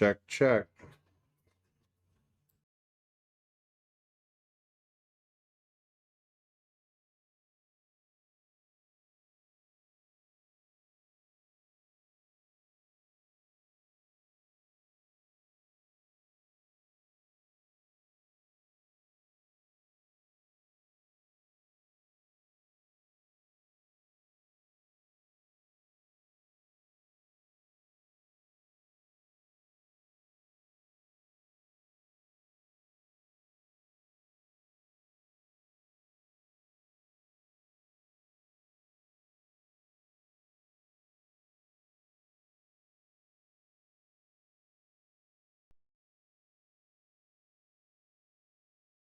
Check, check.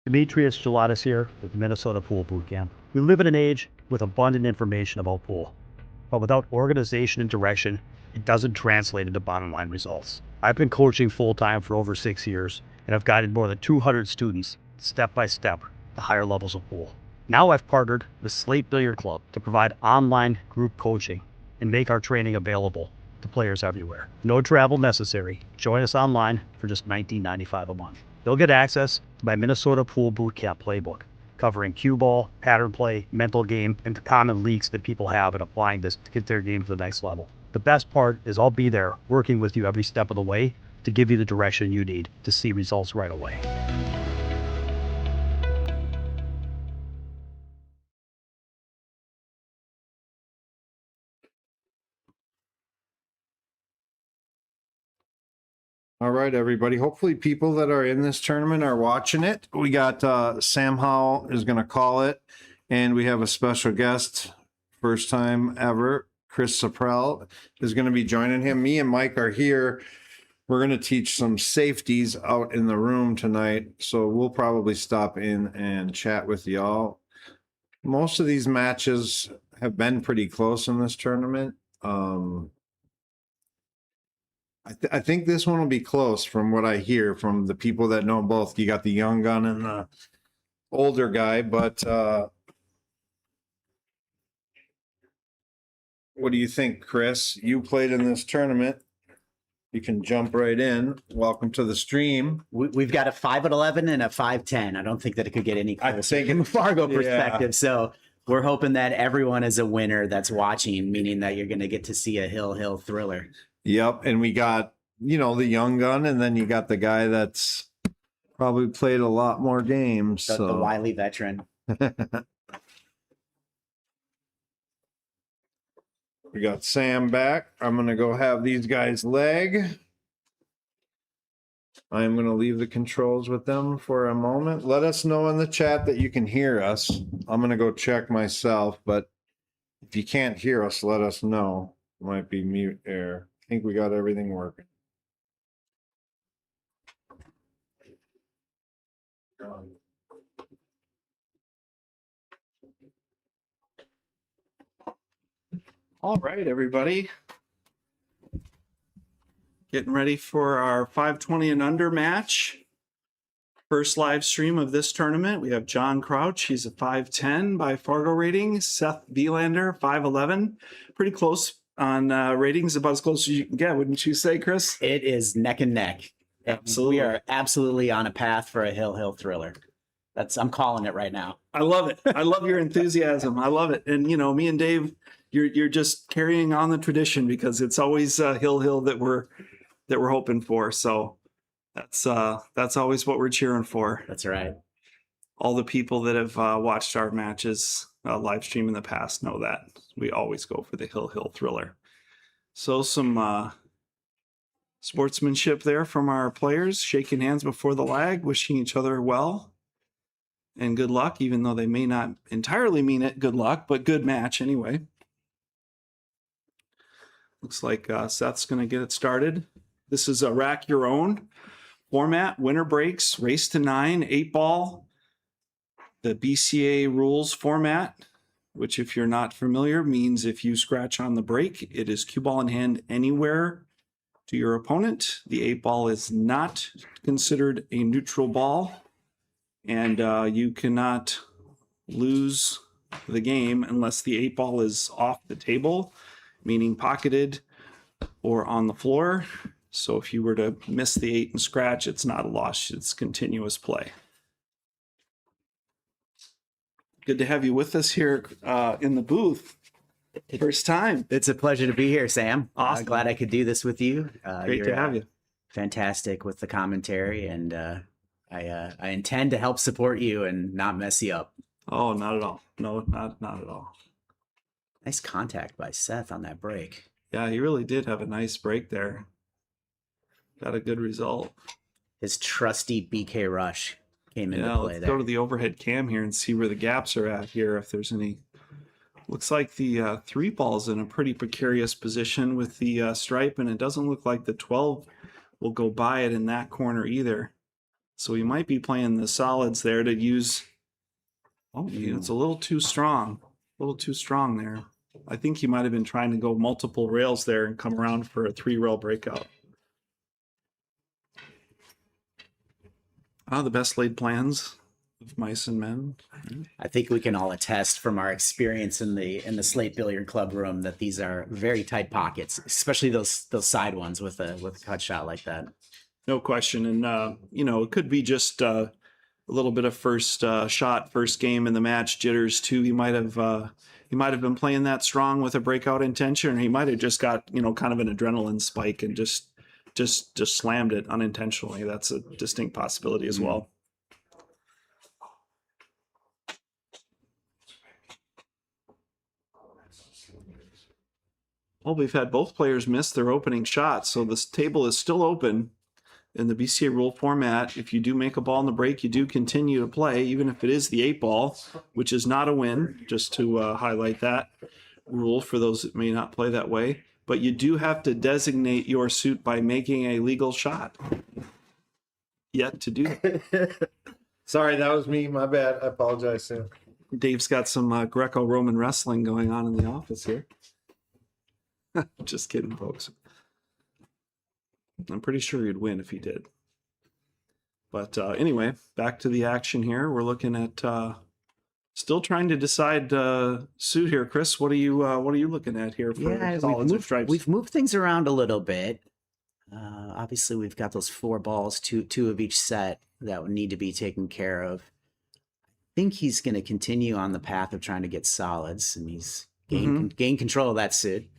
Demetrius Gelatis here with Minnesota Pool Boot Camp. We live in an age with abundant information about pool, but without organization and direction, it doesn't translate into bottom line results. I've been coaching full-time for over 6 years, and I've guided more than 200 students step by step to higher levels of pool. Now I've partnered with Slate Billiard Club to provide online group coaching and make our training available to players everywhere. No travel necessary. Join us online for just $19.95 a month. They'll get access to my Minnesota Pool Boot Camp playbook, covering cue ball, pattern play, mental game, and the common leaks that people have in applying this to get their game to the next level. The best part is I'll be there working with you every step of the way to give you the direction you need to see results right away. All right, everybody. Hopefully people that are in this tournament are watching it. We got Sam Howell is going to call it, and we have a special guest, first time ever. Chris Saprell is going to be joining him. Me and Mike are here. We're going to teach some safeties out in the room tonight, so we'll probably stop in and chat with y'all. Most of these matches have been pretty close in this tournament. I think this one will be close from what I hear from the people that know both. You got the young gun and the older guy, but what do you think, Chris? You played in this tournament. You can jump right in. Welcome to the stream. We've got a 5-11 and a 5-10. I don't think that it could get any closer from a Fargo perspective. So we're hoping that everyone is a winner that's watching, meaning that you're going to get to see a hill thriller. Yep, and we got, you know, the young gun, and then you got the guy that's probably played a lot more games. The wily veteran. We got Sam back. I'm going to go have these guys leg. I'm going to leave the controls with them for a moment. Let us know in the chat that you can hear us. I'm going to go check myself, but if you can't hear us, let us know. Might be mute air. I think we got everything working. All right, everybody. Getting ready for our 520 and under match. First live stream of this tournament. We have John Crouch. He's a 5'10" by Fargo rating. Seth VELANDER, 5'11". Pretty close on ratings, about as close as you can get, wouldn't you say, Chris? It is neck and neck. Absolutely. We are absolutely on a path for a hill thriller. I'm calling it right now. I love it. I love your enthusiasm. I love it. And, you know, me and Dave, you're just carrying on the tradition because it's always hill that we're hoping for. So that's always what we're cheering for. That's right. All the people that have watched our matches live stream in the past know that we always go for the hill thriller. So some sportsmanship there from our players, shaking hands before the lag, wishing each other well and good luck, even though they may not entirely mean it good luck, but good match anyway. Looks like Seth's going to get it started. This is a rack your own format, winner breaks, race to 9, 8-ball, the BCA rules format, which if you're not familiar means if you scratch on the break, it is cue ball in hand anywhere to your opponent. The 8-ball is not considered a neutral ball, and you cannot lose the game unless the 8-ball is off the table, meaning pocketed or on the floor. So if you were to miss the 8 and scratch, it's not a loss. It's continuous play. Good to have you with us here in the booth. First time. It's a pleasure to be here, Sam. Awesome. Glad I could do this with you. Great to have you. Fantastic with the commentary, and I intend to help support you and not mess you up. Oh, not at all. No, not at all. Nice contact by Seth on that break. Yeah, he really did have a nice break there. Got a good result. His trusty BK rush came into play let's there. go to the overhead cam here and see where the gaps are at here, if there's any. Looks like the 3 ball's in a pretty precarious position with the stripe, and it doesn't look like the 12 will go by it in that corner either. So he might be playing the solids there to use. Oh, it's a little too strong. A little too strong there. I think he might have been trying to go multiple rails there and come around for a 3-rail breakout. The best laid plans of mice and men. I think we can all attest from our experience in the Slate Billiard Club room that these are very tight pockets, especially those side ones with a cut shot like that. No question. And it could be just a little bit of first game in the match jitters too. He might have been playing that strong with a breakout intention, or he might have just got kind of an adrenaline spike and just slammed it unintentionally. That's a distinct possibility as well. Well, we've had both players miss their opening shot, so this table is still open in the BCA rule format. If you do make a ball in the break, you do continue to play, even if it is the 8 ball, which is not a win, just to highlight that rule for those that may not play that way. But you do have to designate your suit by making a legal shot. Yet to do that. Sorry, that was me. My bad. I apologize, Sam. Dave's got some Greco-Roman wrestling going on in the office here. Just kidding, folks. I'm pretty sure he'd win if he did. But anyway, back to the action here. We're looking at still trying to decide suit here. Chris, what are you looking at here for solids or stripes? We've moved things around a little bit. Obviously, we've got those 4 balls, two of each set that would need to be taken care of. I think he's going to continue on the path of trying to get solids, and he's gain control of that suit.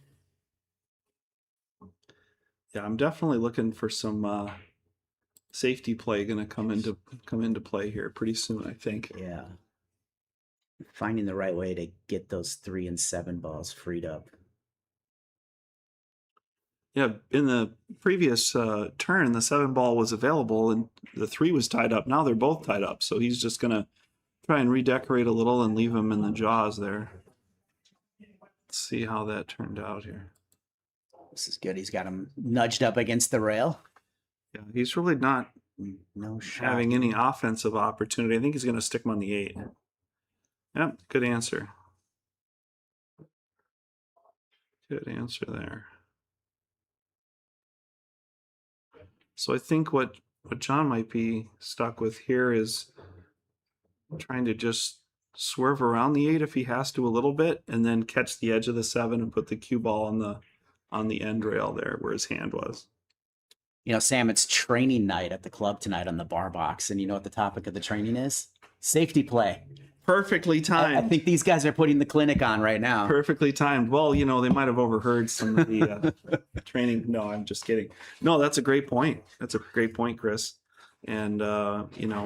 Yeah, I'm definitely looking for some safety play going to come into play here pretty soon, I think. Yeah. Finding the right way to get those 3 and 7 balls freed up. Yeah, in the previous turn, the 7 ball was available and the 3 was tied up. Now they're both tied up, so he's just going to try and redecorate a little and leave him in the jaws there. Let's see how that turned out here. This is good. He's got him nudged up against the rail. Yeah, he's really not having any offensive opportunity. I think he's going to stick him on the 8. Yep, good answer. Good answer there. So I think what John might be stuck with here is trying to just swerve around the 8 if he has to a little bit, and then catch the edge of the 7 and put the cue ball on the end rail there where his hand was. Sam, it's training night at the club tonight on the bar box, and you know what the topic of the training is? Safety play. Perfectly timed. I think these guys are putting the clinic on right now. Perfectly timed. Well, they might have overheard some of the training. No, I'm just kidding. No, that's a great point. That's a great point, Chris. And,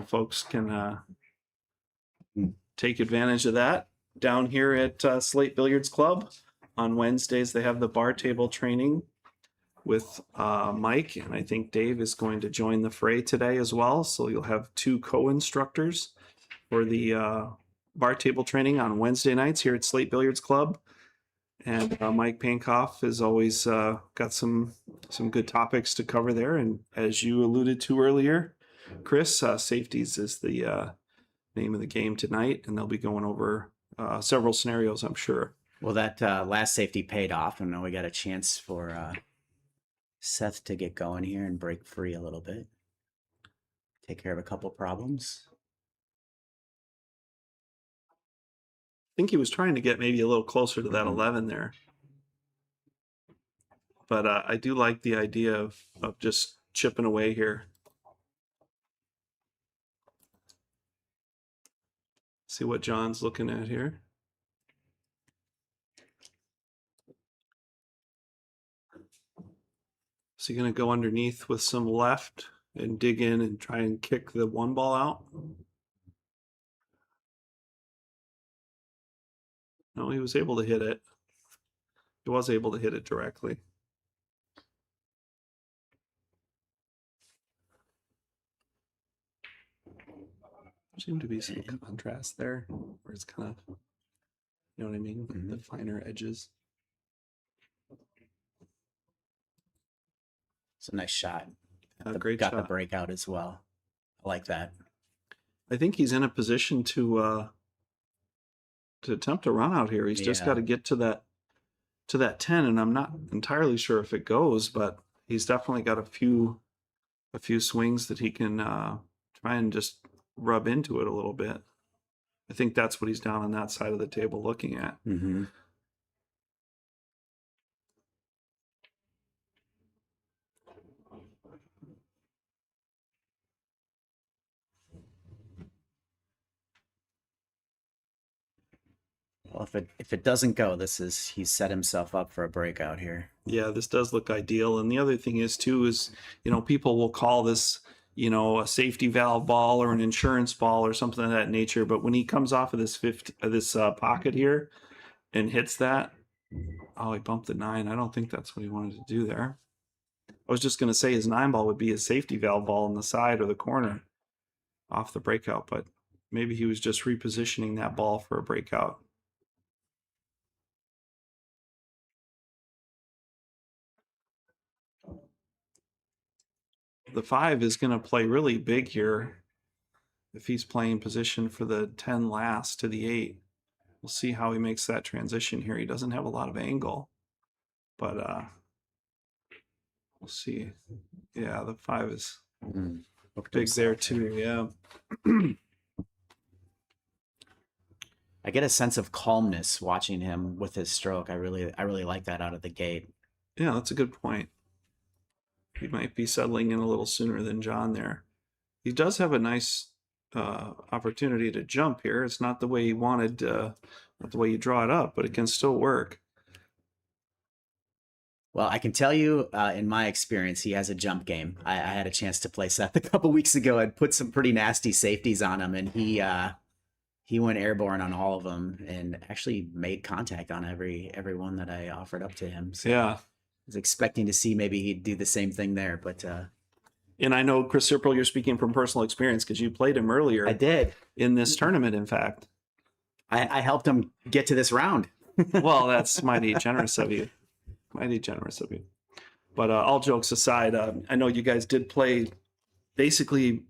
folks can take advantage of that. Down here at Slate Billiards Club on Wednesdays, they have the bar table training with Mike, and I think Dave is going to join the fray today as well. So you'll have 2 co-instructors for the bar table training on Wednesday nights here at Slate Billiards Club. And Mike Pankoff has always got some good topics to cover there. And as you alluded to earlier, Chris, safeties is the name of the game tonight, and they'll be going over several scenarios, I'm sure. Well, that last safety paid off, and now we got a chance for Seth to get going here and break free a little bit. Take care of a couple problems. I think he was trying to get maybe a little closer to that 11 there. but I do like the idea of just chipping away here. See what John's looking at here. Is he going to go underneath with some left and dig in and try and kick the one ball out? No, he was able to hit it. He was able to hit it directly. There seemed to be some contrast there, where it's kind of, you know what I mean? The finer edges. It's a nice shot. Great got shot. the breakout as well. I like that. I think he's in a position to attempt a run out here. He's just got to get to that 10, and I'm not entirely sure if it goes, but he's definitely got a few swings that he can try and just rub into it a little bit. I think that's what he's down on that side of the table looking at. Mm-hmm. Well, if it doesn't go, he's set himself up for a breakout here. Yeah, this does look ideal. And the other thing is people will call this, a safety valve ball or an insurance ball or something of that nature. But when he comes off of this pocket here and hits that, he bumped the 9. I don't think that's what he wanted to do there. I was just going to say his 9 ball would be a safety valve ball on the side or the corner off the breakout, but maybe he was just repositioning that ball for a breakout. The 5 is going to play really big here if he's playing position for the 10 last to the 8. We'll see how he makes that transition here. He doesn't have a lot of angle, but we'll see. Yeah, the 5 is big there too. Yeah. I get a sense of calmness watching him with his stroke. I really like that out of the gate. Yeah, that's a good point. He might be settling in a little sooner than John there. He does have a nice opportunity to jump here. It's not the way he wanted, not the way you draw it up, but it can still work. Well, I can tell you, in my experience, he has a jump game. I had a chance to play Seth a couple weeks ago. I'd put some pretty nasty safeties on him, and he went airborne on all of them and actually made contact on every one that I offered up to him. So Yeah. I was expecting to see maybe he'd do the same thing there, but and I know, Chris Sirple, you're speaking from personal experience because you played him earlier. I did in this tournament. In fact, I helped him get to this round. Well, that's mighty generous of you. Mighty generous of you. But all jokes aside, I know you guys did play basically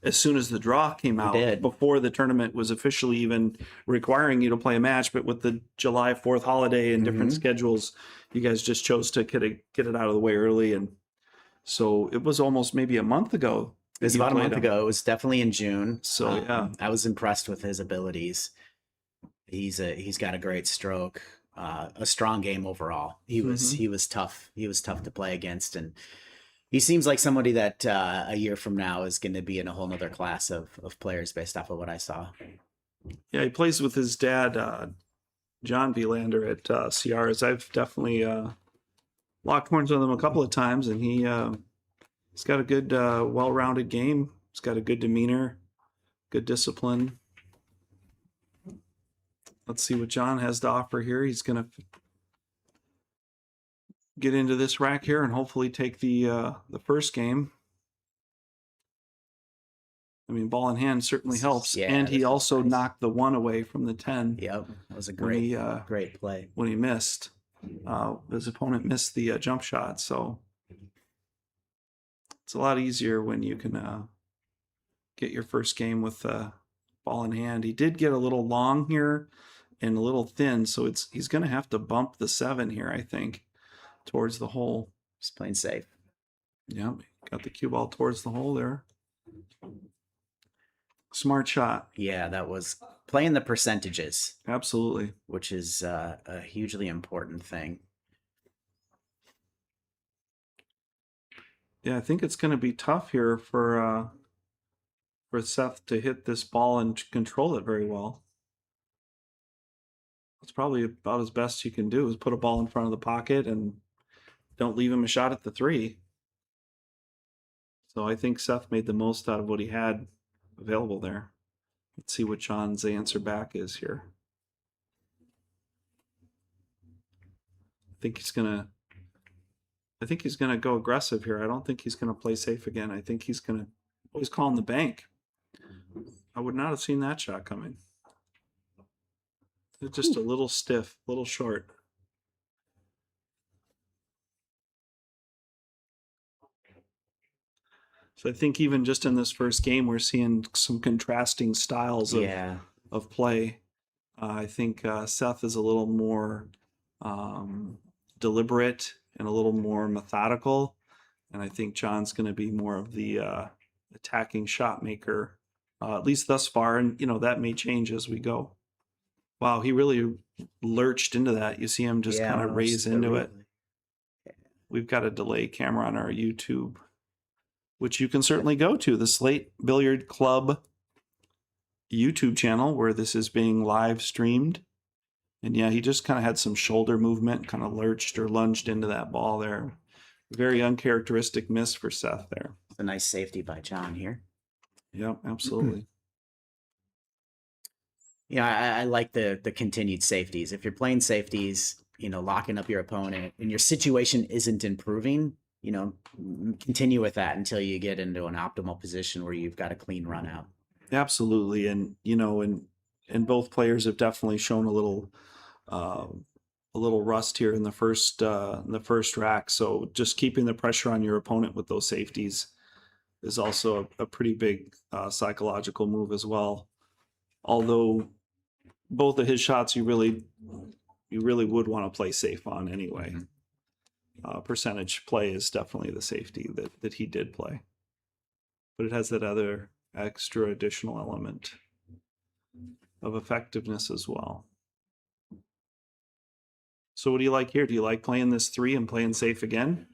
as soon as the draw came out, before the tournament was officially even requiring you to play a match. But with the July 4th holiday and different schedules, you guys just chose to get it out of the way early. And so it was almost maybe a month ago. It was about a month ago. It was definitely in June. So yeah, I was impressed with his abilities. He's got a great stroke, a strong game overall. He was tough. He was tough to play against, and he seems like somebody that a year from now is going to be in a whole nother class of players based off of what I saw. Yeah, he plays with his dad, John VELANDER at CRs. I've definitely locked horns with him a couple of times, and he's got a good, well-rounded game. He's got a good demeanor, good discipline. Let's see what John has to offer here. He's going to get into this rack here and hopefully take the first game. I mean, ball in hand certainly helps. Yeah, and he also knocked the 1 away from the 10. Yep, that was a great play. When he missed. His opponent missed the jump shot. So it's a lot easier when you can get your first game with ball in hand. He did get a little long here and a little thin, so he's going to have to bump the 7 here, I think, towards the hole. Just playing safe. Yep, got the cue ball towards the hole there. Smart shot. Yeah, that was playing the percentages. Absolutely. Which is a hugely important thing. Yeah, I think it's going to be tough here for Seth to hit this ball and control it very well. That's probably about as best you can do is put a ball in front of the pocket and don't leave him a shot at the 3. So I think Seth made the most out of what he had available there. Let's see what John's answer back is here. I think he's gonna go aggressive here. I don't think he's gonna play safe again. I think he's gonna always calling the bank. I would not have seen that shot coming. It's just a little stiff, a little short. So I think even just in this first game, we're seeing some contrasting styles of play. I think Seth is a little more deliberate and a little more methodical. And I think John's going to be more of the attacking shot maker, at least thus far. And, that may change as we go. Wow, he really lurched into that. You see him just kind of raise into it. We've got a delay camera on our YouTube, which you can certainly go to, the Slate Billiard Club YouTube channel, where this is being live streamed. And yeah, he just kind of had some shoulder movement, kind of lurched or lunged into that ball there. Very uncharacteristic miss for Seth there. It's a nice safety by John here. Yep, absolutely. I like the continued safeties. If you're playing safeties, locking up your opponent and your situation isn't improving, continue with that until you get into an optimal position where you've got a clean run out. Absolutely. And, and both players have definitely shown a little rust here in the first rack. So just keeping the pressure on your opponent with those safeties is also a pretty big psychological move as well. Although both of his shots you really would want to play safe on anyway. Percentage play is definitely the safety that he did play, but it has that other extra additional element of effectiveness as well. So what do you like here? Do you like playing this 3 and playing safe again?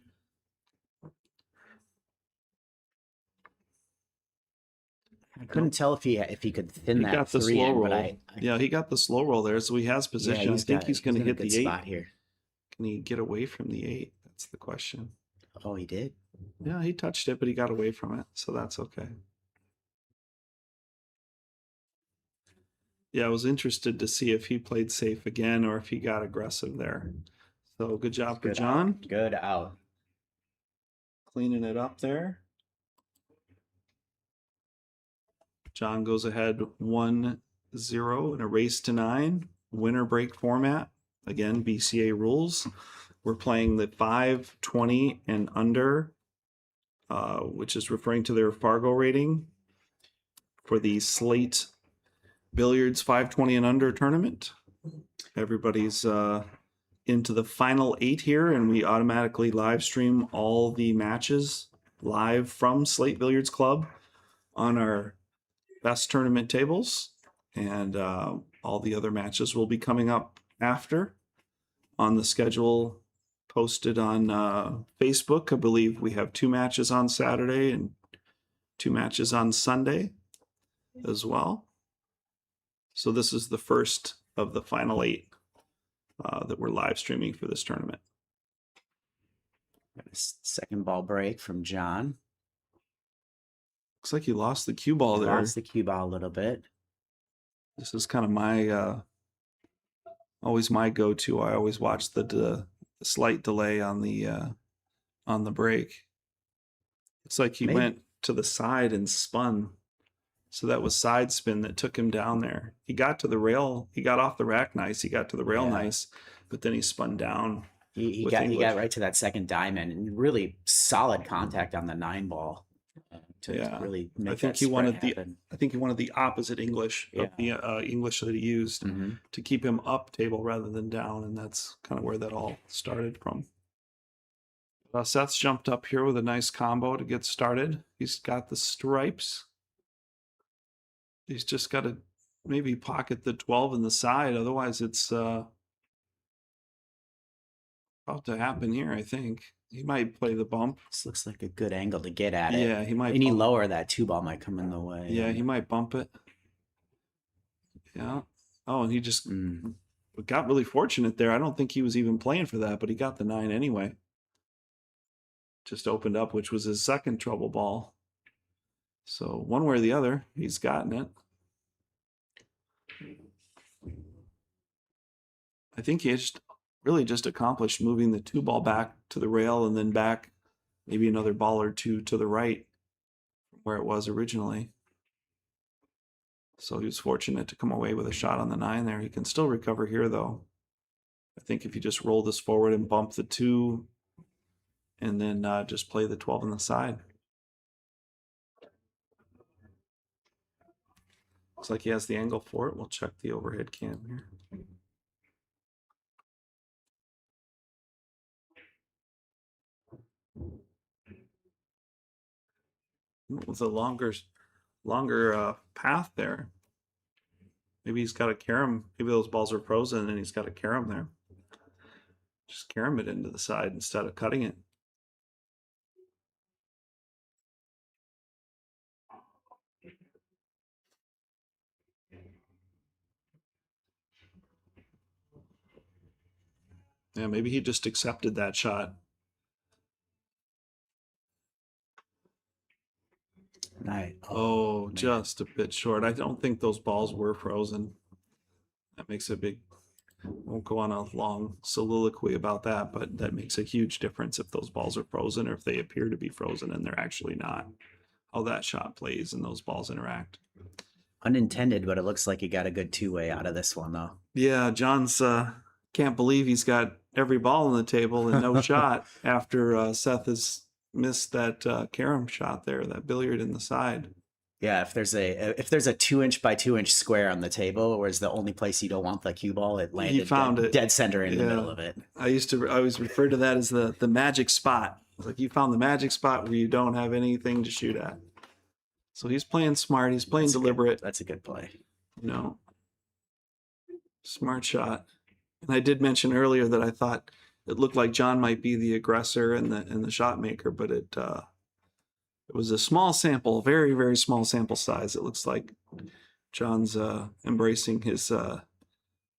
I couldn't tell if he could thin that got the 3 slow in, roll. but Yeah, he got the slow roll there, so he has position. I think he's going to hit the 8 spot here. Can he get away from the 8? That's the question. Oh, he did. Yeah, he touched it, but he got away from it, so that's okay. Yeah, I was interested to see if he played safe again or if he got aggressive there. So good job for John. Good out. Cleaning it up there. John goes ahead 1-0 in a race to 9. Winner break format. Again, BCA rules. We're playing the 5, 20, and under, which is referring to their Fargo rating for the Slate Billiards 520 and under tournament. Everybody's into the final 8 here, and we automatically live stream all the matches live from Slate Billiards Club on our best tournament tables, and all the other matches will be coming up after on the schedule posted on Facebook. I believe we have 2 matches on Saturday and 2 matches on Sunday as well. So this is the first of the final 8 that we're live streaming for this tournament. Got a second ball break from John. Looks like he lost the cue ball there. Lost the cue ball a little bit. This is kind of my always my go-to. I always watch the slight delay on the break. It's like he went to the side and spun. So that was side spin that took him down there. He got to the rail. He got off the rack nice. He got to the rail nice, but then he spun down. He got right to that second diamond and really solid contact on the 9 ball. To really make I think he wanted the opposite English of the English that he used to keep him up table rather than down, and that's kind of where that all started from. Seth's jumped up here with a nice combo to get started. He's got the stripes. He's just got to maybe pocket the 12 in the side. Otherwise, it's about to happen here, I think. He might play the bump. This looks like a good angle to get at it. Yeah, he might. Any bump. lower, that 2-ball might come in the way. Yeah, he might bump it. Yeah. Oh, and he just got really fortunate there. I don't think he was even playing for that, but he got the 9 anyway. Just opened up, which was his second trouble ball. So one way or the other, he's gotten it. I think he just really just accomplished moving the 2-ball back to the rail and then back maybe another ball or two to the right from where it was originally. So he was fortunate to come away with a shot on the 9 there. He can still recover here, though. I think if you just roll this forward and bump the 2 and then just play the 12 on the side. Looks like he has the angle for it. We'll check the overhead cam here. With a longer path there. Maybe he's got to carom. Maybe those balls are frozen and he's got to carom there. Just carom it into the side instead of cutting it. Yeah, maybe he just accepted that shot. Right. Oh, just a bit short. I don't think those balls were frozen. That makes a big, won't go on a long soliloquy about that, but that makes a huge difference if those balls are frozen or if they appear to be frozen and they're actually not. How that shot plays and those balls interact. Unintended, but it looks like he got a good 2-way out of this one, though. Yeah, John's can't believe he's got every ball on the table and no shot after Seth has missed that carom shot there, that billiard in the side. Yeah, if there's a 2-inch by 2-inch square on the table, whereas the only place you don't want the cue ball, it landed dead center in the middle of it. I always refer to that as the magic spot. It's like you found the magic spot where you don't have anything to shoot at. So he's playing smart. He's playing deliberate. That's a good play. You know, smart shot. And I did mention earlier that I thought it looked like John might be the aggressor and the shot maker, but it was a small sample, very, very small sample size. It looks like John's embracing his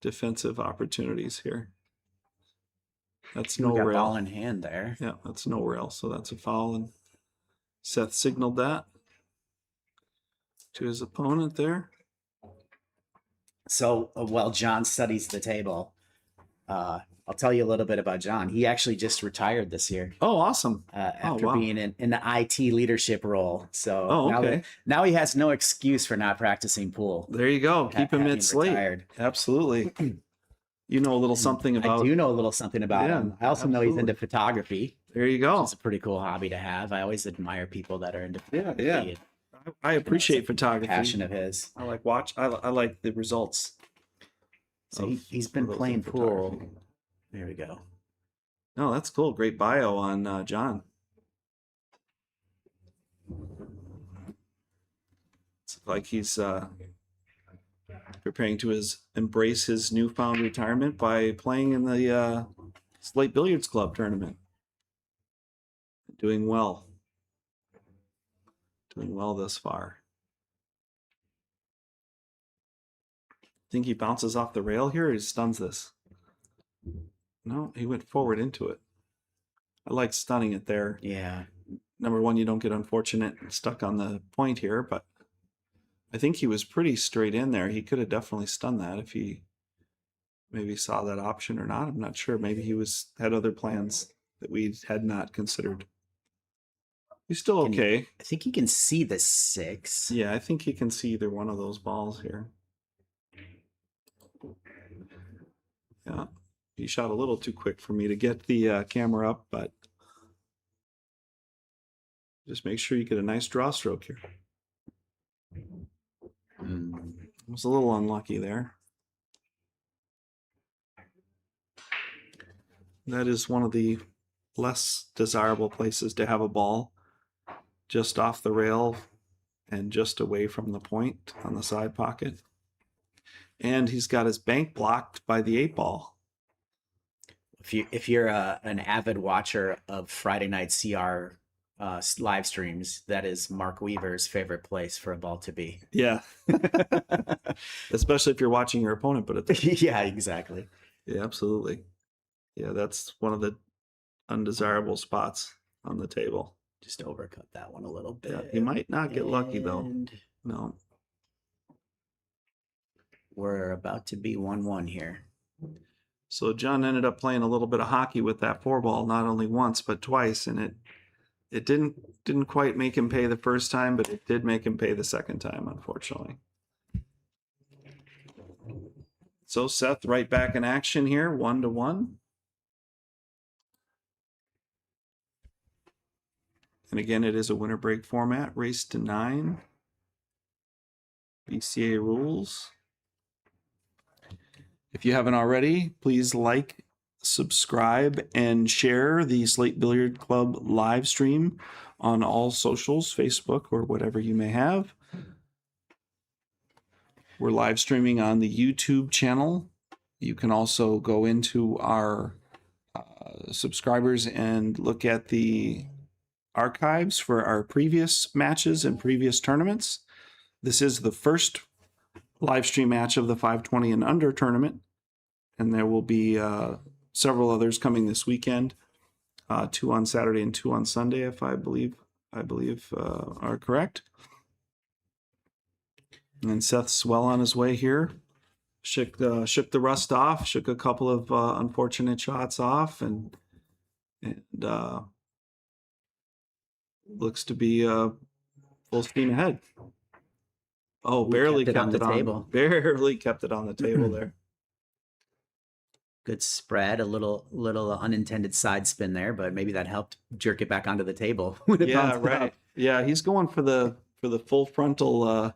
defensive opportunities here. That's no rail. Ball in hand there. Yeah, that's no rail, so that's a foul, and Seth signaled that to his opponent there. So while John studies the table, I'll tell you a little bit about John. He actually just retired this year. Oh, awesome. After being in the IT leadership role. So okay. now he has no excuse for not practicing pool. There you go. Keep him at Slate. Retired. Absolutely. You know a little something about. I do know a little something about him. I also know he's into photography. There you go. It's a pretty cool hobby to have. I always admire people that are into photography. Yeah. I appreciate photography. Passion of his. I like I like the results. So he's been playing pool. There we go. No, that's cool. Great bio on John. It's like he's preparing to embrace his newfound retirement by playing in the Slate Billiards Club tournament. Doing well. Doing well thus far. Think he bounces off the rail here or he stuns this? No, he went forward into it. I like stunning it there. Yeah. Number one, you don't get unfortunate and stuck on the point here, but I think he was pretty straight in there. He could have definitely stunned that if he maybe saw that option or not. I'm not sure. Maybe he had other plans that we had not considered. He's still okay. I think he can see the 6. Yeah, I think he can see either one of those balls here. Yeah, he shot a little too quick for me to get the camera up, but just make sure you get a nice draw stroke here. I was a little unlucky there. That is one of the less desirable places to have a ball, just off the rail and just away from the point on the side pocket. And he's got his bank blocked by the 8 ball. if you're an avid watcher of Friday night CR live streams, that is Mark Weaver's favorite place for a ball to be. Yeah. Especially if you're watching your opponent put it there. Yeah, exactly. Yeah, absolutely. Yeah, that's one of the undesirable spots on the table. Just overcut that one a little bit. Yeah, he might not get lucky though. And No. we're about to be 1-1 here. So John ended up playing a little bit of hockey with that 4-ball, not only once but twice, and it didn't quite make him pay the first time, but it did make him pay the second time, unfortunately. So Seth right back in action here, 1-1. And again, it is a winner break format, race to 9. BCA rules. If you haven't already, please like, subscribe, and share the Slate Billiard Club live stream on all socials, Facebook, or whatever you may have. We're live streaming on the YouTube channel. You can also go into our subscribers and look at the archives for our previous matches and previous tournaments. This is the first live stream match of the 520 and under tournament, and there will be several others coming this weekend, 2 on Saturday and 2 on Sunday, if I believe are correct. And Seth's well on his way here. Shook the rust off, shook a couple of unfortunate shots off, and looks to be full steam ahead. Oh, barely kept it on the table. Barely kept it on the table there. Good spread, a little unintended side spin there, but maybe that helped jerk it back onto the table. When it Yeah, bounced right. up. Yeah, he's going for the full frontal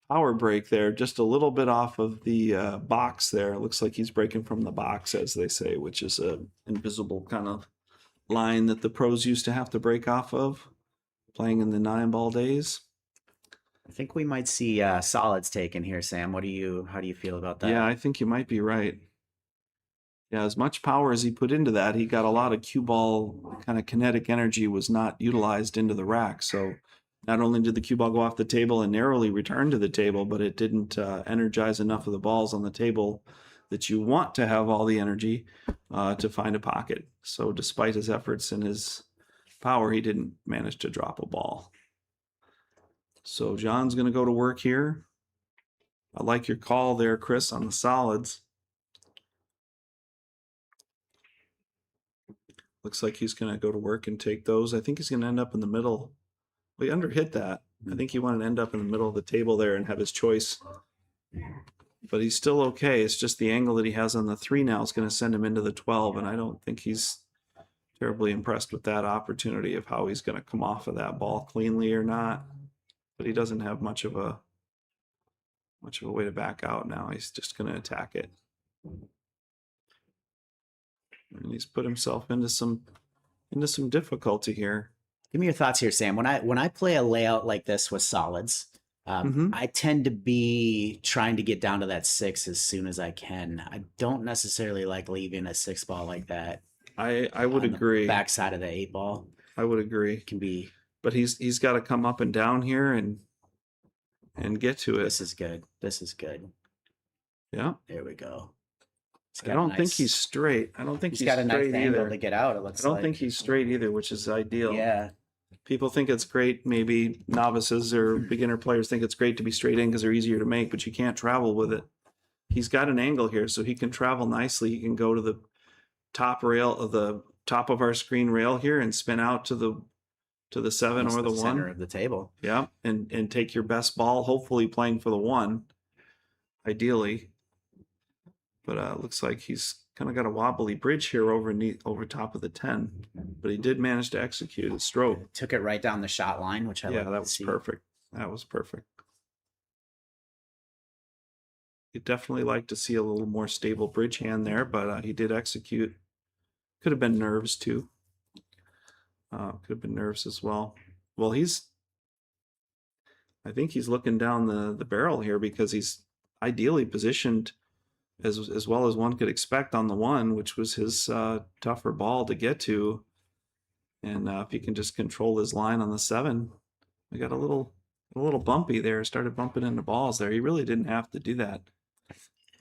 power break there, just a little bit off of the box there. It looks like he's breaking from the box, as they say, which is a invisible kind of line that the pros used to have to break off of, playing in the 9-ball days. I think we might see solids taken here, Sam. How do you feel about that? Yeah, I think you might be right. Yeah, as much power as he put into that, he got a lot of cue ball kind of kinetic energy was not utilized into the rack. So not only did the cue ball go off the table and narrowly return to the table, but it didn't energize enough of the balls on the table that you want to have all the energy to find a pocket. So despite his efforts and his power, he didn't manage to drop a ball. So John's going to go to work here. I like your call there, Chris, on the solids. Looks like he's going to go to work and take those. I think he's going to end up in the middle. Well, he underhit that. I think he wanted to end up in the middle of the table there and have his choice. But he's still okay. It's just the angle that he has on the 3 now is going to send him into the 12, and I don't think he's terribly impressed with that opportunity of how he's going to come off of that ball cleanly or not. But he doesn't have much of a way to back out now. He's just going to attack it. And he's put himself into some difficulty here. Give me your thoughts here, Sam. When I play a layout like this with solids, I tend to be trying to get down to that 6 as soon as I can. I don't necessarily like leaving a 6-ball like that. I would agree. Backside of the 8-ball. I would agree. It can be. But he's got to come up and down here and get to it. This is good. This is good. Yeah. There we go. I don't think he's straight. I don't think he's got a nice straight angle either. to get out. It looks. I don't think he's straight either, which is ideal. Yeah. People think it's great. Maybe novices or beginner players think it's great to be straight in because they're easier to make, but you can't travel with it. He's got an angle here, so he can travel nicely. He can go to the top rail of the top of our screen rail here and spin out to the 7 or the 1 center of the table. Yeah, and take your best ball, hopefully playing for the 1, ideally. But it looks like he's kind of got a wobbly bridge here over top of the 10. But he did manage to execute his stroke. Took it right down the shot line, which I yeah, like that to was see. perfect. That was perfect. You'd definitely like to see a little more stable bridge hand there, but he did execute. Could have been nerves too. Could have been nerves as well. Well, I think he's looking down the barrel here because he's ideally positioned as well as one could expect on the one, which was his tougher ball to get to. And if he can just control his line on the 7, we got a little bumpy there. Started bumping into balls there. He really didn't have to do that.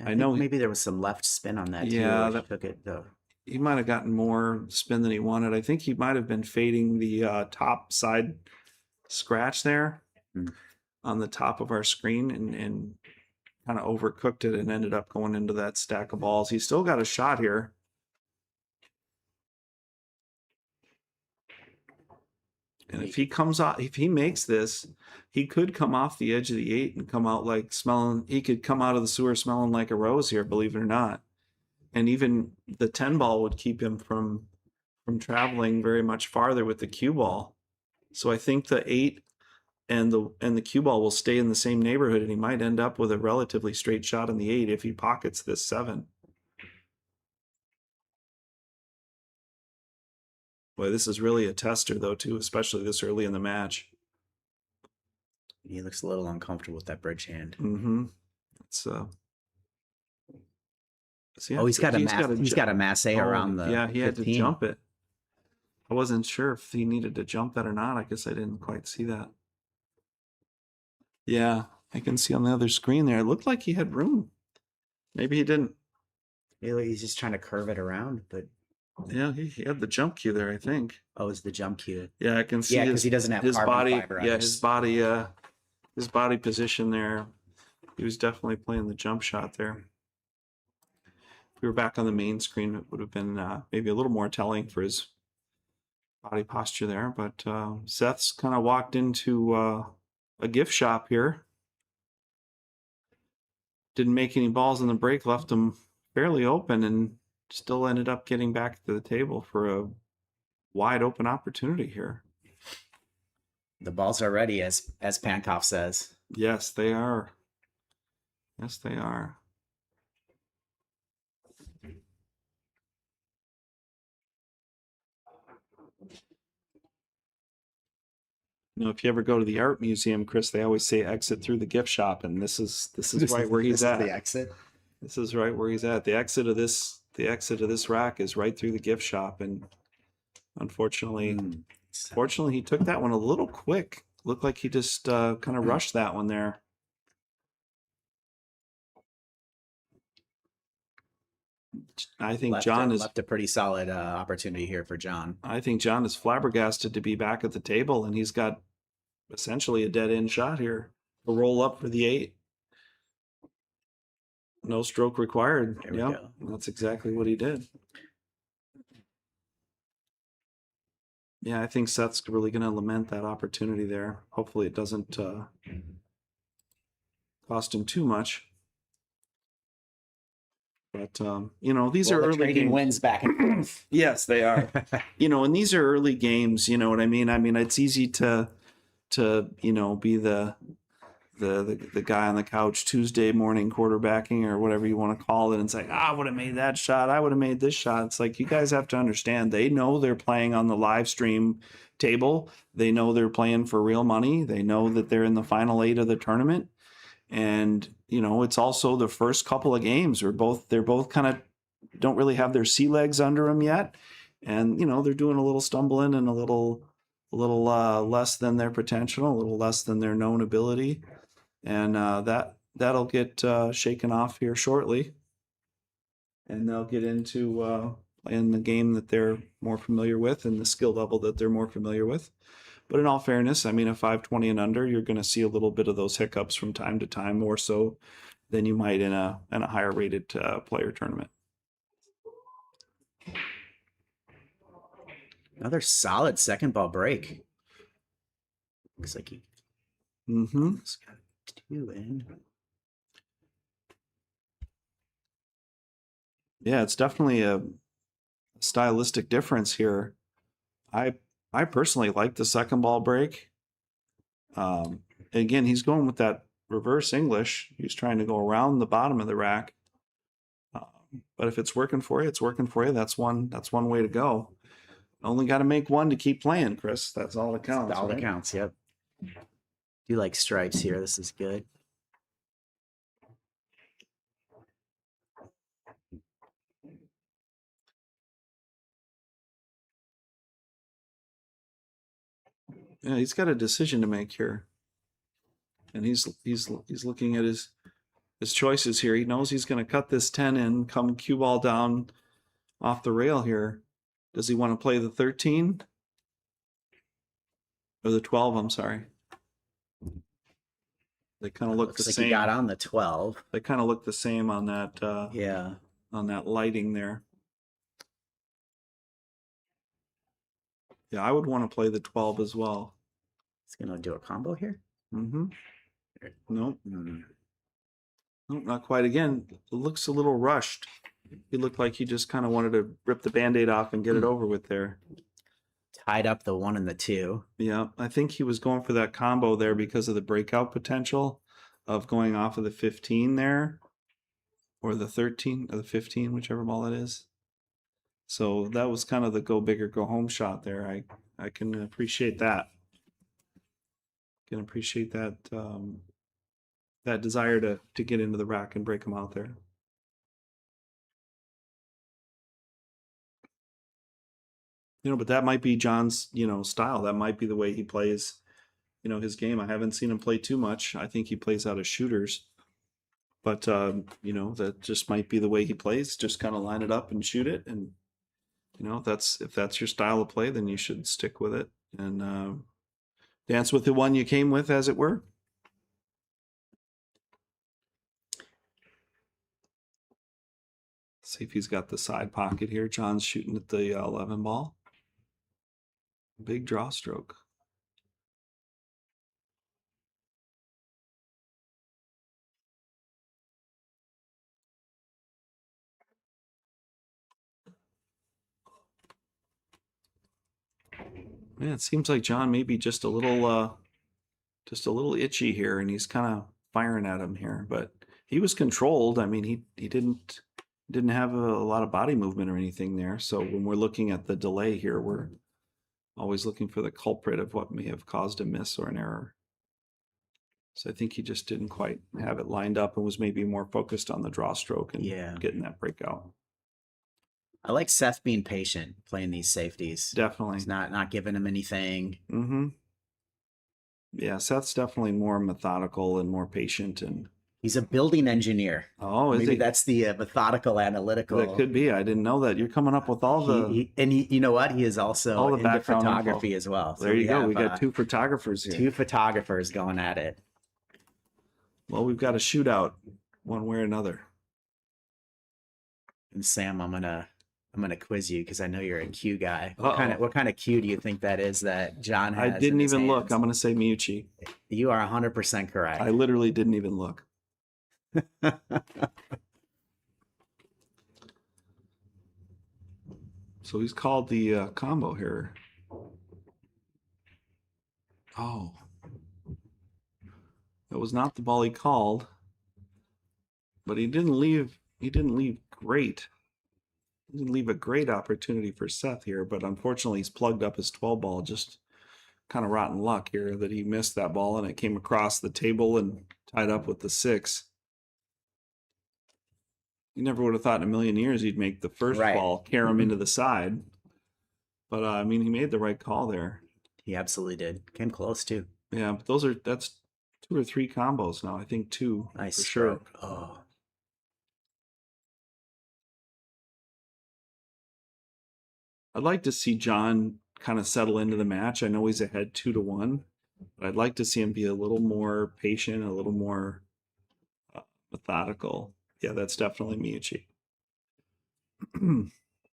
I know maybe there was some left spin on that Yeah, too. that Took it though. he might have gotten more spin than he wanted. I think he might have been fading the top side scratch there on the top of our screen and kind of overcooked it and ended up going into that stack of balls. He's still got a shot here. And if he comes out, if he makes this, he could come off the edge of the 8 and come out like smelling. He could come out of the sewer smelling like a rose here, believe it or not. And even the 10 ball would keep him from traveling very much farther with the cue ball. So I think the 8 and the cue ball will stay in the same neighborhood, and he might end up with a relatively straight shot on the 8 if he pockets this 7. Boy, this is really a tester though too, especially this early in the match. He looks a little uncomfortable with that bridge hand. Mm-hmm. It's he's got a masse around the. Yeah, he 15. had to jump it. I wasn't sure if he needed to jump that or not. I guess I didn't quite see that. Yeah, I can see on the other screen there. It looked like he had room. Maybe he didn't. Maybe he's just trying to curve it around, but yeah, he had the jump cue there, I think. Oh, it's the jump cue. Yeah, I can see. Yeah, because he doesn't have his carbon body. fiber on Yeah, his body position there. He was definitely playing the jump shot there. If we were back on the main screen, it would have been maybe a little more telling for his body posture there. But Seth's kind of walked into a gift shop here. Didn't make any balls in the break, left him fairly open, and still ended up getting back to the table for a wide open opportunity here. The balls are ready, as Pankoff says. Yes, they are. Yes, they are. You know, if you ever go to the art museum, Chris, they always say exit through the gift shop, and this is right where he's at. The exit. This is right where he's at. The exit of this rack is right through the gift shop, and unfortunately, he took that one a little quick. Looked like he just kind of rushed that one there. I think John is left a pretty solid opportunity here for John. I think John is flabbergasted to be back at the table, and he's got essentially a dead end shot here. A roll up for the 8. No stroke required. Yeah, that's exactly what he did. Yeah, I think Seth's really going to lament that opportunity there. Hopefully it doesn't cost him too much. But, you know, these are early trading games. wins back and forth. Yes, they are. You know, and these are early games, you know what I mean? I mean, it's easy to you know, be the guy on the couch Tuesday morning quarterbacking or whatever you want to call it and say, I would have made that shot. I would have made this shot. It's like, you guys have to understand, they know they're playing on the live stream table. They know they're playing for real money. They know that they're in the final 8 of the tournament. And, you know, it's also the first couple of games where they're both kind of don't really have their sea legs under them yet. And, you know, they're doing a little stumbling and a little less than their potential, a little less than their known ability. And that'll get shaken off here shortly. And they'll get into playing the game that they're more familiar with and the skill level that they're more familiar with. But in all fairness, I mean, a 520 and under, you're going to see a little bit of those hiccups from time to time, more so than you might in a higher rated player tournament. Another solid second ball break. Looks like he got 2 in. Yeah, it's definitely a stylistic difference here. I personally like the second ball break. Again, he's going with that reverse English. He's trying to go around the bottom of the rack. But if it's working for you, it's working for you. That's one way to go. Only got to make one to keep playing, Chris. That's all that counts. That's all that counts. Yep. Do like stripes here. This is good. Yeah, he's got a decision to make here. And he's looking at his choices here. He knows he's going to cut this 10 in, come cue ball down off the rail here. Does he want to play the 13? Or the 12, I'm sorry. They kind of look Looks the like same. he got on the 12. They kind of look the same on that Yeah. on that lighting there. Yeah, I would want to play the 12 as well. He's going to do a combo here. Mm-hmm. Nope. Mm. Nope, not quite. Again, it looks a little rushed. He looked like he just kind of wanted to rip the Band-Aid off and get it over with there. Tied up the 1 and the 2. Yeah, I think he was going for that combo there because of the breakout potential of going off of the 15 there, or the 13 or the 15, whichever ball it is. So that was kind of the go big or go home shot there. I can appreciate that. Can appreciate that that desire to get into the rack and break them out there. You know, but that might be John's, style. That might be the way he plays, his game. I haven't seen him play too much. I think he plays out of shooters. But, that just might be the way he plays. Just kind of line it up and shoot it. And, if that's your style of play, then you should stick with it and dance with the one you came with, as it were. See if he's got the side pocket here. John's shooting at the 11 ball. Big draw stroke. Man, it seems like John may be just a little itchy here, and he's kind of firing at him here. But he was controlled. I mean, he didn't have a lot of body movement or anything there. So when we're looking at the delay here, we're always looking for the culprit of what may have caused a miss or an error. So I think he just didn't quite have it lined up and was maybe more focused on the draw stroke and getting that breakout. I like Seth being patient, playing these safeties. Definitely. He's not giving him anything. Mm-hmm. Yeah, Seth's definitely more methodical and more patient, and he's a building engineer. Oh, maybe that's the methodical, analytical. That could be. I didn't know that. You're coming up with all the you know what? He is also all the into background photography info as well. So there you go. We got two photographers here. Two photographers going at it. Well, we've got a shootout, one way or another. And Sam, I'm gonna quiz you because I know you're a cue guy. What kind of cue do you think that is that John has? I didn't even look. I'm gonna say Miucci. You are 100% correct. I literally didn't even look. So he's called the combo here. Oh, that was not the ball he called, but he didn't leave. He didn't leave great. He didn't leave a great opportunity for Seth here, but unfortunately he's plugged up his 12 ball. Just kind of rotten luck here that he missed that ball and it came across the table and tied up with the 6. You never would have thought in a million years he'd make the first ball carry him into the side. But I mean, he made the right call there. He absolutely did. Came close too. Yeah, but that's 2 or 3 combos now. I think 2 nice for stroke. Sure. Oh. I'd like to see John kind of settle into the match. I know he's ahead 2-1, but I'd like to see him be a little more patient, a little more methodical. Yeah, that's definitely Miucci.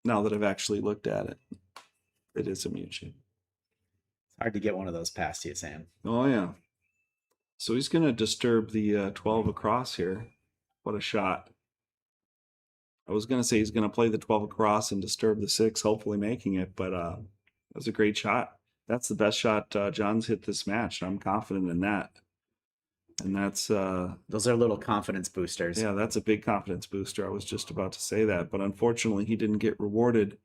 Now that I've actually looked at it, it is a Miucci. It's hard to get one of those past you, Sam. Oh, yeah. So he's going to disturb the 12 across here. What a shot. I was going to say he's going to play the 12 across and disturb the 6, hopefully making it, but that was a great shot. That's the best shot John's hit this match. I'm confident in that. And that's... those are little confidence boosters. Yeah, that's a big confidence booster. I was just about to say that, but unfortunately he didn't get rewarded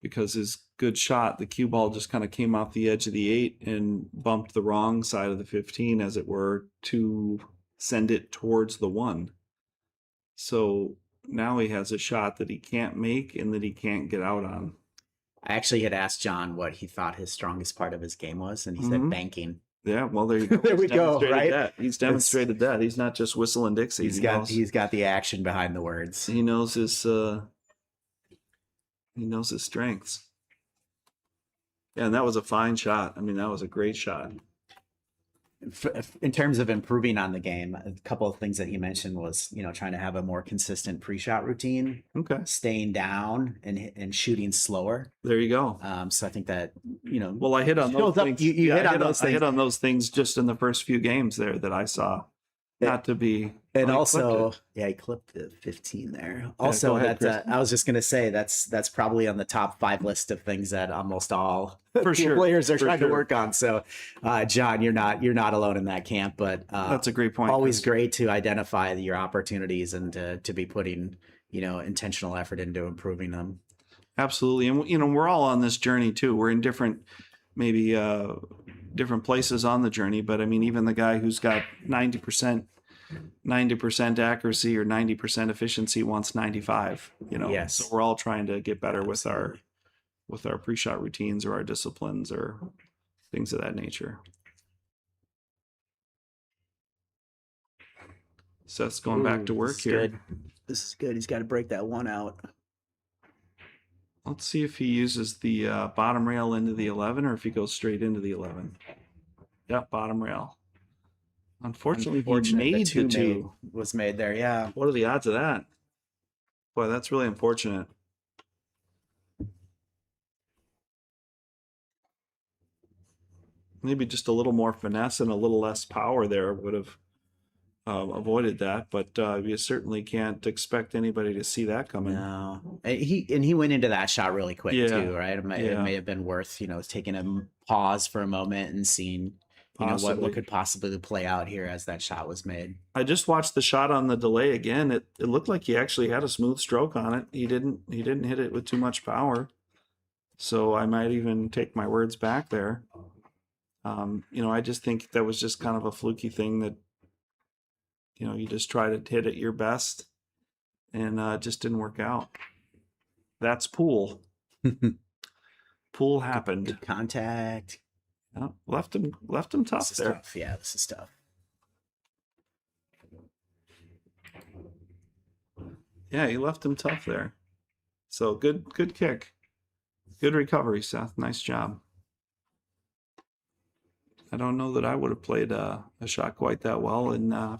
because his good shot, the cue ball just kind of came off the edge of the 8 and bumped the wrong side of the 15, as it were, to send it towards the 1. So now he has a shot that he can't make and that he can't get out on. I actually had asked John what he thought his strongest part of his game was, and he Mhm. said banking. Yeah, well, there you go. There we He's go, demonstrated right? that. He's demonstrated that. He's not just whistling Dixie. He's got the action behind the words. He knows his strengths. Yeah, and that was a fine shot. I mean, that was a great shot. In terms of improving on the game, a couple of things that he mentioned was, trying to have a more consistent pre-shot routine, Okay, staying down and shooting slower. there you go. So I think that, Well, I hit on those shows up- things. you hit on those I hit things. on those things just in the first few games there that I saw. Not to be, And I also, clipped he clipped the 15 there. go Also, ahead, Chris. I was just going to say that's probably on the top 5 list of things that almost all For pool sure, players are for trying to sure. work on. So, John, you're not alone in that camp. But that's a great point. always Chris. great to identify your opportunities and to be putting intentional effort into improving them. Absolutely, and we're all on this journey too. We're in different, maybe different places on the journey. But I mean, even the guy who's got 90% accuracy or 90% efficiency wants 95. Yes. So we're all trying to get better with our pre-shot routines or our disciplines or things of that nature. Seth's going back to work here. This is good. He's got to break that one out. Let's see if he uses the bottom rail into the 11 or if he goes straight into the 11. Yep, bottom rail. Unfortunately, he made the two. Was made there, yeah. What are the odds of that? Boy, that's really unfortunate. Maybe just a little more finesse and a little less power there would have avoided that. But you certainly can't expect anybody to see that coming. No, he went into that shot really quick Yeah. too, right? It may have been worth taking a pause for a moment and seeing Possibly. what could possibly play out here as that shot was made. I just watched the shot on the delay again. It looked like he actually had a smooth stroke on it. He didn't hit it with too much power. So I might even take my words back there. I just think that was just kind of a fluky thing that you just try to hit it your best, and it just didn't work out. That's pool. Pool happened. Good contact. Yeah, left him tough This is there. tough. Yeah, this is tough. Yeah, he left him tough there. So good kick. Good recovery, Seth. Nice job. I don't know that I would have played a shot quite that well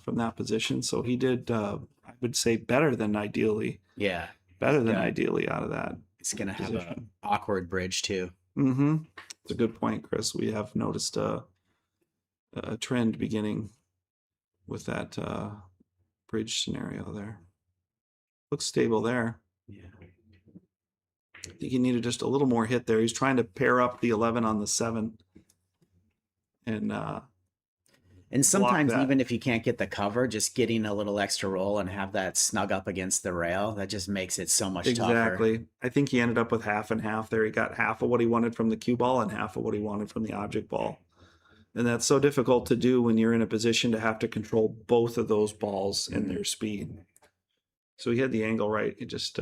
from that position. So he did, I would say, better than ideally. Yeah, Ideally out of that. it's gonna have Position. an awkward bridge too. Mm-hmm. It's a good point, Chris. We have noticed a trend beginning with that bridge scenario there. Looks stable there. Yeah. I think he needed just a little more hit there. He's trying to pair up the 11 on the 7. And sometimes that. even if you can't get the cover, just getting a little extra roll and have that snug up against the rail, that just makes it so much tougher. Exactly. I think he ended up with half and half there. He got half of what he wanted from the cue ball and half of what he wanted from the object ball. And that's so difficult to do when you're in a position to have to control both of those balls and their speed. So he had the angle right. It just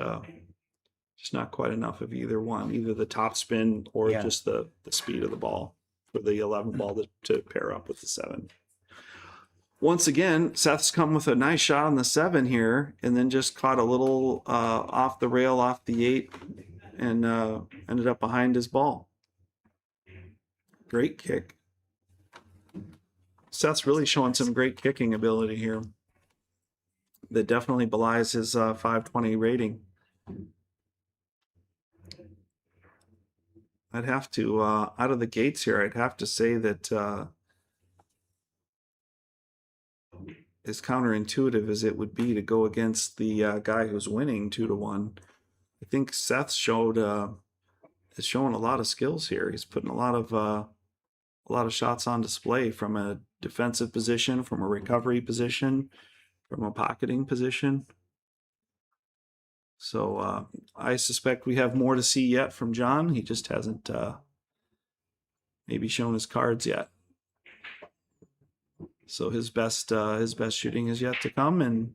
not quite enough of either one, either the top spin or just the speed of the ball for the 11 ball to pair up with the 7. Once again, Seth's come with a nice shot on the 7 here, and then just caught a little off the rail, off the 8, and ended up behind his ball. Great kick. Seth's really showing some great kicking ability here. That definitely belies his 520 rating. I'd have to, out of the gates here, I'd have to say that as counterintuitive as it would be to go against the guy who's winning 2-1, I think Seth is showing a lot of skills here. He's putting a lot of shots on display from a defensive position, from a recovery position, from a pocketing position. So I suspect we have more to see yet from John. He just hasn't maybe shown his cards yet. So his best shooting is yet to come. And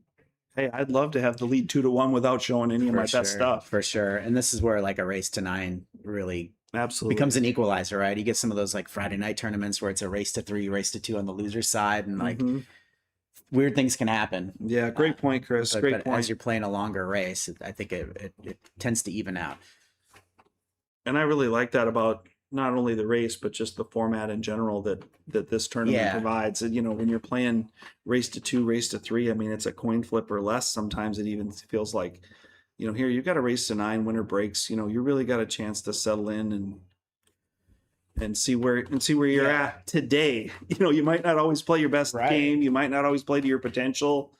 hey, I'd love to have the lead 2-1 without showing any of my best stuff. For sure. And this is where like a race to 9 really Absolutely. becomes an equalizer, right? You get some of those like Friday night tournaments where it's a race to 3, race to 2 on the loser side, and like Mhm. weird things can happen. Yeah, great point, Chris. But, Great but point. as you're playing a longer race, I think it tends to even out. And I really like that about not only the race, but just the format in general that this tournament Yeah. provides. And, you know, when you're playing race to 2, race to 3, I mean, it's a coin flip or less. Sometimes it even feels like, you know, here you've got a race to 9, winner breaks. You know, you really got a chance to settle in and see where you're Yeah. at today. You know, you might not always play your best Right. game. You might not always play to your potential,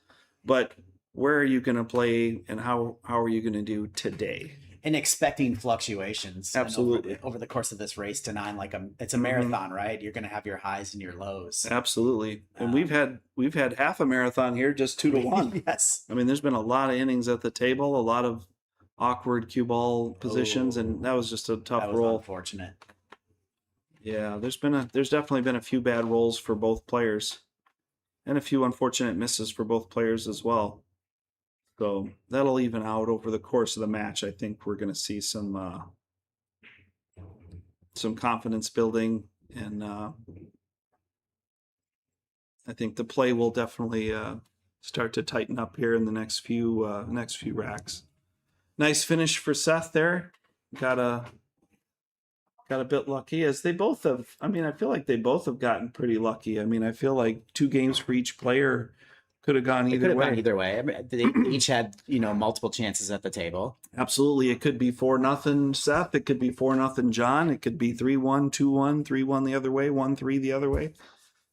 but where are you going to play and how are you going to do today? And expecting fluctuations. And Absolutely. over the course of this race to 9, like it's a Mhm. marathon, right? You're going to have your highs and your lows. Absolutely. And we've had half a marathon here, just 2 to 1. Yes. I mean, there's been a lot of innings at the table, a lot of awkward cue ball positions, and that was just a tough That was roll. unfortunate. Yeah, there's definitely been a few bad rolls for both players, and a few unfortunate misses for both players as well. So that'll even out over the course of the match. I think we're going to see some confidence building, and I think the play will definitely start to tighten up here in the next few racks. Nice finish for Seth there. Got a bit lucky, as they both have. I mean, I feel like they both have gotten pretty lucky. I mean, I feel like 2 games for each player could have gone It could either have way. gone either way. I mean, they each had, multiple chances at the table. Absolutely. It could be 4-0 Seth. It could be 4-0 John. It could be 3-1, 2-1, 3-1 the other way, 1-3 the other way.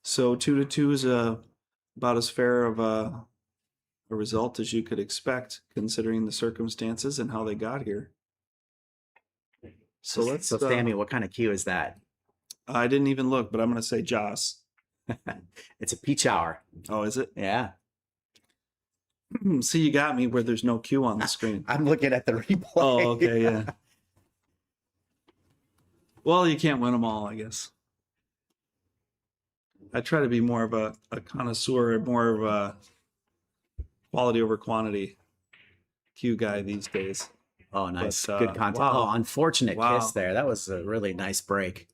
So 2-2 is about as fair of a result as you could expect, considering the circumstances and how they got here. So let's. So Sammy, what kind of cue is that? I didn't even look, but I'm going to say Joss. It's a peach hour. Oh, is it? Yeah. See, you got me where there's no cue on the screen. I'm looking at the replay. Oh, okay, yeah. Well, you can't win them all, I guess. I try to be more of a connoisseur, more of a quality over quantity cue guy these days. Oh, nice. But, Good content. wow. Oh, unfortunate Wow. kiss there. That was a really nice break.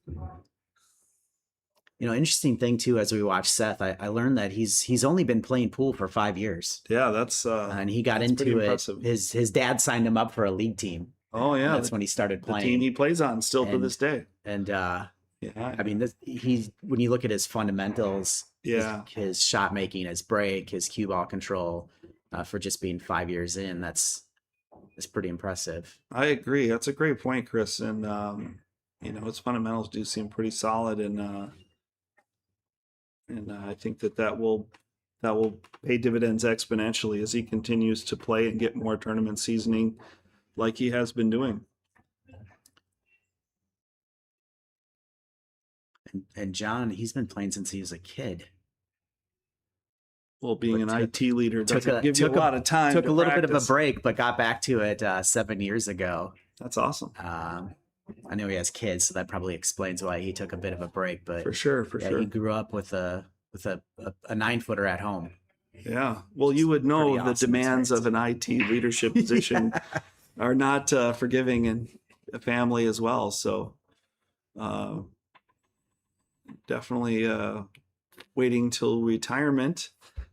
Interesting thing too, as we watch Seth, I learned that he's only been playing pool for 5 years. Yeah, that's And he got that's pretty into it. impressive. His dad signed him up for a league team. Oh yeah, That's when he started the playing. team he plays on still to And- this day. And Yeah, I mean, when you look at his fundamentals, yeah, his shot making, his break, his cue ball control, for just being 5 years in, that's pretty impressive. I agree. That's a great point, Chris. And his fundamentals do seem pretty solid, and I think that will pay dividends exponentially as he continues to play and get more tournament seasoning, like he has been doing. And John, he's been playing since he was a kid. Well, being But an IT leader doesn't give you a took lot of time. Took to a little bit of a practice. break, but got back to it 7 years ago. That's awesome. I know he has kids, so that probably explains why he took a bit of a break. But For sure. he grew up with a 9-footer at home. Yeah. Well, you would know Pretty the awesome demands of an IT leadership position are not forgiving in a family as well. So definitely waiting till retirement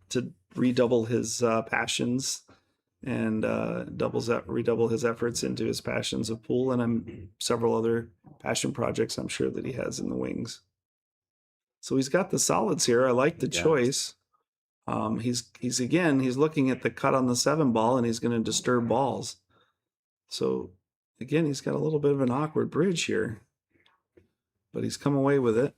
to redouble his passions and redouble his efforts into his passions of pool and several other passion projects I'm sure that he has in the wings. So he's got the solids here. I like the choice. He's looking at the cut on the 7 ball, and he's going to disturb balls. So again, he's got a little bit of an awkward bridge here, but he's come away with it.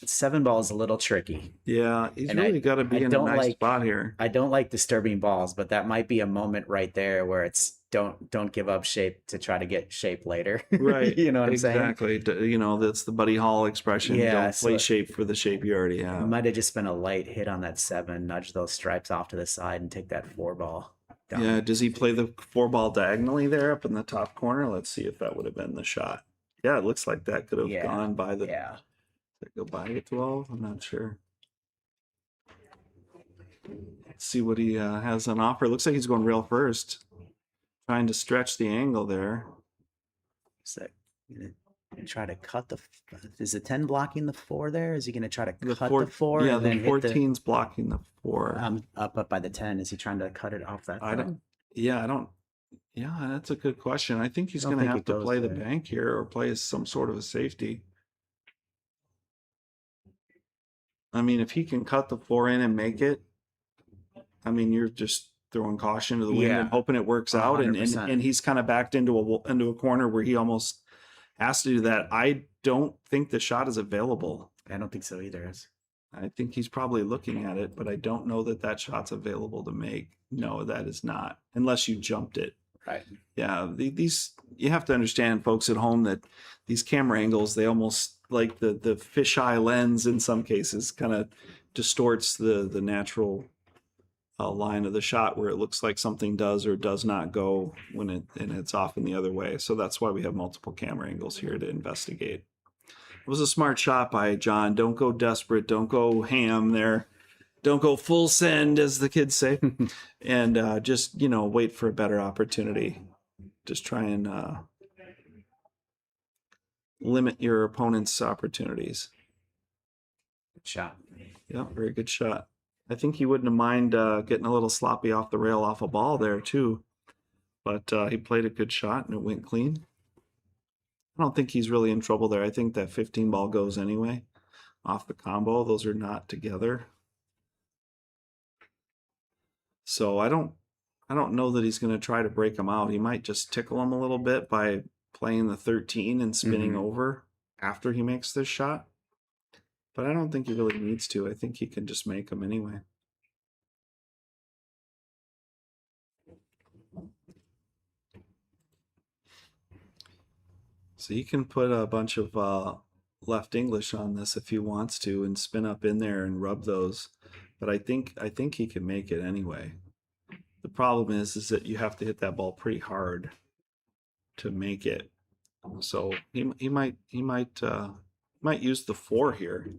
7 ball is a little tricky. Yeah, he's And really got to be I in a don't nice like- spot here. I don't like disturbing balls, but that might be a moment right there where it's don't give up shape to try to get shape later. Right. You know what I'm saying? Exactly. That's the Buddy Hall expression. Yeah, Don't play so- shape for the shape you already It have. might have just been a light hit on that 7, nudge those stripes off to the side and take that 4 ball down. Yeah. Does he play the 4 ball diagonally there up in the top corner? Let's see if that would have been the shot. Yeah, it looks like that could have Yeah. gone by the. Yeah. Did it go by the 12? I'm not sure. Let's see what he has on offer. Looks like he's going rail first, trying to stretch the angle there. So gonna try to cut the. Is the 10 blocking the 4 there? Is he gonna try to cut the 4 Yeah, and the then hit the 14's blocking the 4. up by the 10? Is he trying to cut it off that? I don't. Yeah, I don't. Yeah, that's a good question. I think he's I don't going to think have it to goes play the there. bank here or play as some sort of a safety. I mean, if he can cut the 4 in and make it, I mean, you're just throwing caution to the wind Yeah, and hoping it works out. And 100%. he's kind of backed into a corner where he almost has to do that. I don't think the shot is available. I don't think so either. I think he's probably looking at it, but I don't know that that shot's available to make. No, that is not, unless you jumped it. Right. Yeah, these you have to understand, folks at home, that these camera angles, they almost like the fisheye lens in some cases kind of distorts the natural line of the shot where it looks like something does or does not go when it's off in the other way. So that's why we have multiple camera angles here to investigate. It was a smart shot by John. Don't go desperate. Don't go ham there. Don't go full send, as the kids say. And just, wait for a better opportunity. Just try and limit your opponent's opportunities. Good shot. Yeah, very good shot. I think he wouldn't have mind getting a little sloppy off the rail off a ball there, too. But he played a good shot, and it went clean. I don't think he's really in trouble there. I think that 15 ball goes anyway off the combo. Those are not together. So I don't know that he's going to try to break him out. He might just tickle him a little bit by playing the 13 and spinning over after he makes this shot. But I don't think he really needs to. I think he can just make them anyway. So he can put a bunch of left English on this if he wants to and spin up in there and rub those. But I think he can make it anyway. The problem is that you have to hit that ball pretty hard to make it. So he might use the 4 here.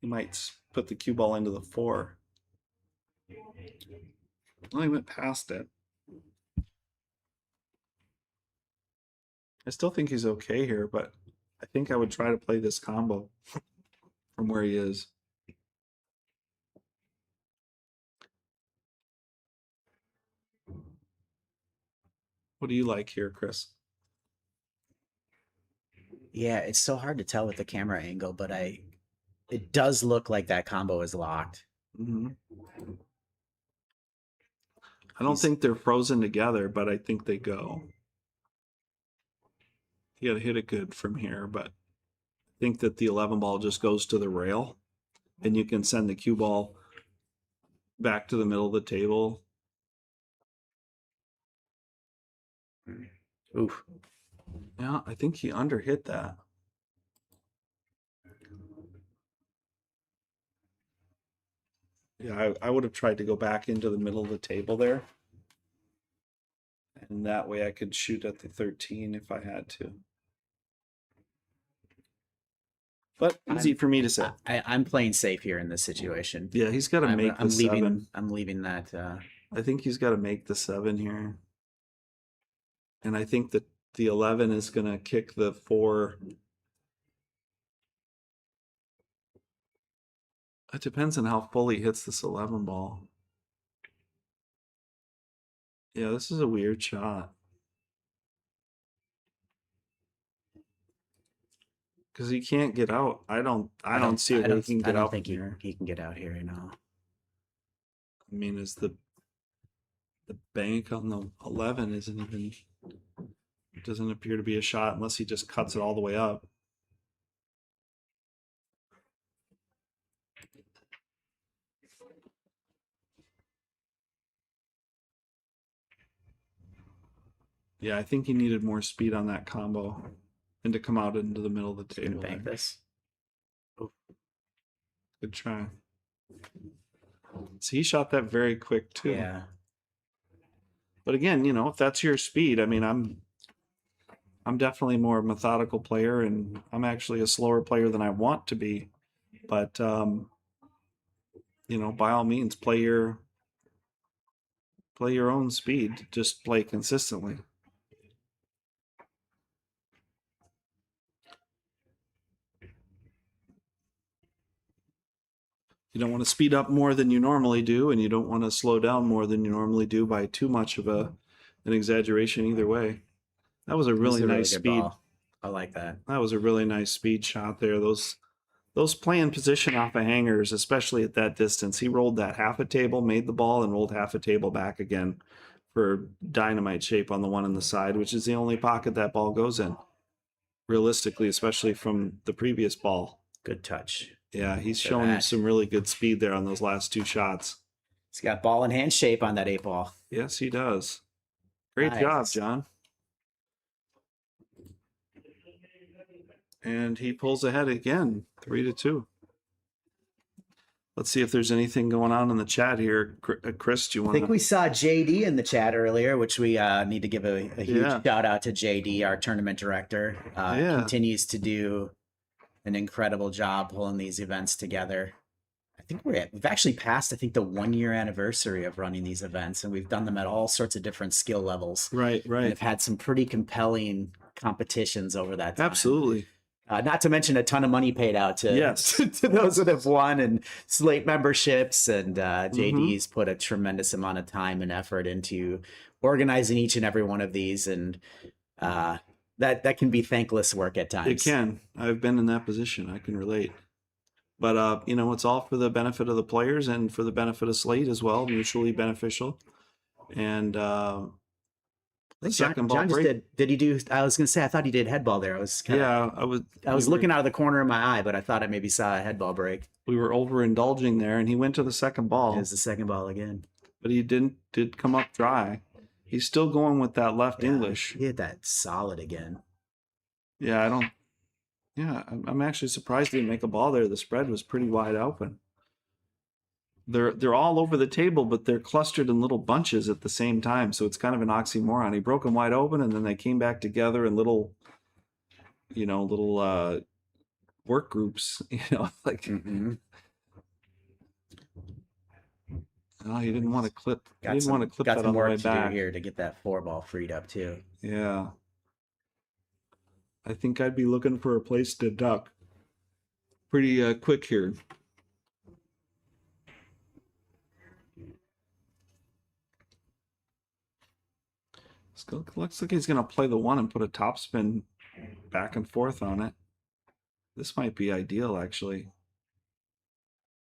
He might put the cue ball into the 4. Well, he went past it. I still think he's okay here, but I think I would try to play this combo from where he is. What do you like here, Chris? Yeah, it's so hard to tell with the camera angle, but it does look like that combo is locked. Mm-hmm. I don't think they're frozen together, but I think they go. You got to hit it good from here, but I think that the 11 ball just goes to the rail, and you can send the cue ball back to the middle of the table. Oof. Yeah, I think he underhit that. Yeah, I would have tried to go back into the middle of the table there. And that way I could shoot at the 13 if I had to. But easy for me to say. I'm playing safe here in this situation. Yeah, he's got to make the 7. I'm leaving that. I think he's got to make the 7 here. And I think that the 11 is going to kick the 4. It depends on how full he hits this 11 ball. Yeah, this is a weird shot. Because he can't get out. I don't see a way he can get out. I don't think he can get out here, I mean, is the bank on the 11 doesn't appear to be a shot unless he just cuts it all the way up. Yeah, I think he needed more speed on that combo and to come out into the middle of the table. Bank this. Oh. Good try. So he shot that very quick too. Yeah. But again, if that's your speed, I mean, I'm definitely a more methodical player, and I'm actually a slower player than I want to be. But by all means, play your own speed. Just play consistently. You don't want to speed up more than you normally do, and you don't want to slow down more than you normally do by too much of an exaggeration either way. That was a This really is a nice good speed. ball. I like that. That was a really nice speed shot there. Those playing position off of hangers, especially at that distance, he rolled that half a table, made the ball, and rolled half a table back again for dynamite shape on the one on the side, which is the only pocket that ball goes in. Realistically, especially from the previous ball. Good touch. Yeah, he's For shown that. some really good speed there on those last two shots. He's got ball and hand shape on that 8-ball. Yes, he does. Great Nice. job, John. And he pulls ahead again, 3-2. Let's see if there's anything going on in the chat here. Chris, do you I want think we saw JD in the chat earlier, which we need to give a huge Yeah. shout out to JD, our tournament director. Yeah. Continues to do an incredible job pulling these events together. I think we've actually passed, I think, the 1-year anniversary of running these events, and we've done them at all sorts of different skill levels. Right. And have had some pretty compelling competitions over that time. Absolutely. Not to mention a ton of money paid out to, Yes. to those that have won, and Slate memberships. And Mm-hmm. JD's put a tremendous amount of time and effort into organizing each and every one of these. And that can be thankless work at times. It can. I've been in that position. I can relate. But, it's all for the benefit of the players and for the benefit of Slate as well, mutually beneficial. And the second ball John just break. did he do? I was going to say, I thought he did head ball there. I was I was looking out of the corner of my eye, but I thought I maybe saw a head ball break. We were overindulging there, and he went to the second ball. It was the second ball again. But he did come up dry. He's still going with that left Yeah, English. He hit that solid again. Yeah, I'm actually surprised he didn't make a ball there. The spread was pretty wide open. They're all over the table, but they're clustered in little bunches at the same time. So it's kind of an oxymoron. He broke them wide open, and then they came back together in little work groups. Like Mm-hmm. oh, he didn't want to clip. He Got didn't want to clip got that some on the way work to do back. here to get that 4-ball freed up too. Yeah. I think I'd be looking for a place to duck pretty quick here. Looks like he's going to play the one and put a topspin back and forth on it. This might be ideal, actually.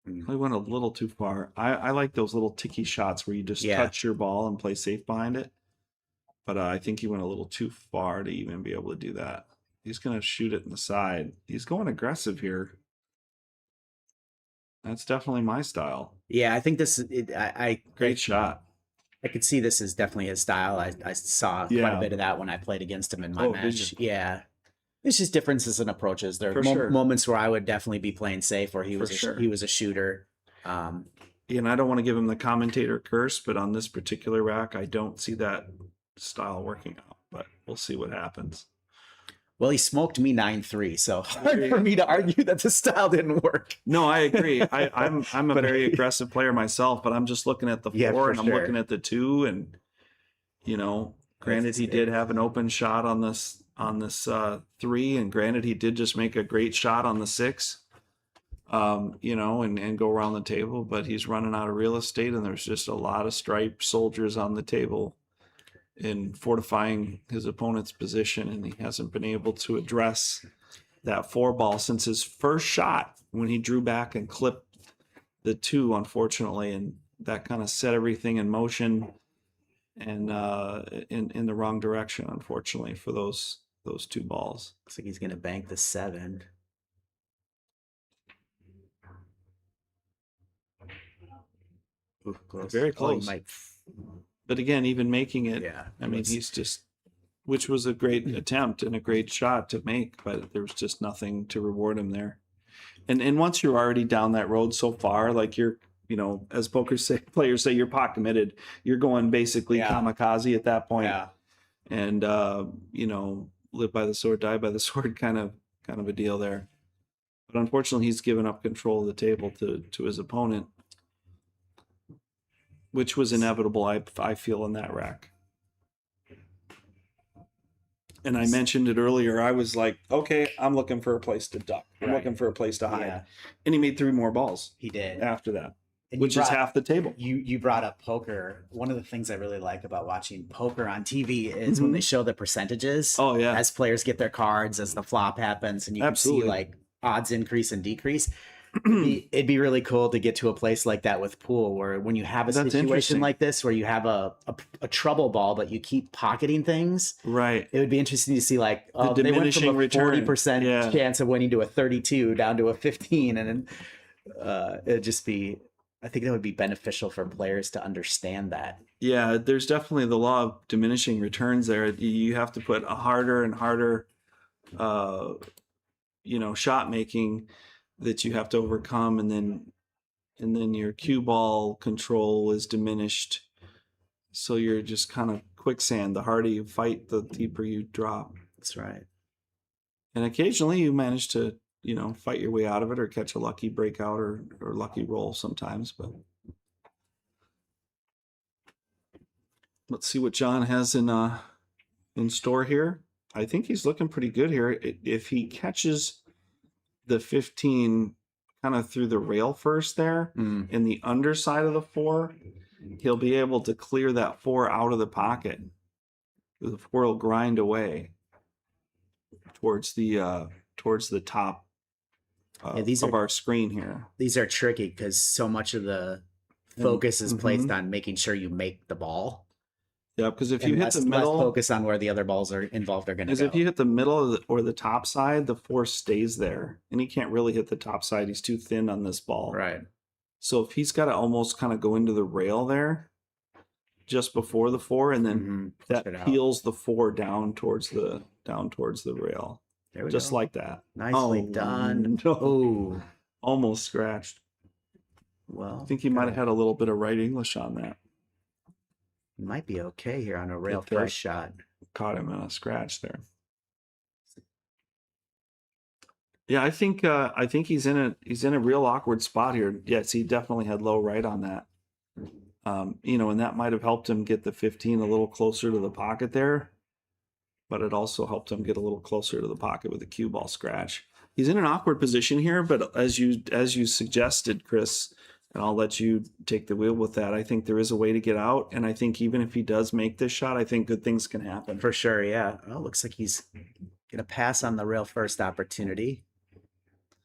He went a little too far. I like those little ticky shots where you just touch your ball and play safe behind it. But I think he went a little too far to even be able to do that. He's going to shoot it in the side. He's going aggressive here. That's definitely my style. Yeah, I think this is Great shot. I could see this is definitely his style. I saw quite a bit of that when I played against him in my match. Yeah. It's just differences in approaches. There are moments where I would definitely be playing safe, where he was he was a shooter. And I don't want to give him the commentator curse, but on this particular rack, I don't see that style working out. But we'll see what happens. Well, he smoked me 9-3, so hard for me to argue that the style didn't work. No, I agree. I'm a very aggressive player myself, but I'm just looking at the 4 and I'm looking at the 2, and granted he did have an open shot on this 3, and granted he did just make a great shot on the 6, and go around the table, but he's running out of real estate, and there's just a lot of striped soldiers on the table in fortifying his opponent's position, and he hasn't been able to address that 4-ball since his first shot when he drew back and clipped the 2, unfortunately, and that kind of set everything in motion and in the wrong direction, unfortunately, for those 2 balls. Looks like he's going to bank the 7. Ooh, close. Very close. But again, even making it, he's just, which was a great attempt and a great shot to make, but there was just nothing to reward him there. And once you're already down that road so far, like you're, as players say, you're pot committed. You're going basically kamikaze at that point. Yeah. And live by the sword, die by the sword kind of a deal there. But unfortunately, he's given up control of the table to his opponent, which was inevitable, I feel, in that rack. And I mentioned it earlier. I was like, okay, I'm looking for a place to duck. I'm Right. looking for a place to hide. Yeah, And he made 3 more balls he did. after that, And which is half the table. You brought up poker. One of the things I really like about watching poker on TV is when they show the percentages. Oh, yeah. As players get their cards, as the flop happens, and you Absolutely. can see like odds increase and decrease. It'd be really cool to get to a place like that with pool, where when you have a That's situation interesting. like this, where you have a trouble ball, but you keep pocketing things. Right. It would be interesting to see like, The they went diminishing from a return. 40% Yeah. chance of winning to a 32 down to a 15. And then it'd just be, I think that would be beneficial for players to understand that. Yeah, there's definitely the law of diminishing returns there. You have to put a harder and harder, shot making that you have to overcome, and then your cue ball control is diminished. So you're just kind of quicksand. The harder you fight, the deeper you drop. That's right. And occasionally you manage to, fight your way out of it or catch a lucky breakout or lucky roll sometimes. But let's see what John has in store here. I think he's looking pretty good here. If he catches the 15 kind of through the rail first there in the underside of the 4, he'll be able to clear that 4 out of the pocket. The 4 will grind away towards the top of our screen here. These are tricky because so much of the focus is placed on making sure you make the ball. Yeah, because if you hit less, the middle, less focus on where the other balls are involved are going to because go. if you hit the middle or the top side, the 4 stays there, and he can't really hit the top side. He's too thin on this ball. Right. So if he's got to almost kind of go into the rail there, just before the 4, and then that peels the 4 down towards the rail, There we just go. like that. Nicely done. No. Oh, Almost scratched. well, I think he might have had a little bit of right English on that. might be okay here on a rail It does. first shot. Caught him in a scratch there. Yeah, I think he's in a real awkward spot here. Yes, he definitely had low right on that. And that might have helped him get the 15 a little closer to the pocket there, but it also helped him get a little closer to the pocket with a cue ball scratch. He's in an awkward position here, but as you suggested, Chris, and I'll let you take the wheel with that, I think there is a way to get out, and I think even if he does make this shot, I think good things can happen. For sure, yeah. Well, looks like he's going to pass on the rail first opportunity.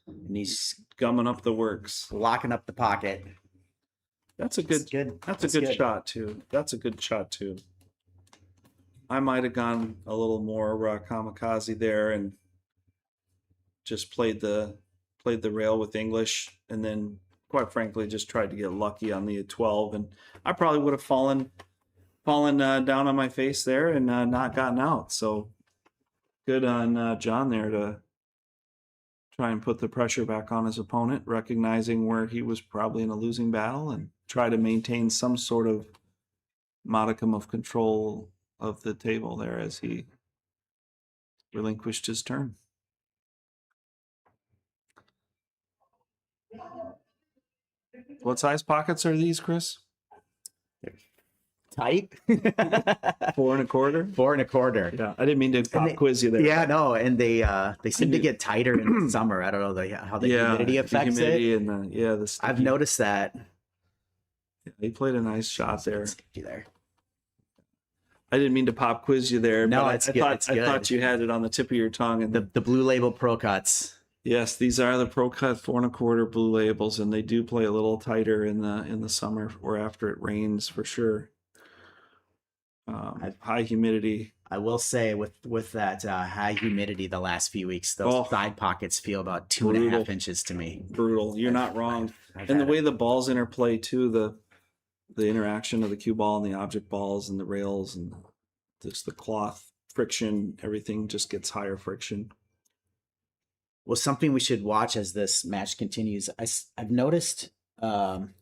And he's Gumming up the works. locking up the pocket. That's a good shot too. That's a good shot too. I might have gone a little more kamikaze there and just played the rail with English, and then quite frankly just tried to get lucky on the 12, and I probably would have fallen down on my face there and not gotten out. So good on John there to try and put the pressure back on his opponent, recognizing where he was probably in a losing battle, and try to maintain some sort of modicum of control of the table there as he relinquished his turn. What size pockets are these, Chris? Tight. 4 1/4. 4 1/4. Yeah, I didn't mean to pop quiz you there. Yeah, no, and they seem to get tighter in the summer. I don't know how the humidity affects the humidity it. and the sticky. I've noticed that. He played a nice shot there. Sticky there. I didn't mean to pop quiz you there. No, but it's I good. thought It's I good. thought you had it on the tip of your tongue. And The Blue Label Pro Cuts. yes, these are the Pro Cut 4 1/4 blue labels, and they do play a little tighter in the summer or after it rains for sure. High humidity. I will say with that high humidity the last few weeks, those side pockets feel about 2.5 Brutal. inches to me. Brutal. You're not wrong. I've And the had way it. the balls interplay too, the interaction of the cue ball and the object balls and the rails and just the cloth friction, everything just gets higher friction. Well, something we should watch as this match continues. I've noticed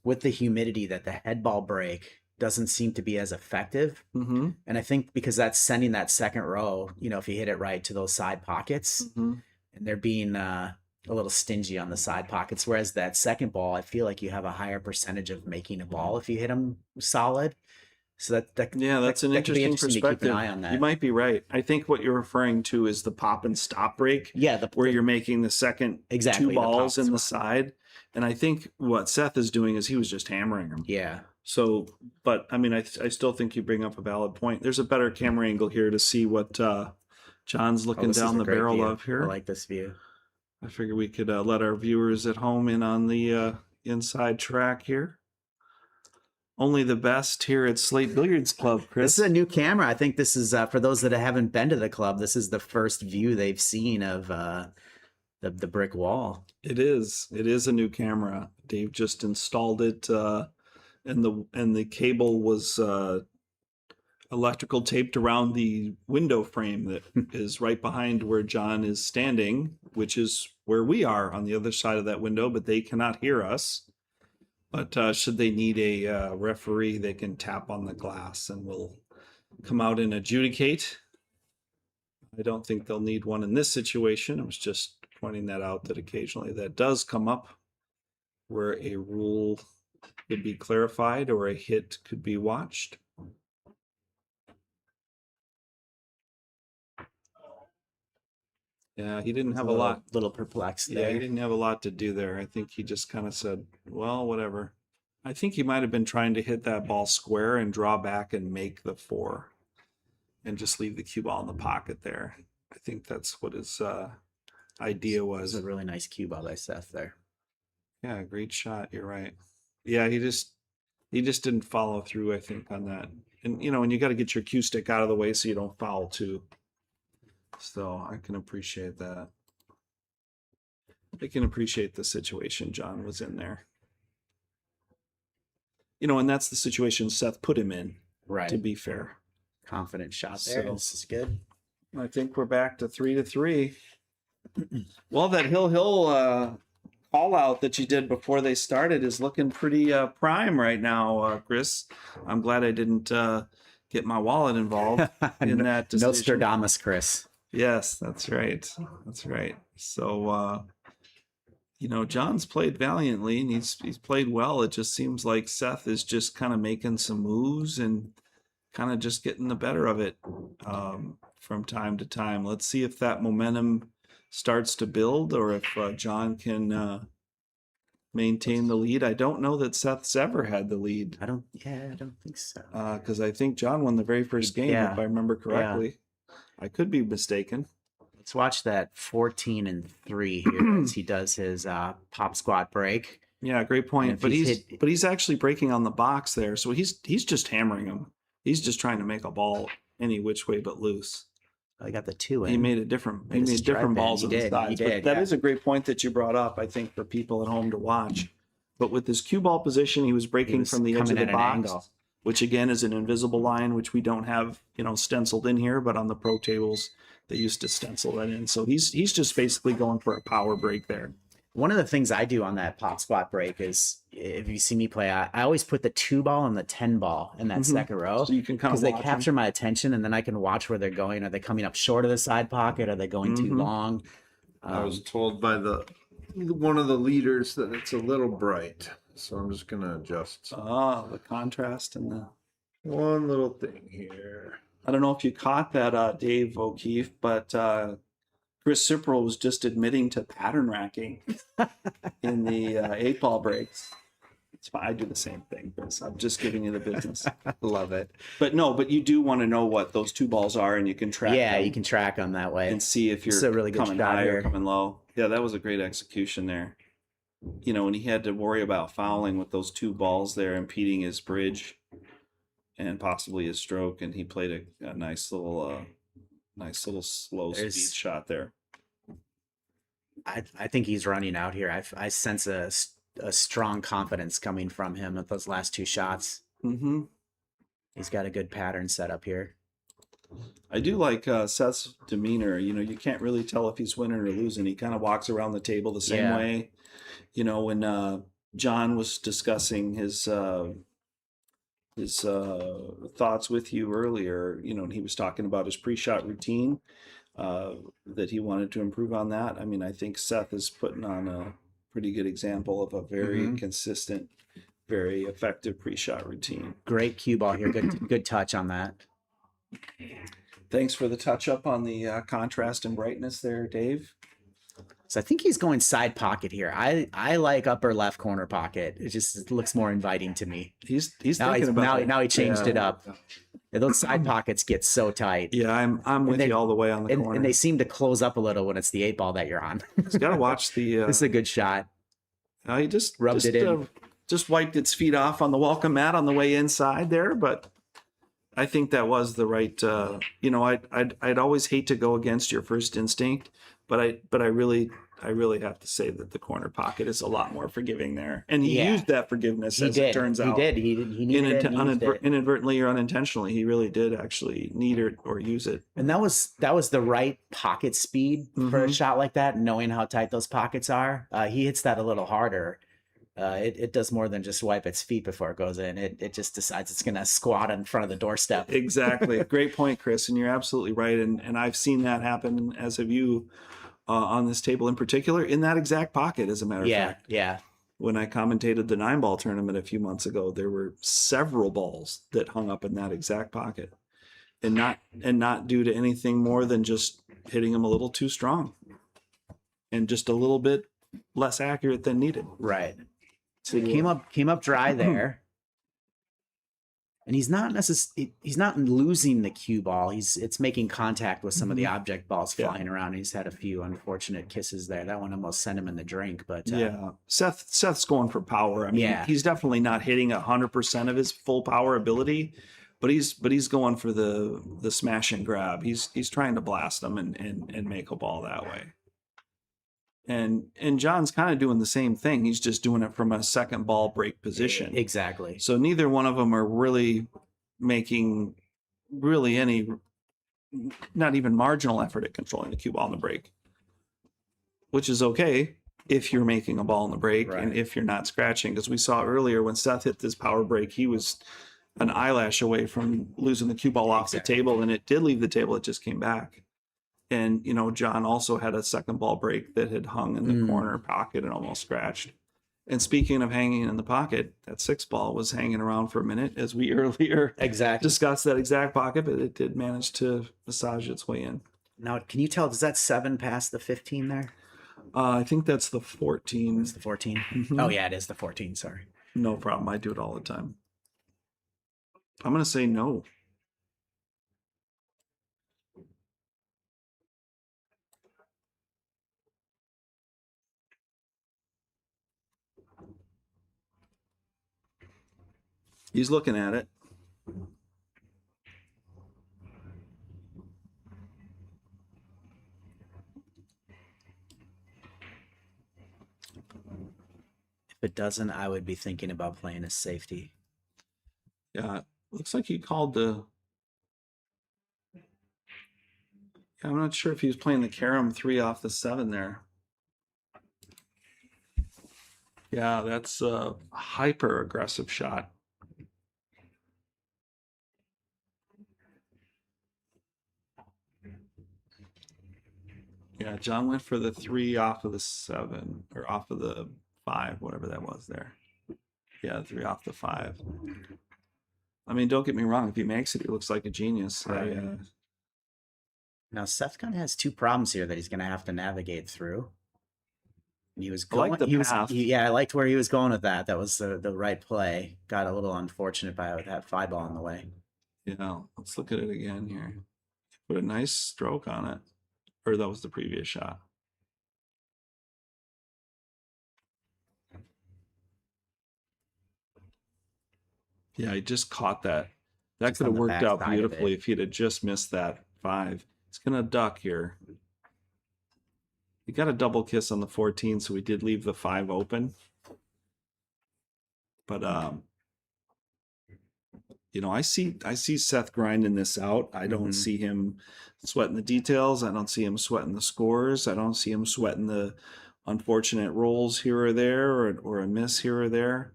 with the humidity that the head ball break doesn't seem to be as effective. Mm-hmm. And I think because that's sending that second row, if you hit it right, to those side pockets, Mm-hmm. and they're being a little stingy on the side pockets. Whereas that second ball, I feel like you have a higher percentage of making a ball if you hit them solid. So Yeah, that's an that could be interesting to perspective. keep an eye on that. You might be right. I think what you're referring to is the pop and stop break, Yeah, where you're making the second exactly, two the pop balls in the swap. side. And I think what Seth is doing is he was just hammering them. Yeah. So, but I mean, I still think you bring up a valid point. There's a better camera angle here to see what John's looking this is down a the great barrel view. of here. I like this view. I figure we could let our viewers at home in on the inside track here. Only the best here at Slate Billiards Club, Chris. This is a new camera. I think this is for those that haven't been to the club. This is the first view they've seen of the brick wall. It is. It is a new camera. Dave just installed it, and the cable was electrical taped around the window frame that is right behind where John is standing, which is where we are on the other side of that window, but they cannot hear us. But should they need a referee, they can tap on the glass and we'll come out and adjudicate. I don't think they'll need one in this situation. I was just pointing that out, that occasionally that does come up where a rule could be clarified or a hit could be watched. Yeah, he didn't have a lot. Little perplexed Yeah, there. he didn't have a lot to do there. I think he just kind of said, well, whatever. I think he might have been trying to hit that ball square and draw back and make the 4 and just leave the cue ball in the pocket there. I think that's what his idea It was. was a really nice cue ball by Seth there. Yeah, great shot. You're right. Yeah, he just didn't follow through, I think, on that. And and you got to get your cue stick out of the way so you don't foul too. So I can appreciate that. I can appreciate the situation John was in there. And that's the situation Seth put him in, Right. to be fair. Confident shot there. So- This is good. I think we're back to 3-3. Well, that Hill call out that you did before they started is looking pretty prime right now, Chris. I'm glad I didn't get my wallet involved in that decision. Nostradamus, Chris. Yes, that's right. That's right. So, John's played valiantly and he's played well. It just seems like Seth is just kind of making some moves and kind of just getting the better of it from time to time. Let's see if that momentum starts to build or if John can maintain the lead. I don't know that Seth's ever had the lead. I don't think so. Because I think John won the very first game, Yeah. if I remember correctly. I could be mistaken. Let's watch that 14-3 here as he does his pop squat break. Yeah, great point. if But he's he's actually breaking on the box there, so he's just hammering him. He's just trying to make a ball any which way but loose. I got the 2 in. He made it different. He Made a made stripe different in. balls He on the did. sides. He But did, that yeah. is a great point that you brought up, I think, for people at home to watch. But with his cue ball position, he was breaking was from the edge coming of the at an box, angle. which again is an invisible line, which we don't have, stenciled in here, but on the pro tables they used to stencil that in. So he's just basically going for a power break there. One of the things I do on that pop squat break is, if you see me play, I always put the 2 ball and the 10 ball in that Mhm. second row. So you can kind Because of they capture my attention and then I can watch where they're going. Are they coming up short of the side pocket? Are they going too Mhm. long? I was told by one of the leaders that it's a little bright, so I'm just gonna adjust the contrast and the. one little thing here. I don't know if you caught that, Dave O'Keefe, but Chris Cipral was just admitting to pattern racking in the 8-ball breaks. It's fine. I do the same thing, Chris. I'm just giving you the business. Love it. But you do want to know what those 2 balls are, and you can track Yeah, them you can track them that way. and see if This is you're a really good coming shot high here. or coming low. Yeah, that was a great execution there. And he had to worry about fouling with those 2 balls there, impeding his bridge and possibly his stroke, and he played a nice little slow speed There's- shot there. I think he's running out here. I sense a strong confidence coming from him with those last 2 shots. Mm-hmm. He's got a good pattern set up here. I do like Seth's demeanor. You can't really tell if he's winning or losing. He kind of walks around the table the same Yeah. way. When John was discussing his thoughts with you earlier, and he was talking about his pre-shot routine, that he wanted to improve on that. I mean, I think Seth is putting on a pretty good example of a very Mhm. consistent very effective pre-shot routine. Great cue ball here. Good touch on that. Thanks for the touch up on the contrast and brightness there, Dave. So I think he's going side pocket here. I like upper left corner pocket. It looks more inviting to me. He's Now thinking about it. now he changed Yeah. it up. And those side pockets get so tight. Yeah, I'm with you all the way on the corner. And they seem to close up a little when it's the 8-ball that you're on. He's got to watch the. This is a good shot. He just Rubbed it in. Just wiped its feet off on the welcome mat on the way inside there, but I think that was the right. I'd always hate to go against your first instinct, but I really have to say that the corner pocket is a lot more forgiving there, and he used that forgiveness it turns out. He needed it. Inadvertently or unintentionally, he really did actually need it or use it. And that was the right pocket speed for a shot like that, knowing how tight those pockets are. He hits that a little harder. It does more than just wipe its feet before it goes in. It just decides it's going to squat in front of the doorstep. Exactly. Great point, Chris. And you're absolutely right. And I've seen that happen, as have you, on this table in particular, in that exact pocket, as a matter of fact. Yeah. When I commentated the 9-ball tournament a few months ago, there were several balls that hung up in that exact pocket, and not due to anything more than just hitting them a little too strong and just a little bit less accurate than needed. Right. So he came up dry there. And he's not losing the cue ball. It's making contact with some of the object balls flying around. He's had a few unfortunate kisses there. That one almost sent him in the drink. But Seth's going for power. I mean, he's definitely not hitting 100% of his full power ability, but he's going for the smash and grab. He's trying to blast them and make a ball that way. And John's kind of doing the same thing. He's just doing it from a second ball break position. Exactly. So neither one of them are really making any, not even marginal effort at controlling the cue ball in the break, which is okay if you're making a ball in the break and if you're not scratching. Because we saw earlier when Seth hit this power break, he was an eyelash away from losing the cue ball off the table, and it did leave the table. It just came back. And, John also had a second ball break that had hung in the corner pocket and almost scratched. And speaking of hanging in the pocket, that 6-ball was hanging around for a minute, as we earlier discussed that exact pocket, but it did manage to massage its way in. Now, can you tell, does that 7 pass the 15 there? I think that's the 14. It's the 14? Mm-hmm. Oh, yeah, it is the 14. Sorry. No problem. I do it all the time. I'm going to say no. He's looking at it. If it doesn't, I would be thinking about playing a safety. Yeah, looks like he called the... Yeah, I'm not sure if he was playing the carom 3 off the 7 there. Yeah, that's a hyper aggressive shot. Yeah, John went for the 3 off of the 7, or off of the 5, whatever that was there. Yeah, 3 off the 5. I mean, don't get me wrong. If he makes it, he looks like a genius. Right. Now, Seth kind of has 2 problems here that he's going to have to navigate through. And he was going. I liked where he was going with that. That was the right play. Got a little unfortunate by that 5-ball in the way. Yeah, let's look at it again here. Put a nice stroke on it. Or that was the previous shot. Yeah, he just caught that. That could have worked out beautifully if he'd have just missed that 5. He's going to duck here. He got a double kiss on the 14, so we did leave the 5 open. But I see Seth grinding this out. I don't see him sweating the details. I don't see him sweating the scores. I don't see him sweating the unfortunate rolls here or there, or a miss here or there.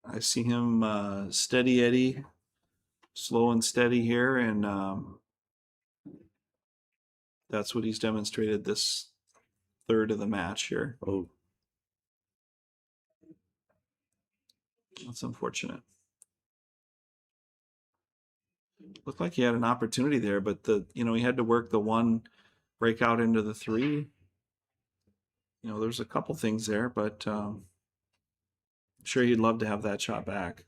I see him steady Eddie, slow and steady here, and that's what he's demonstrated this third of the match here. Oh. That's unfortunate. Looked like he had an opportunity there, but he had to work the one breakout into the three. There's a couple things there, but I'm sure he'd love to have that shot back.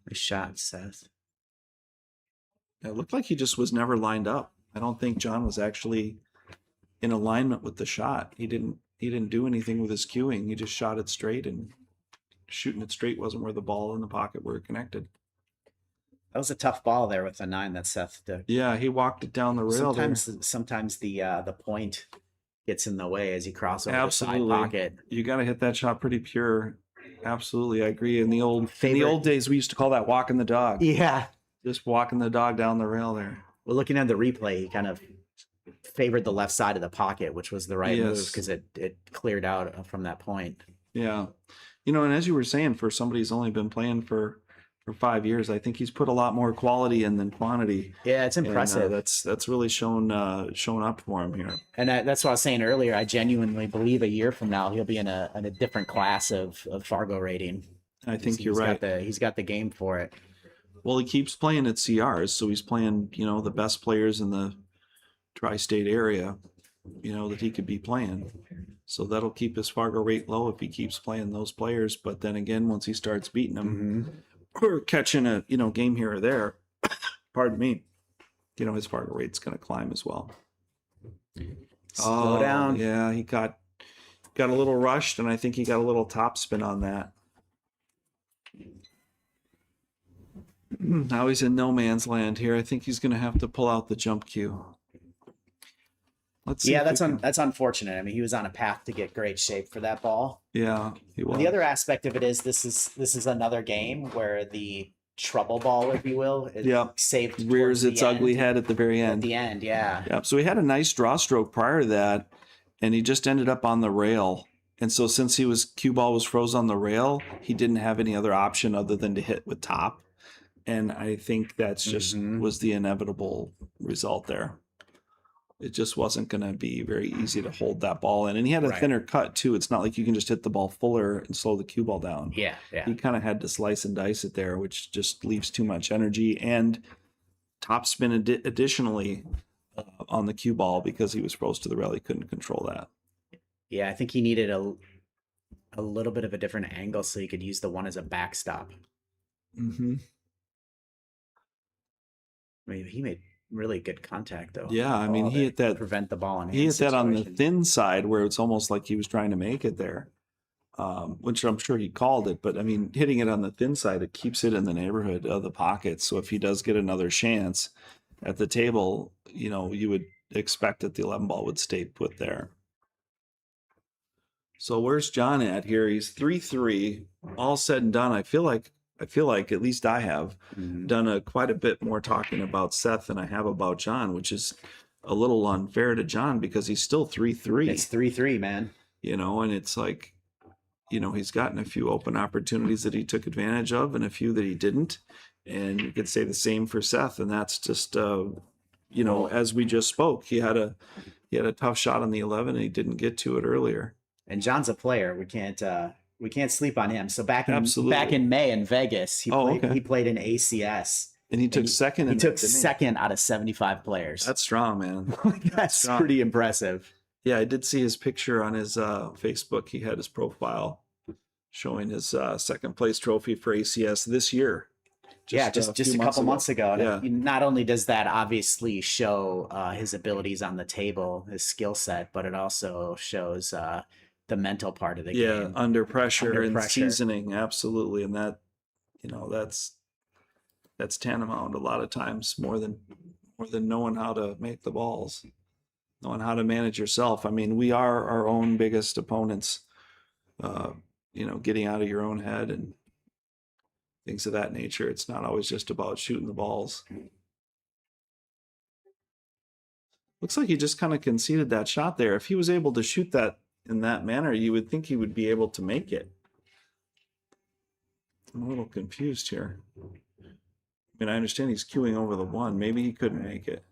Nice shot, Seth. It looked like he just was never lined up. I don't think John was actually in alignment with the shot. He didn't do anything with his cueing. He just shot it straight, and shooting it straight wasn't where the ball and the pocket were connected. That was a tough ball there with the 9 that Seth did. Yeah, he walked it down the rail. Sometimes the point gets in the way as you cross over Absolutely. the side pocket. You got to hit that shot pretty pure. Absolutely, I agree. In the old days, we used to call that walking the dog. Yeah. Just walking the dog down the rail there. Well, looking at the replay, he kind of favored the left side of the pocket, which was the right move because it cleared out from that point. Yeah. And as you were saying, for somebody who's only been playing for 5 years, I think he's put a lot more quality in than quantity. Yeah, it's impressive. And, that's really shown up for him here. And that's what I was saying earlier. I genuinely believe a year from now he'll be in a different class of Fargo rating. I think you're right. He's got the game for it. Well, he keeps playing at CRs, so he's playing the best players in the tri-state area, that he could be playing. So that'll keep his Fargo rate low if he keeps playing those players. But then again, once he starts beating them or catching a game here or there, pardon me, his Fargo rate's going to climb as well. Slow down. Yeah, he got a little rushed, and I think he got a little topspin on that. Now he's in no man's land here. I think he's going to have to pull out the jump cue. Let's see. Yeah, that's unfortunate. I mean, he was on a path to get great shape for that ball. Yeah, he was. The other aspect of it is this is another game where the trouble ball, if you will, is saved. Rears its ugly head at the very end. At the end, yeah. Yeah. So he had a nice draw stroke prior to that, and he just ended up on the rail. And so since cue ball was froze on the rail, he didn't have any other option other than to hit with top. And I think that's just was the inevitable result there. It just wasn't going to be very easy to hold that ball in. And he had a thinner cut too. It's not like you can just hit the ball fuller and slow the cue ball down. Yeah. He kind of had to slice and dice it there, which just leaves too much energy and topspin additionally on the cue ball because he was froze to the rail. He couldn't control that. Yeah, I think he needed a little bit of a different angle so he could use the one as a backstop. Mm-hmm. I mean, he made really good contact though. Yeah, I mean, he hit that prevent the ball. He hit that on the thin side where it's almost like he was trying to make it there, which I'm sure he called it. But I mean, hitting it on the thin side, it keeps it in the neighborhood of the pocket. So if he does get another chance at the table, you would expect that the 11 ball would stay put there. So where's John at here? He's 3-3. All said and done, I feel like at least I have done quite a bit more talking about Seth than I have about John, which is a little unfair to John because he's still 3-3. It's 3-3, man. And it's like, he's gotten a few open opportunities that he took advantage of and a few that he didn't. And you could say the same for Seth. And that's just, as we just spoke, he had a tough shot on the 11 and he didn't get to it earlier. And John's a player. We can't sleep on him. So back in May in Vegas, he played in ACS. And he took second. He took second out of 75 players. That's strong, man. That's pretty impressive. Yeah, I did see his picture on his Facebook. He had his profile showing his second place trophy for ACS this year. Just a couple months ago. Yeah. Not only does that obviously show his abilities on the table, his skill set, but it also shows the mental part of the game. Yeah, under pressure and seasoning, absolutely. And that, that's tantamount a lot of times more than knowing how to make the balls, knowing how to manage yourself. I mean, we are our own biggest opponents, getting out of your own head and things of that nature. It's not always just about shooting the balls. Looks like he just kind of conceded that shot there. If he was able to shoot that in that manner, you would think he would be able to make it. I'm a little confused here. I mean, I understand he's queuing over the one. Maybe he couldn't make it.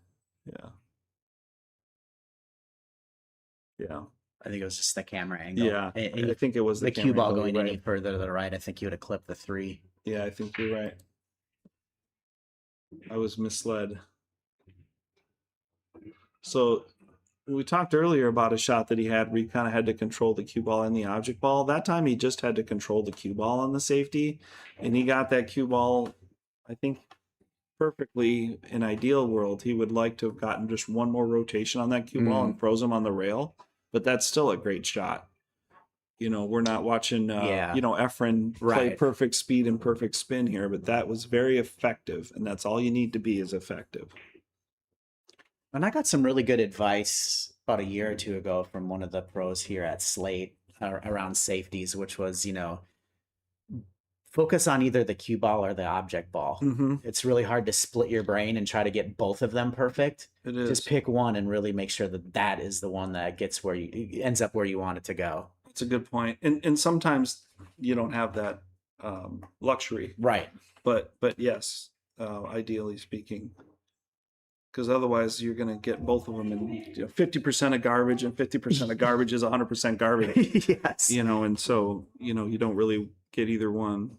Yeah. I think it was just the camera angle. Yeah, And I think it was the cue camera ball angle, going you're any right. further to the right, I think he would have clipped the 3. Yeah, I think you're right. I was misled. So we talked earlier about a shot that he had where he kind of had to control the cue ball and the object ball. That time he just had to control the cue ball on the safety, and he got that cue ball, I think, perfectly. In ideal world, he would like to have gotten just one more rotation on that cue ball and froze him on the rail, but that's still a great shot. We're not watching, Efren play Right. perfect speed and perfect spin here, but that was very effective, and that's all you need to be is effective. And I got some really good advice about a year or two ago from one of the pros here at Slate around safeties, which was, focus on either the cue ball or the object ball. Mm-hmm. It's really hard to split your brain and try to get both of them perfect. It is. Just pick one and really make sure that is the one that gets ends up where you want it to go. That's a good point. And sometimes you don't have that luxury. Right. But yes, ideally speaking, because otherwise you're going to get both of them in 50% of garbage, and 50% of garbage is 100% garbage. Yes. And so, you don't really get either one.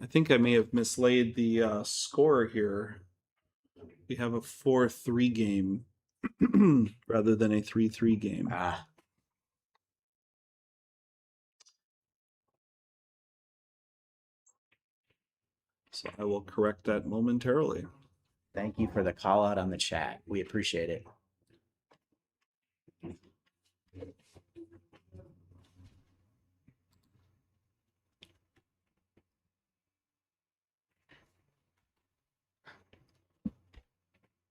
I think I may have mislaid the score here. We have a 4-3 game rather than a 3-3 game. So I will correct that momentarily. Thank you for the call out on the chat. We appreciate it.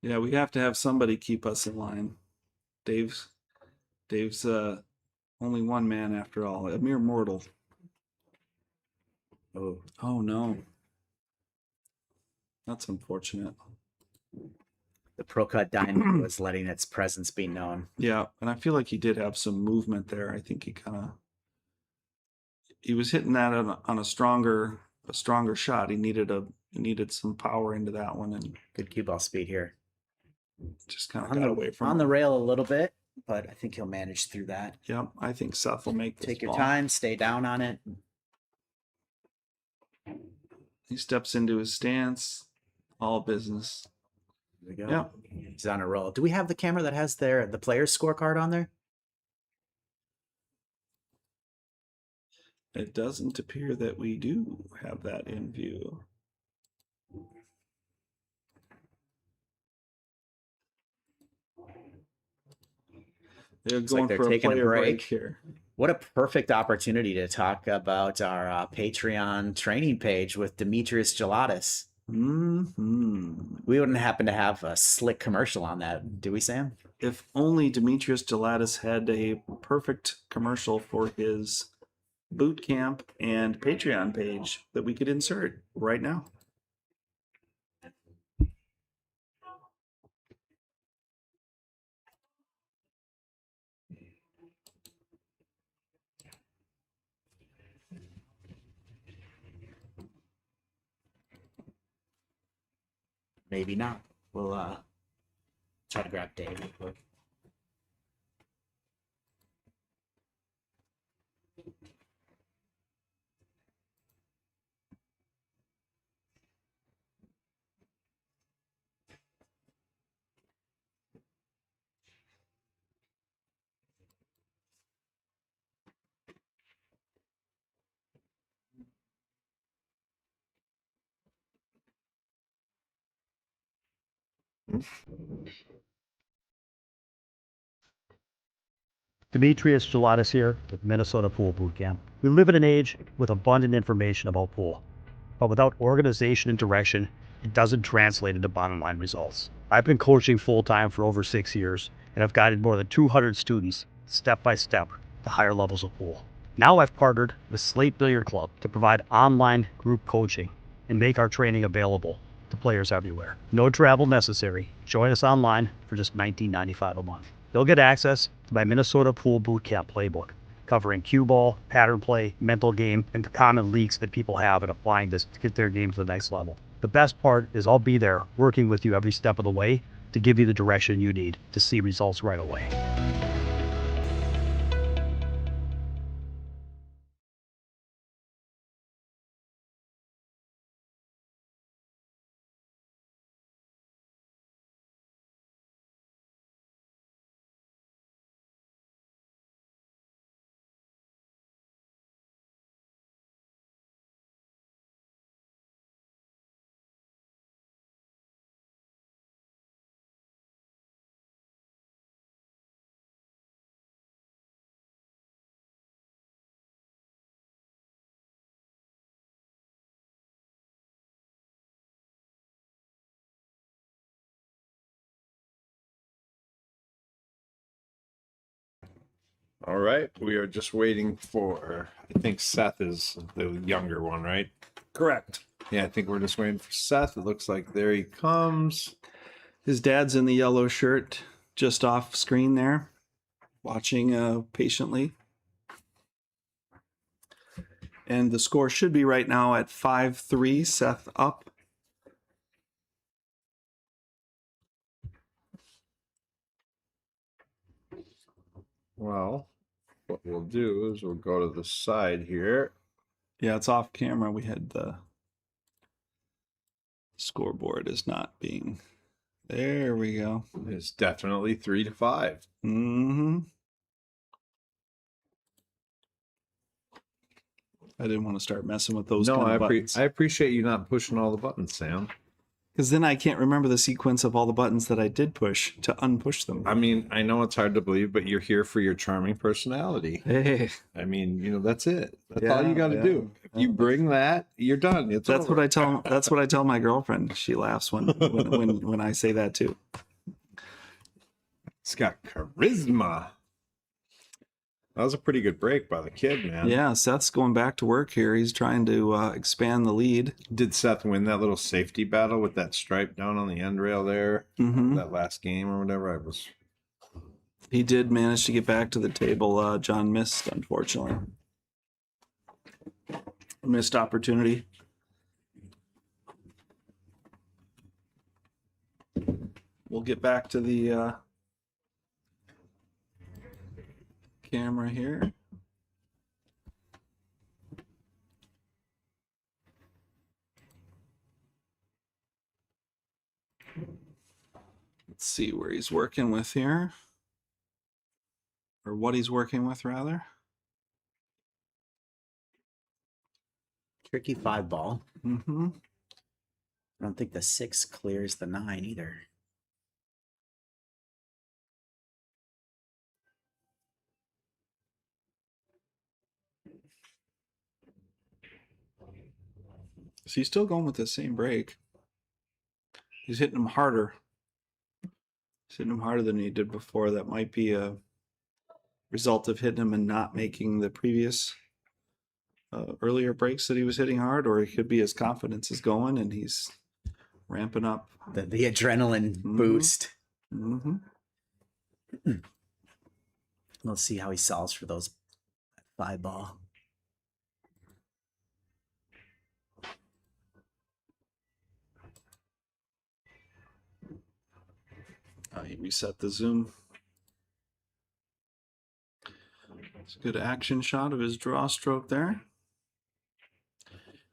Yeah, we have to have somebody keep us in line. Dave's only one man after all, a mere mortal. Oh no. That's unfortunate. The Pro Cut Diamond was letting its presence be known. Yeah, and I feel like he did have some movement there. I think he was hitting that on a stronger shot. He needed some power into that one, and good cue ball speed here. Just kind of got away from on the rail a little bit, but I think he'll manage through that. Yeah, I think Seth will make this Take your ball. time, stay down on it. He steps into his stance, all business. There we go. Yeah. He's on a roll. Do we have the camera that has the player's scorecard on there? It doesn't appear that we do have that in view. They're going for a player break here. What a perfect opportunity to talk about our Patreon training page with Demetrius Gelatis. Mm-hmm. We wouldn't happen to have a slick commercial on that, do we, Sam? If only Demetrius Gelatis had a perfect commercial for his boot camp and Patreon page that we could insert right now. Maybe not. We'll try to grab Dave real quick. Demetrius Gelatis here with Minnesota Pool Bootcamp. We live in an age with abundant information about pool, but without organization and direction, it doesn't translate into bottom line results. I've been coaching full-time for over 6 years, and I've guided more than 200 students step by step to higher levels of pool. Now I've partnered with Slate Billiard Club to provide online group coaching and make our training available to players everywhere. No travel necessary. Join us online for just $19.95 a month. They'll get access to my Minnesota Pool Bootcamp playbook, covering cue ball, pattern play, mental game, and the common leaks that people have in applying this to get their game to the next level. The best part is I'll be there working with you every step of the way to give you the direction you need to see results right away. All right, we are just waiting for, I think Seth is the younger one, right? Correct. Yeah, I think we're just waiting for Seth. It looks like there he comes. His dad's in the yellow shirt, just off screen there, watching patiently. And the score should be right now at 5-3, Seth up. Well, what we'll do is we'll go to the side here. Yeah, it's off camera. We had the scoreboard is not being. There we go. It's definitely 3-5. Mm-hmm. I didn't want to start messing with those No, kind I, of buttons. I appreciate you not pushing all the buttons, Sam. Because then I can't remember the sequence of all the buttons that I did push to unpush them. I mean, I know it's hard to believe, but you're here for your charming personality. Hey, I mean, you know, that's it. That's all you got to Yeah, do. If you bring that, you're done. It's that's over. what I tell. That's what I tell my girlfriend. She laughs when I say that too. It's got charisma. That was a pretty good break by the kid, man. Yeah, Seth's going back to work here. He's trying to expand the lead. Did Seth win that little safety battle with that stripe down on the end rail there? Mm-hmm. That last game or whatever? I was. He did manage to get back to the table. John missed, unfortunately. Missed opportunity. We'll get back to the camera here. Let's see where he's working with here. Or what he's working with, rather. Tricky 5-ball. Mm-hmm. I don't think the 6 clears the 9 either. So he's still going with the same break. He's hitting him harder. He's hitting him harder than he did before. That might be a result of hitting him and not making the previous earlier breaks that he was hitting hard, or it could be his confidence is going and he's ramping up. The adrenaline boost. Mm-hmm. Let's see how he solves for those 5-ball. He reset the zoom. It's a good action shot of his draw stroke there.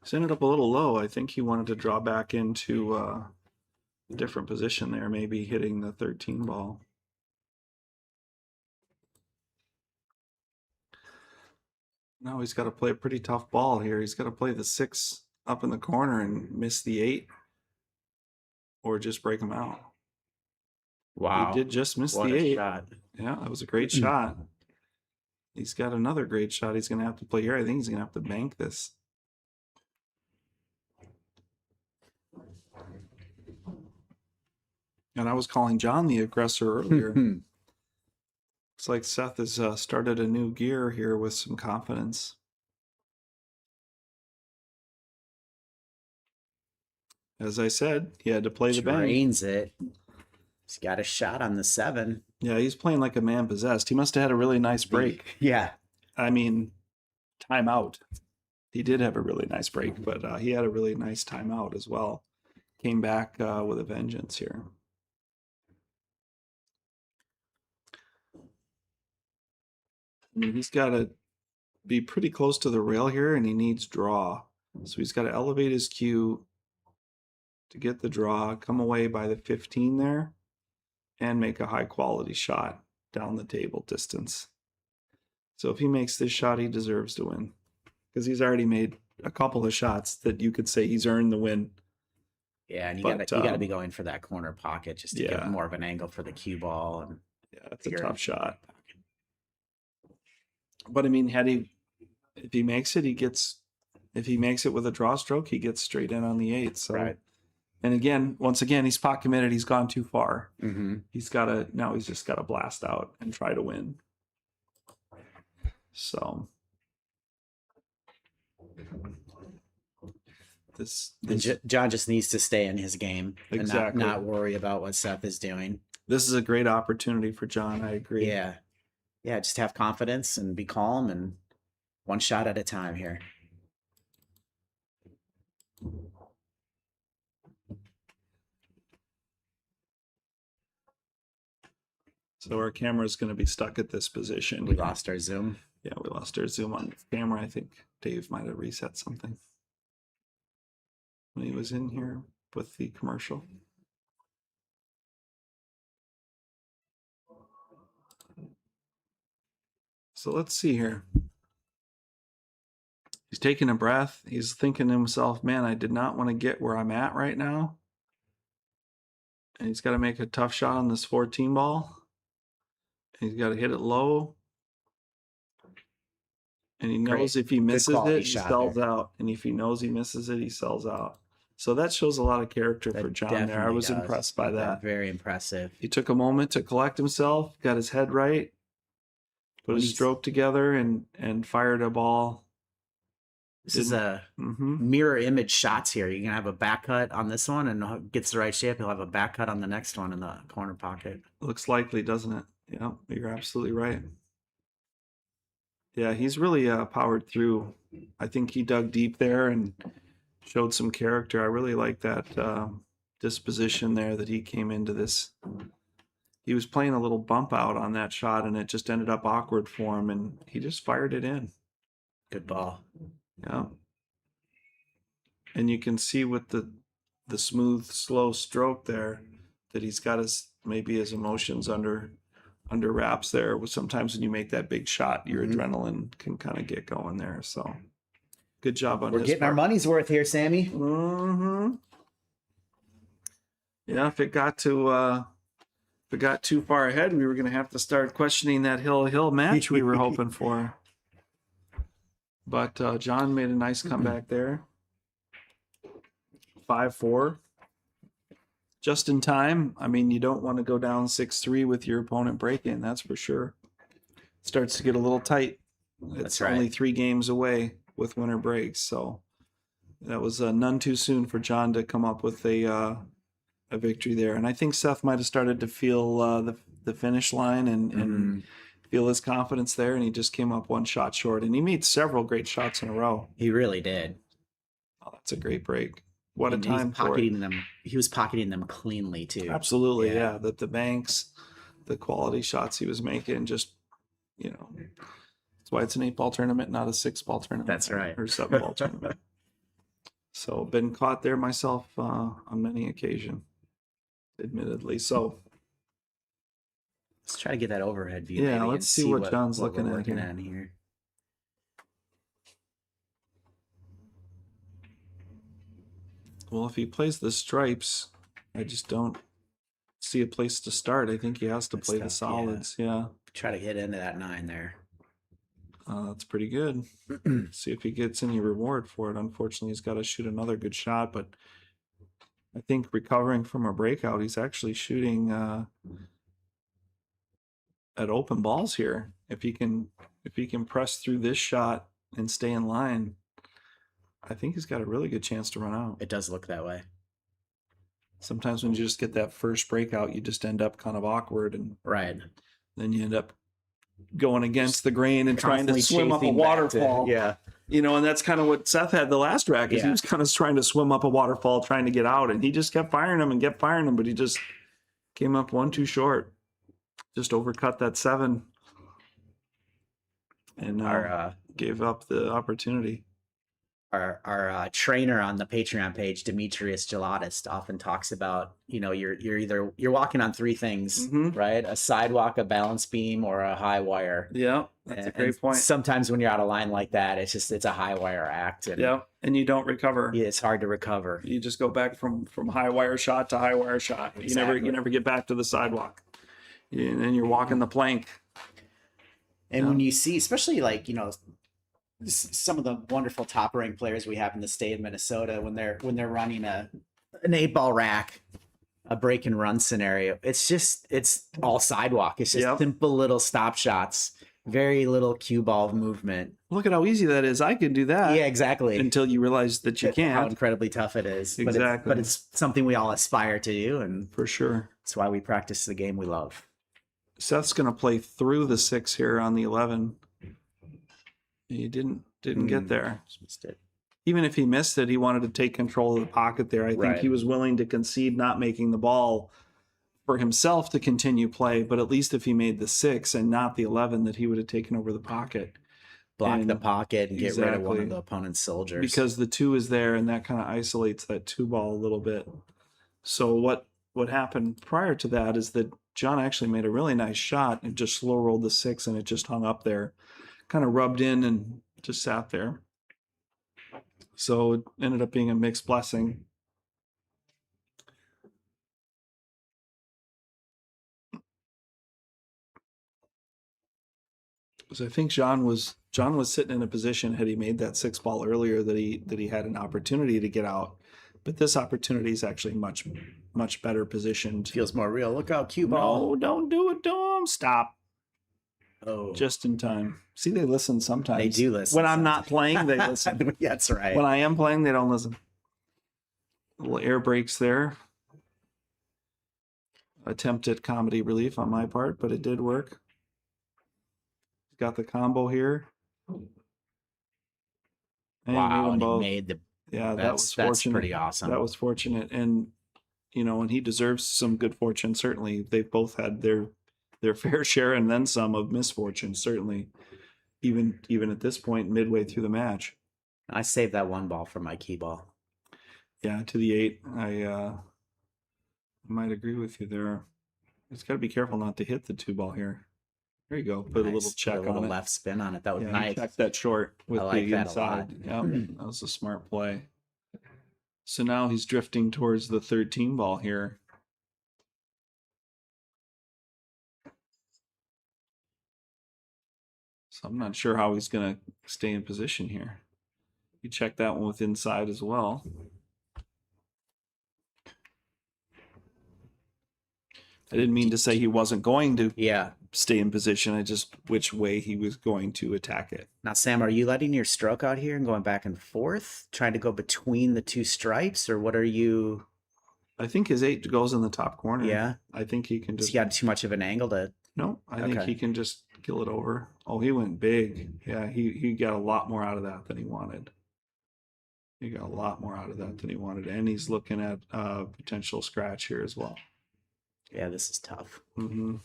He's ended up a little low. I think he wanted to draw back into a different position there, maybe hitting the 13 ball. Now he's got to play a pretty tough ball here. He's got to play the 6 up in the corner and miss the 8, or just break him out. Wow. He did just miss What the a 8. shot. Yeah, that was a great shot. He's got another great shot he's going to have to play here. I think he's going to have to bank this. And I was calling John the aggressor earlier. Looks like Seth has started a new gear here with some confidence. As I said, he had to play the bank. Drains it. He's got a shot on the 7. Yeah, he's playing like a man possessed. He must have had a really nice break. Yeah. I mean, timeout. He did have a really nice break, but he had a really nice timeout as well. Came back with a vengeance here. I mean, he's got to be pretty close to the rail here, and he needs draw. So he's got to elevate his cue to get the draw, come away by the 15 there, and make a high quality shot down the table distance. So if he makes this shot, he deserves to win, because he's already made a couple of shots that you could say he's earned the win. Yeah, and you But, got to be going for that corner pocket just to yeah. get more of an angle for the cue ball. And Yeah, it's a You're- tough shot. But I mean, if he makes it, if he makes it with a draw stroke, he gets straight in on the 8. So, Right. And again, once again, he's pot committed. He's gone too far. Mm-hmm. He's just got to blast out and try to win. So this John just needs to stay in his game and Exactly. not worry about what Seth is doing. this is a great opportunity for John. I agree. Yeah. Yeah, just have confidence and be calm and one shot at a time here. So our camera is going to be stuck at this position. We lost our zoom. Yeah, we lost our zoom on the camera. I think Dave might have reset something when he was in here with the commercial. So let's see here. He's taking a breath. He's thinking to himself, man, I did not want to get where I'm at right now. And he's got to make a tough shot on this 14 ball. And he's got to hit it low. And he knows if he misses it, he sells out. And if he knows he misses it, he sells out. So that shows a lot of character for John there. I was impressed by that. Very impressive. He took a moment to collect himself, got his head right, put his stroke together, and fired a ball. This is a mirror image shots here. You're going to have a back cut on this one, and gets the right shape. He'll have a back cut on the next one in the corner pocket. Looks likely, doesn't it? Yeah, you're absolutely right. Yeah, he's really powered through. I think he dug deep there and showed some character. I really like that disposition there that he came into this. He was playing a little bump out on that shot, and it just ended up awkward for him, and he just fired it in. Good ball. Yeah. And you can see with the smooth, slow stroke there that he's got his emotions under wraps there. Sometimes when you make that big shot, your adrenaline can kind of get going there. So good job on his part. We're getting our money's worth here, Sammy. Mm-hmm. Yeah, if it got too far ahead, we were going to have to start questioning that hill match we were hoping for. But John made a nice comeback there. 5-4. Just in time. I mean, you don't want to go down 6-3 with your opponent breaking, that's for sure. Starts to get a little tight. It's only 3 games away with winter breaks, so that was none too soon for John to come up with a victory there. And I think Seth might have started to feel the finish line and feel his confidence there, and he just came up one shot short, and he made several great shots in a row. He really did. Oh, that's a great break. What a time for it. He was pocketing them cleanly too. Absolutely, yeah. That the banks, the quality shots he was making, just, that's why it's an 8-ball tournament, not a 6-ball tournament. That's right. Or 7-ball tournament. So been caught there myself on many occasions, admittedly. So let's try to get that overhead view. Yeah, let's see what John's looking at here. Well, if he plays the stripes, I just don't see a place to start. I think he has to play the solids. Yeah. Try to hit into that 9 there. That's pretty good. See if he gets any reward for it. Unfortunately, he's got to shoot another good shot, but I think recovering from a breakout, he's actually shooting at open balls here. If he can press through this shot and stay in line, I think he's got a really good chance to run out. It does look that way. Sometimes when you just get that first breakout, you just end up kind of awkward, and then you end up going against the grain and trying to swim up a waterfall. And that's kind of what Seth had the last rack. Is he was kind of trying to swim up a waterfall, trying to get out, and he just kept firing them, but he just came up one too short. Just overcut that 7 and gave up the opportunity. Our trainer on the Patreon page, Demetrius Gelatis, often talks about, you're walking on 3 things, right? A sidewalk, a balance beam, or a high wire. Yeah, that's a great point. Sometimes when you're out of line like that, it's a high wire act. And you don't recover. Yeah, it's hard to recover. You just go back from high wire shot to high wire shot. Exactly. You never get back to the sidewalk. And then you're walking the plank. And when you see, especially some of the wonderful top ranked players we have in the state of Minnesota, when they're running an 8-ball rack, a break and run scenario, it's all sidewalk. It's just simple little stop shots, very little cue ball movement. Look at how easy that is. I could do that. Yeah, exactly. Until you realize that you How can't. incredibly tough it is. Exactly. But it's something we all aspire to do, and For sure. that's why we practice the game we love. Seth's going to play through the 6 here on the 11. He didn't get there. Just missed it. Even if he missed it, he wanted to take control of the pocket there. I think Right. he was willing to concede not making the ball for himself to continue play, but at least if he made the 6 and not the 11, that he would have taken over the pocket. Block And- the pocket and get rid of one Exactly. of the opponent's soldiers. Because the 2 is there, and that kind of isolates that 2 ball a little bit. So what happened prior to that is that John actually made a really nice shot and just slow rolled the 6, and it just hung up there, kind of rubbed in and just sat there. So it ended up being a mixed blessing. So I think John was sitting in a position, had he made that 6 ball earlier, that he had an opportunity to get out. But this opportunity is actually much better positioned. Feels more real. Look out, cue ball. No, don't do it to him. Stop. Oh, Just in time. See, they listen sometimes. They do listen When I'm not sometimes. playing, they listen. That's right. When I am playing, they don't listen. Little air brakes there. Attempt at comedy relief on my part, but it did work. Got the combo here. And he made Wow, them and he both. made the. Yeah, that was That's fortunate. pretty awesome. That was fortunate, and and he deserves some good fortune. Certainly, they've both had their fair share and then some of misfortune. Certainly, even at this point, midway through the match. I saved that 1 ball for my key ball. Yeah, to the 8, I might agree with you there. It's got to be careful not to hit the 2 ball here. There you go. Put a little Nice. check Put a little on it. left spin on it. That was Yeah, nice. check that short with I like the that a lot. inside. Yeah, that was a smart play. So now he's drifting towards the 13 ball here. So I'm not sure how he's going to stay in position here. You check that one with inside as well. I didn't mean to say he wasn't going to Yeah. stay in position. I just which way he was going to attack it. Now, Sam, are you letting your stroke out here and going back and forth, trying to go between the 2 stripes, or what are you? I think his 8 goes in the top corner. Yeah. I think he can Has just he got too much of an angle to? No, I think Okay. he can just kill it over. Oh, he went big. Yeah, he got a lot more out of that than he wanted. He got a lot more out of that than he wanted. And he's looking at potential scratch here as well. Yeah, this is tough. Mm-hmm.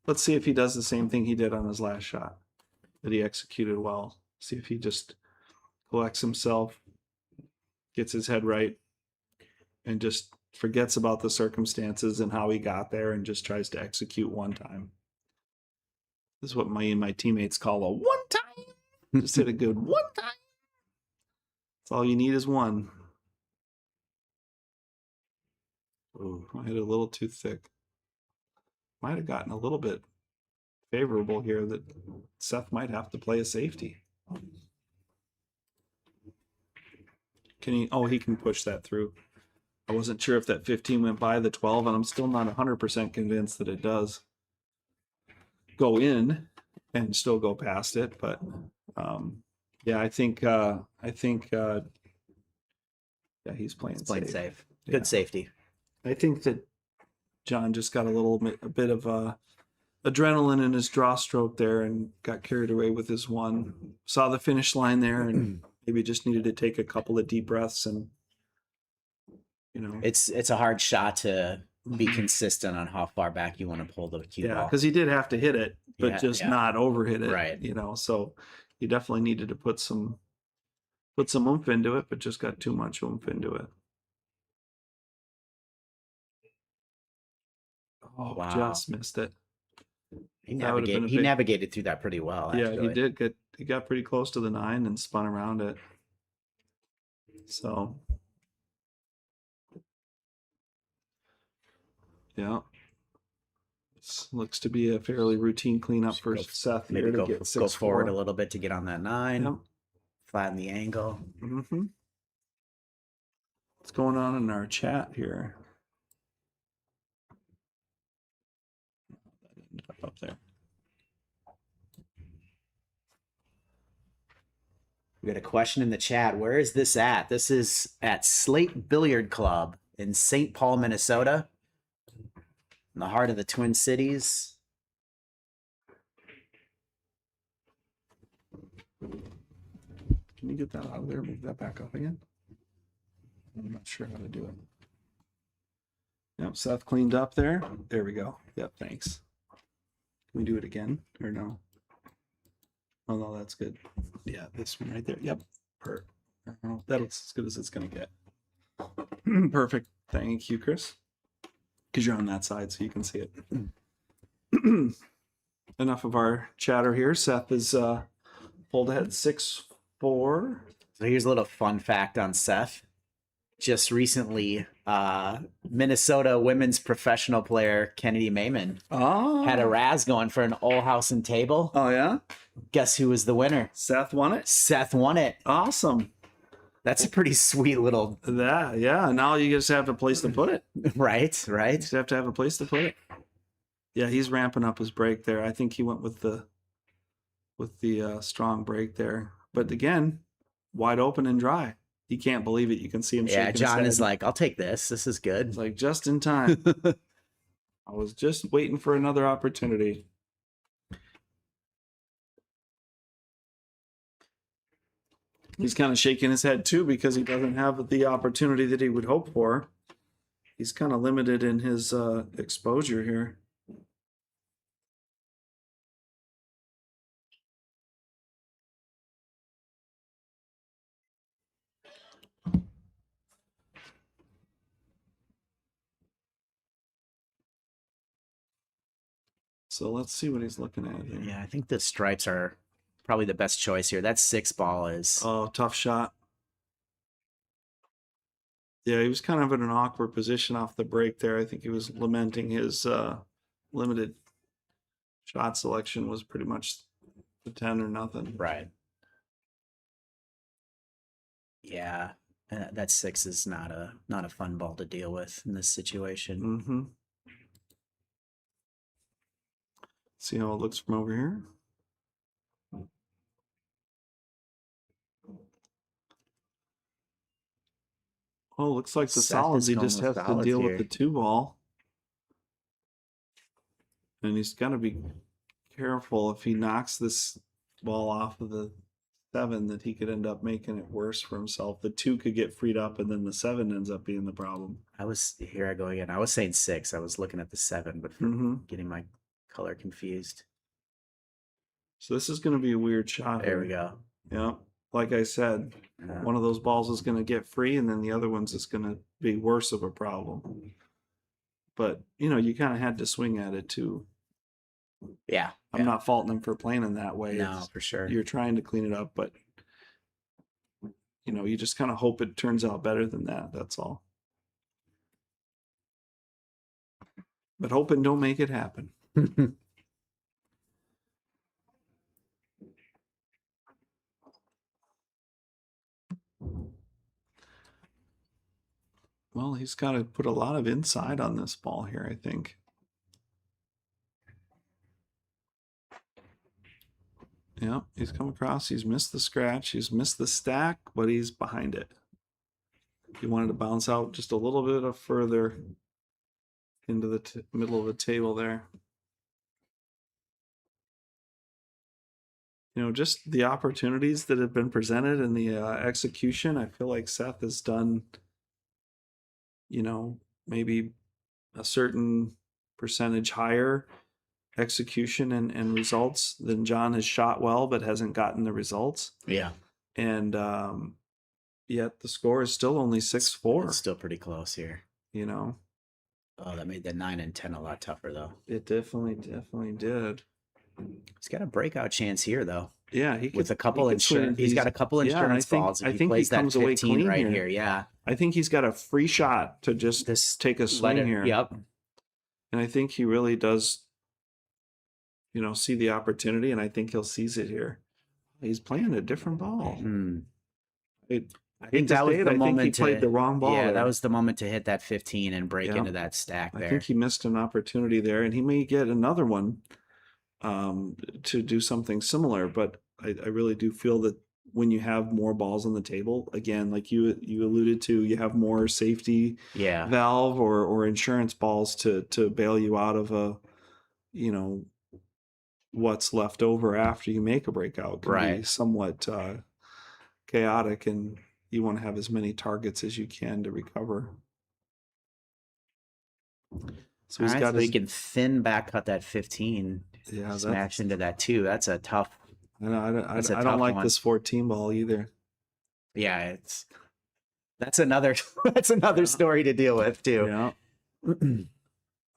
Let's see if he does the same thing he did on his last shot that he executed well. See if he just collects himself, gets his head right, and just forgets about the circumstances and how he got there and just tries to execute one time. This is what my teammates call a one time. Just hit a good one time. That's all you need is one. Ooh, I hit a little too thick. Might have gotten a little bit favorable here that Seth might have to play a safety. Can he? Oh, he can push that through. I wasn't sure if that 15 went by the 12, and I'm still not 100% convinced that it does go in and still go past it. But yeah, I think yeah, he's playing Playing safe. safe. Yeah. Good safety. I think that John just got a bit of adrenaline in his draw stroke there and got carried away with his one. Saw the finish line there and maybe just needed to take a couple of deep breaths and It's a hard shot to be consistent on how far back you want to pull the cue yeah, ball. because he did have to hit it, but Yeah, just yeah. not overhit it. Right. So he definitely needed to put some oomph into it, but just got too much oomph into it. Oh, Wow. just missed it. He That would've been a big- navigated through that pretty well. Yeah, Actually. he did he got pretty close to the 9 and spun around it. So yeah. This looks to be a fairly routine cleanup for Seth here Maybe to go get 6-4. forward a little bit to get on that 9. Yep. Flatten the angle. Mm-hmm. What's going on in our chat here? That ended up there. We got a question in the chat. Where is this at? This is at Slate Billiard Club in St. Paul, Minnesota, in the heart of the Twin Cities. Can you get that out of there? Move that back up again. I'm not sure how to do it. Yep, Seth cleaned up there. There we go. Yep, thanks. Can we do it again or no? Oh no, that's good. Yeah, this one right there. Yep. That's as good as it's gonna get. Perfect. Thank you, Chris. Because you're on that side, so you can see it. Enough of our chatter here. Seth is pulled ahead 6-4. So here's a little fun fact on Seth. Just recently, Minnesota women's professional player Kennedy Mayman had a razz going for an all house and table. Oh yeah. Guess who was the winner? Seth won it. Seth won it. Awesome. That's a pretty sweet little. That yeah. Now you just have a place to put it. Right. You just have to have a place to put it. Yeah, he's ramping up his break there. I think he went with the strong break there. But again, wide open and dry. He can't believe it. You can see him. Yeah, shaking John his is head. like, I'll take this. This is good. It's like just in time. I was just waiting for another opportunity. He's kind of shaking his head too because he doesn't have the opportunity that he would hope for. He's kind of limited in his exposure here. So let's see what he's looking at here. Yeah, I think the stripes are probably the best choice here. That 6-ball is. Oh, tough shot. Yeah, he was kind of in an awkward position off the break there. I think he was lamenting his limited shot selection was pretty much the 10 or nothing. Right. Yeah, that 6 is not a fun ball to deal with in this situation. Mm-hmm. See how it looks from over here. Oh, looks like the Seth solids. is He going just with has to solids deal here. with the 2 ball. And he's got to be careful if he knocks this ball off of the 7 that he could end up making it worse for himself. The 2 could get freed up and then the 7 ends up being the problem. Here I go again. I was saying 6. I was looking at the 7, but getting my color confused. So this is going to be a weird shot. There we go. Yeah. Like I said, one of those balls is going to get free and then the other one's is going to be worse of a problem. But, you kind of had to swing at it too. Yeah. I'm not faulting him for playing in that way. No, for sure. You're trying to clean it up, but, you just kind of hope it turns out better than that. That's all. But hope and don't make it happen. Well, he's got to put a lot of inside on this ball here, I think. Yeah, he's come across. He's missed the scratch. He's missed the stack, but he's behind it. He wanted to bounce out just a little bit further into the middle of the table there. Just the opportunities that have been presented and the execution, I feel like Seth has done, maybe a certain percentage higher execution and results than John has shot well, but hasn't gotten the results. Yeah. And yet the score is still only 6-4. It's still pretty close here. Oh, that made the 9 and 10 a lot tougher, though. It definitely did. He's got a breakout chance here, though. Yeah, with a couple insurance. He's got a couple insurance balls. If he plays that 15 right here, yeah. I think he's got a free shot to just take a swing here. Yep. And I think he really does, see the opportunity, and I think he'll seize it here. He's playing a different ball. I think that was the moment he played the wrong ball. Yeah, there. that was the moment to hit that 15 and break into that stack there. I think he missed an opportunity there, and he may get another one to do something similar. But I really do feel that when you have more balls on the table, again, like you alluded to, you have more safety Yeah. valve or insurance balls to bail you out of a, what's left over after you make a breakout can be Right. somewhat chaotic, and you want to have as many targets as you can to recover. So All he's right, got so he his, can thin back cut that 15, yeah, smash that's, into that 2. That's a tough. I know, That's a I don't tough like one. this 14 ball either. Yeah, that's another that's another story to deal with too. Yeah.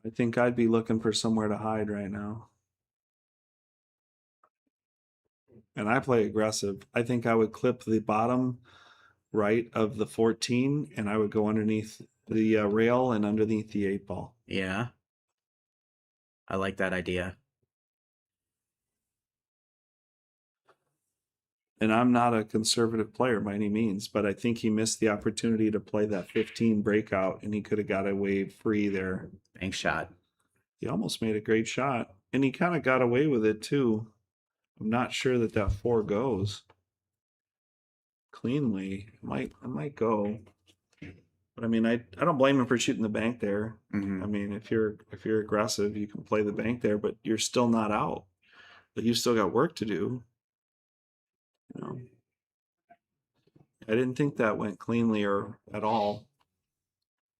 I think I'd be looking for somewhere to hide right now. And I play aggressive. I think I would clip the bottom right of the 14 and I would go underneath the rail and underneath the 8 ball. Yeah. I like that idea. And I'm not a conservative player by any means, but I think he missed the opportunity to play that 15 breakout and he could have got away free there. Bank shot. He almost made a great shot and he kind of got away with it too. I'm not sure that 4 goes cleanly. It might go. But I mean, I don't blame him for shooting the bank there. Mhm. I mean, if you're aggressive, you can play the bank there, but you're still not out. But you still got work to do. You know, I didn't think that went cleanly or at all.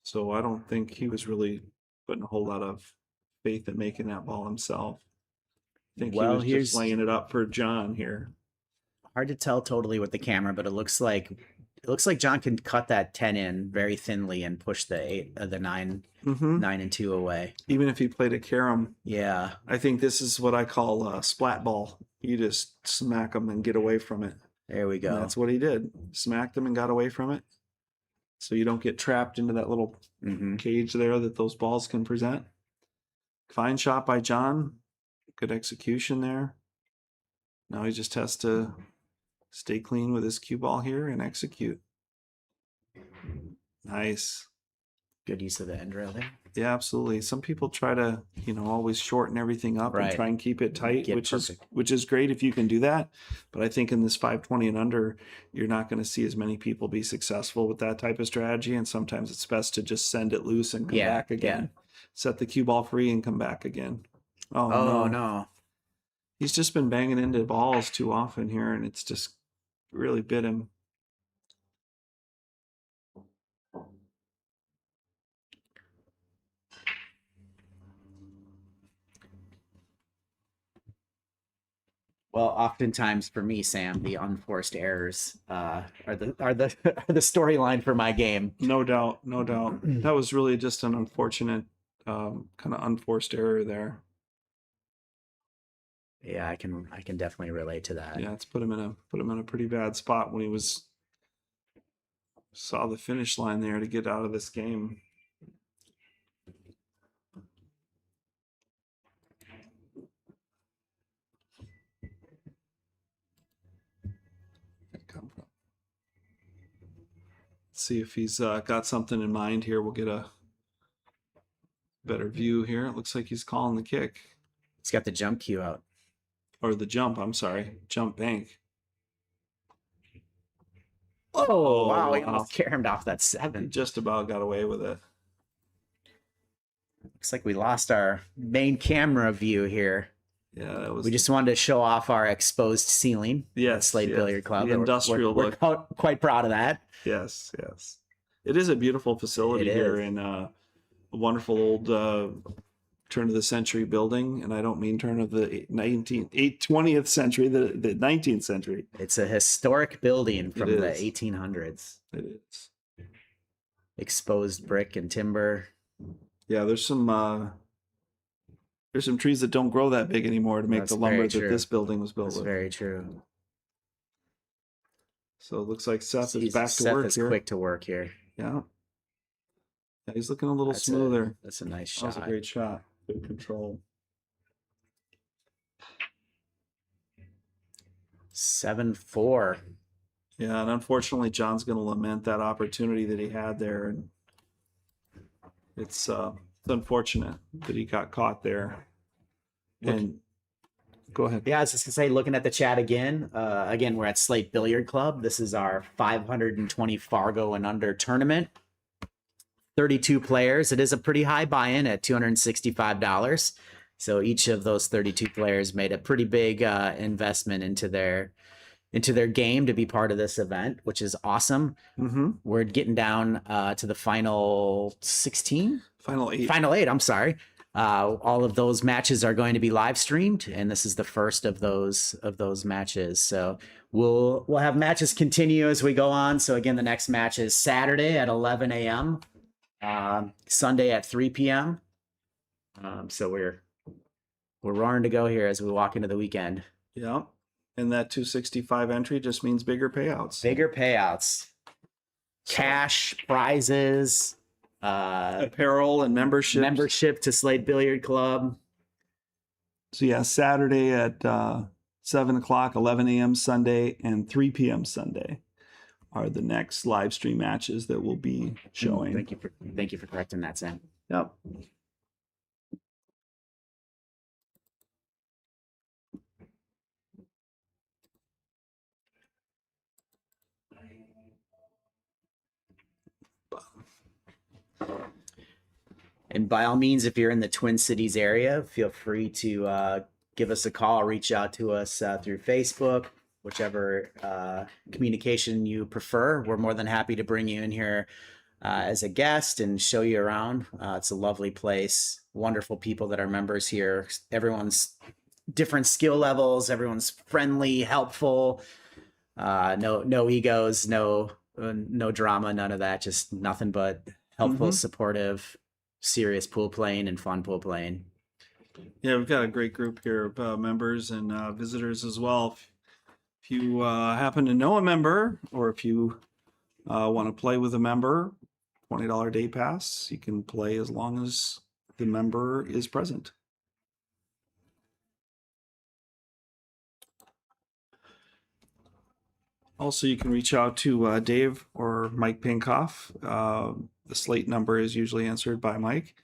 So I don't think he was really putting a whole lot of faith in making that ball himself. I think he Well, was just laying it up for John here. hard to tell totally with the camera, but it looks like John can cut that 10 in very thinly and push the 9 Mm-hmm. 9 and 2 away. Even if he played a carom, Yeah. I think this is what I call a splat ball. You just smack them and get away from it. There we And go. that's what he did. Smacked them and got away from it. So you don't get trapped into that little Mhm. cage there that those balls can present. Fine shot by John. Good execution there. Now he just has to stay clean with his cue ball here and execute. Nice. Good use of the end rail there. Yeah, absolutely. Some people try to, always shorten everything up and Right. try and keep it tight, Get which perfect. is great if you can do that. But I think in this 520 and under, you're not going to see as many people be successful with that type of strategy. And sometimes it's best to just send it loose and come back again. Set the cue ball free and come back again. Oh no. He's just been banging into balls too often here, and it's just really bit him. Well, oftentimes for me, Sam, the unforced errors are the are the storyline for my game. No doubt, no doubt. That was really just an unfortunate kind of unforced error there. Yeah, I can definitely relate to that. Yeah, it's put him in a pretty bad spot when he saw the finish line there to get out of this game. Let's see if he's got something in mind here. We'll get a better view here. It looks like he's calling the kick. He's got the jump cue out. Or the jump, I'm sorry. Jump bank. Oh, wow, he wow. almost caromed off that He 7. just about got away with it. Looks like we lost our main camera view here. Yeah, that was. We just wanted to show off our exposed ceiling. Yes, at Slate yes. Billiard Club. The industrial we're look. quite proud of that. Yes, yes. It is a beautiful facility It here is. in a wonderful old turn of the century building, and I don't mean turn of the 20th century, the 19th century. It's a historic building from It the is. 1800s. It is. Exposed brick and timber. Yeah, there's some trees that don't grow that big anymore to make That's the lumber very that true. this building was built That's with. very true. So it looks like Seth is Jeez, back to Seth work is here. quick to work here. Yeah. Yeah, he's looking a little That's smoother. That's a nice That was shot. a great shot. Good control. 7-4. Yeah, and unfortunately, John's going to lament that opportunity that he had there, and it's unfortunate that he got caught there. And Go ahead. Yeah, I was just gonna say, looking at the chat again. Again, we're at Slate Billiard Club. This is our 520 Fargo and under tournament. 32 players. It is a pretty high buy-in at $265. So each of those 32 players made a pretty big investment into their game to be part of this event, which is awesome. Mm-hmm. We're getting down to the final 16. Final 8. Final 8. I'm sorry. All of those matches are going to be live streamed, and this is the first of those matches. So we'll have matches continue as we go on. So again, the next match is Saturday at 11 a.m. Sunday at 3 p.m. So we're roaring to go here as we walk into the weekend. Yeah. And that 265 entry just means bigger payouts. Bigger payouts, cash, prizes, Apparel and membership to Slate Billiard Club. So yeah, Saturday at 7 o'clock, 11 a.m. Sunday, and 3 p.m. Sunday are the next live stream matches that will be showing. Thank you for correcting that, Sam. Yep. And by all means, if you're in the Twin Cities area, feel free to give us a call, reach out to us through Facebook, whichever communication you prefer. We're more than happy to bring you in here as a guest and show you around. It's a lovely place, wonderful people that are members here. Everyone's different skill levels. Everyone's friendly, helpful. No egos, no drama, none of that. Just nothing but helpful, supportive, serious pool playing and fun pool playing. Yeah, we've got a great group here of members and visitors as well. If you happen to know a member, or if you want to play with a member, $20 day pass. You can play as long as the member is present. Also, you can reach out to Dave or Mike Pinkoff. The Slate number is usually answered by Mike,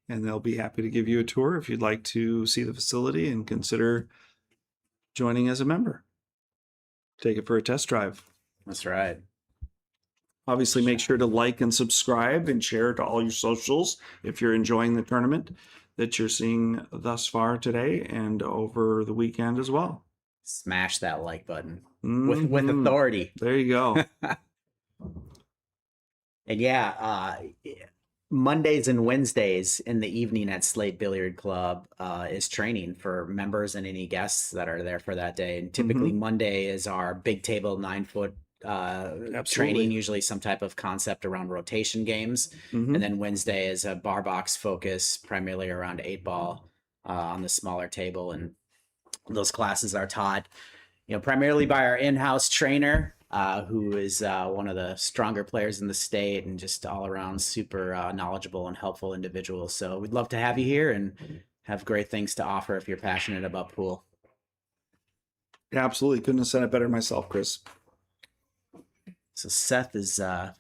and they'll be happy to give you a tour if you'd like to see the facility and consider joining as a member. Take it for a test drive. That's right. Obviously, make sure to like and subscribe and share to all your socials if you're enjoying the tournament that you're seeing thus far today and over the weekend as well. Smash that like button with authority. There you go. And yeah, Mondays and Wednesdays in the evening at Slate Billiard Club is training for members and any guests that are there for that day. And typically Monday is our big table 9-foot training, usually some type of concept around rotation games. And then Wednesday is a bar box focus, primarily around 8-ball on the smaller table. And those classes are taught, primarily by our in-house trainer, who is one of the stronger players in the state and just all around super knowledgeable and helpful individual. So we'd love to have you here and have great things to offer if you're passionate about pool. Yeah, absolutely. Couldn't have said it better myself, Chris. So Seth is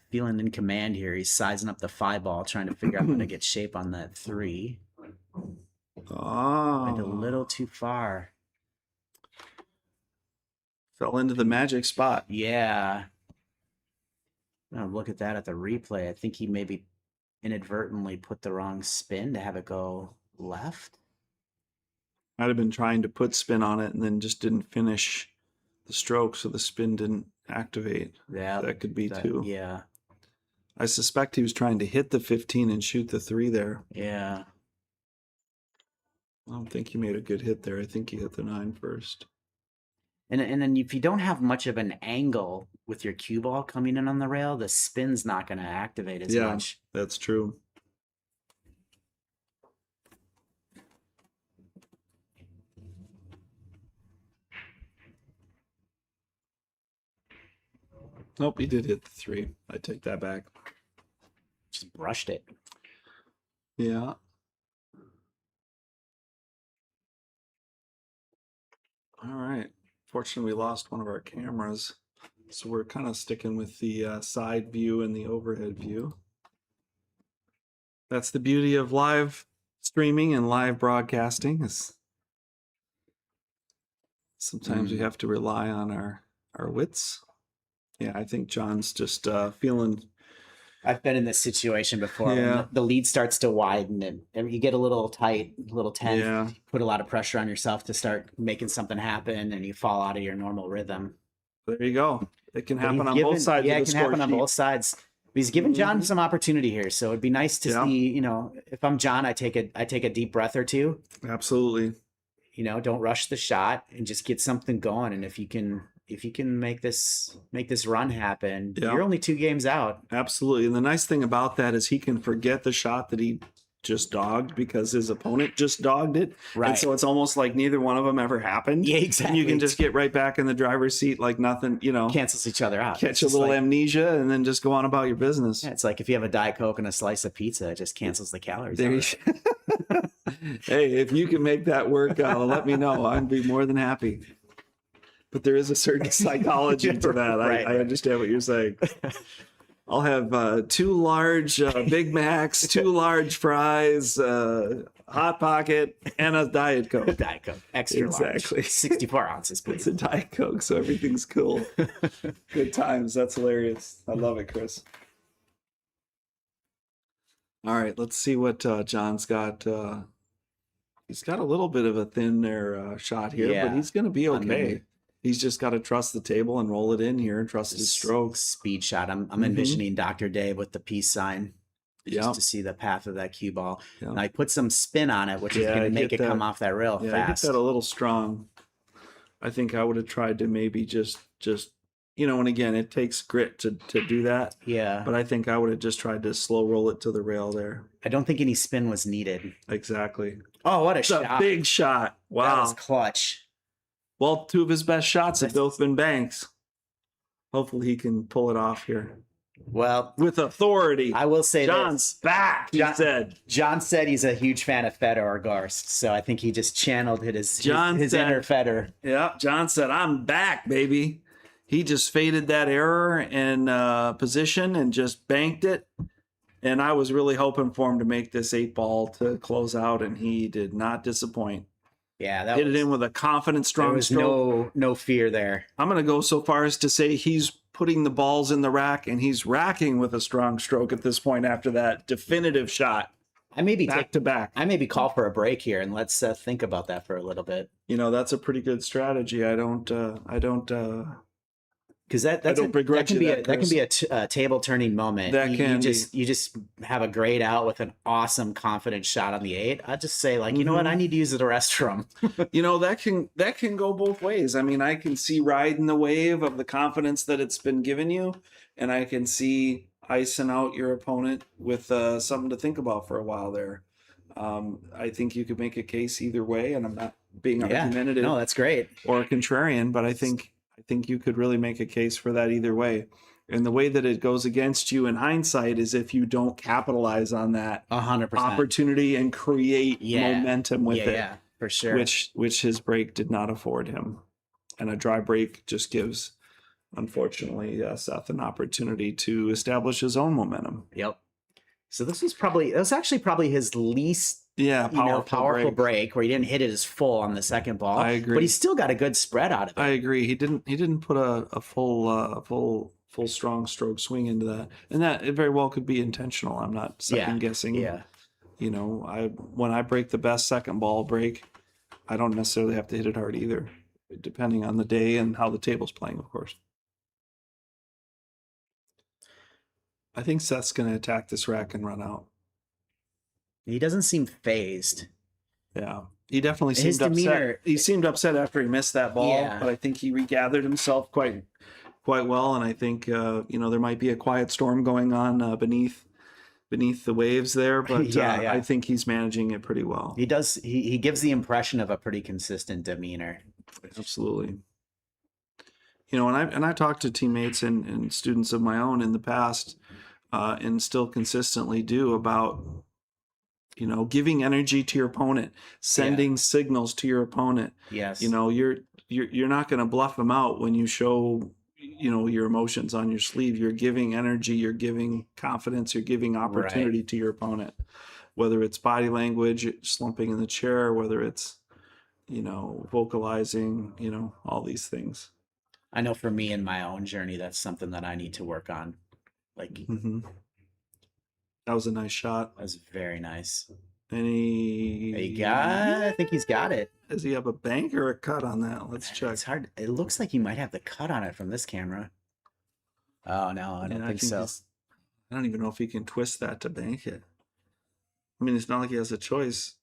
feeling in command here. He's sizing up the 5-ball, trying to figure out how to get shape on that 3. Oh. Went a little too far. Fell into the magic spot. Yeah. Look at that at the replay. I think he maybe inadvertently put the wrong spin to have it go left. Might have been trying to put spin on it and then just didn't finish the stroke, so the spin didn't activate. Yeah. That could be too. Yeah. I suspect he was trying to hit the 15 and shoot the 3 there. Yeah. I don't think he made a good hit there. I think he hit the 9 first. And then if you don't have much of an angle with your cue ball coming in on the rail, the spin's not going to activate as much. That's true. Nope, he did hit the 3. I take that back. Just brushed it. Yeah. All right. Fortunately, we lost one of our cameras, so we're kind of sticking with the side view and the overhead view. That's the beauty of live streaming and live broadcasting. Is Sometimes we have to rely on our wits. Yeah, I think John's just feeling. I've been in this situation before. Yeah. When the lead starts to widen and you get a little tight, a little tense. Yeah. You put a lot of pressure on yourself to start making something happen, and you fall out of your normal rhythm. There you go. It can But happen he's on given- both sides. Yeah, of it the can happen score on sheet. both sides. But he's given John some opportunity here, so it'd be nice to Yeah. see. If I'm John, I take a deep breath or two. Absolutely. Don't rush the shot and just get something going. And if you can make this run happen, Yeah. you're only 2 games out. Absolutely. And the nice thing about that is he can forget the shot that he just dogged because his opponent just dogged it. Right. And so it's almost like neither one of them ever happened. Yeah, And exactly. you can just get right back in the driver's seat like nothing, Cancels each other out. catch It's a just little like- amnesia and then just go on about your business. Yeah, it's like if you have a Diet Coke and a slice of pizza, it just cancels the calories. There out. you- Hey, if you can make that work, let me know. I'd be more than happy. But there is a certain psychology to that. Right. I understand what you're saying. I'll have 2 large Big Macs, 2 large fries, Hot Pocket, and a Diet Coke. Diet Coke, extra Exactly. large, 64 ounces, It's please. a Diet Coke, so everything's cool. Good times. That's hilarious. I love it, Chris. All right, let's see what John's got. He's got a little bit of a thin there shot here, Yeah. but he's going to be I'm okay. gonna- He's just got to trust the table and roll it in here and trust his strokes. Speed shot. I'm Mhm. envisioning Dr. Dave with the peace sign. Just Yeah. to see the path of that cue ball. Yeah. And I put some spin on it, which is Yeah, going I to make get it come that. off that rail Yeah, fast. I get that a little strong. I think I would have tried to maybe just and again, it takes grit to do that. Yeah. But I think I would have just tried to slow roll it to the rail there. I don't think any spin was needed. Exactly. Oh, what a It's a shot. big shot. That Wow. was clutch. Well, 2 of his best shots have both been banks. Hopefully he can pull it off here. Well, With authority. I will say John's this. back, he John- said. John said he's a huge fan of Federer or Garst, so I think he just channeled his John said- inner Federer. Yeah, John said, I'm back, baby. He just faded that error in position and just banked it. And I was really hoping for him to make this 8 ball to close out, and he did not disappoint. Yeah, that Hit was, it in with a confident, there strong was stroke. no fear there. I'm going to go so far as to say he's putting the balls in the rack, and he's racking with a strong stroke at this point after that definitive shot. I maybe Back to back. I maybe call for a break here and let's think about that for a little bit. That's a pretty good strategy. I don't Because I don't begrudge you that, that can be a table turning moment. That you, can you just have a grade out with an awesome confident shot on the 8. I'd just say you know what, I need to use the restroom. that can go both ways. I mean, I can see riding the wave of the confidence that it's been given you, and I can see icing out your opponent with something to think about for a while there. I think you could make a case either way, and I'm not being argumentative No, that's great. or contrarian, but I think you could really make a case for that either way. And the way that it goes against you in hindsight is if you don't capitalize on that 100%. opportunity and create momentum with it. Yeah, for sure. Which his break did not afford him. And a dry break just gives, unfortunately, Seth an opportunity to establish his own momentum. Yep. So that was actually probably his least Yeah, powerful break where he didn't hit it as full on the second ball. I agree. But he still got a good spread out of it. I agree. He didn't put a full strong stroke swing into that, and that it very well could be intentional. I'm not second guessing. Yeah. When I break the best second ball break, I don't necessarily have to hit it hard either, depending on the day and how the table's playing, of course. I think Seth's going to attack this rack and run out. He doesn't seem phased. Yeah. He definitely His seemed demeanor- upset. He seemed upset after he missed that ball, Yeah. but I think he regathered himself quite well. And I think, there might be a quiet storm going on beneath the waves there, but Yeah. I think he's managing it pretty well. He does. He gives the impression of a pretty consistent demeanor. Absolutely. And I talked to teammates and students of my own in the past, and still consistently do about, giving energy to your opponent, sending signals to your opponent. Yes. You're not going to bluff them out when you show, your emotions on your sleeve. You're giving energy, you're giving confidence, you're giving opportunity to your opponent, whether it's body language, slumping in the chair, whether it's, vocalizing, all these things. I know for me in my own journey, that's something that I need to work on. Like, Mm-hmm. That was a nice shot. that was very nice. I I think he's got it. Does he have a bank or a cut on that? Let's check. It's hard. It looks like he might have the cut on it from this camera. Oh, no, I don't Yeah, think so. I don't even know if he can twist that to bank it. I mean, it's not like he has a choice.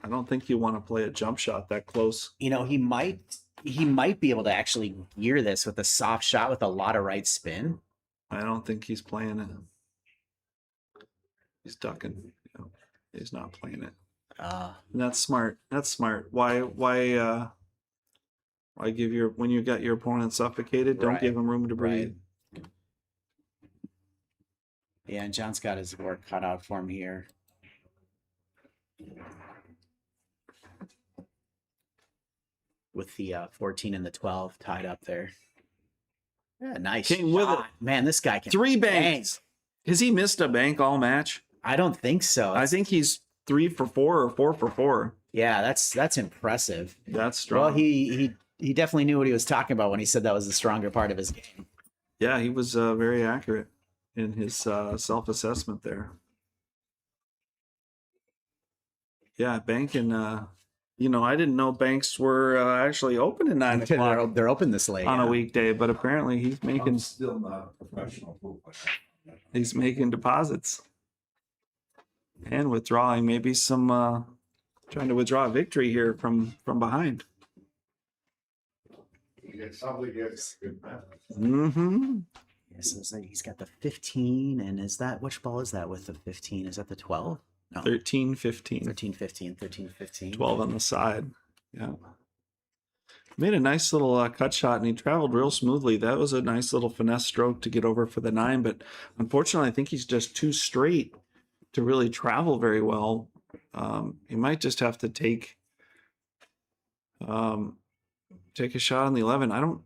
I don't think you want to play a jump shot that close. He might be able to actually gear this with a soft shot with a lot of right spin. I don't think he's playing it. He's ducking. He's not playing it. And that's smart. That's smart. Why give when you got your opponent suffocated, don't give him room to breathe. Right. Yeah, and John's got his work cut out for him here. With the 14 and the 12 tied up there. Yeah, nice Came with shot. it. Man, this guy can 3 bang. banks. Has he missed a bank all match? I don't think so. I think he's 3 for 4 or 4 for 4. Yeah, that's impressive. That's strong. Well, he definitely knew what he was talking about when he said that was the stronger part of his game. Yeah, he was very accurate in his self-assessment there. Yeah, banking. I didn't know banks were actually open at 9 o'clock They're open this late on yeah. a weekday, but apparently he's making. I'm still not a professional pool player. He's making deposits and withdrawing. Maybe some trying to withdraw a victory here from behind. Somebody gets good math. Mm-hmm. Yeah, so it's like he's got the 15, and which ball is that with the 15? Is that the 12? No. 13, 15. 13, 15, 13, 15. 12 on the side. Yeah. Made a nice little cut shot, and he traveled real smoothly. That was a nice little finesse stroke to get over for the 9, but unfortunately, I think he's just too straight to really travel very well. He might just have to take a shot on the 11.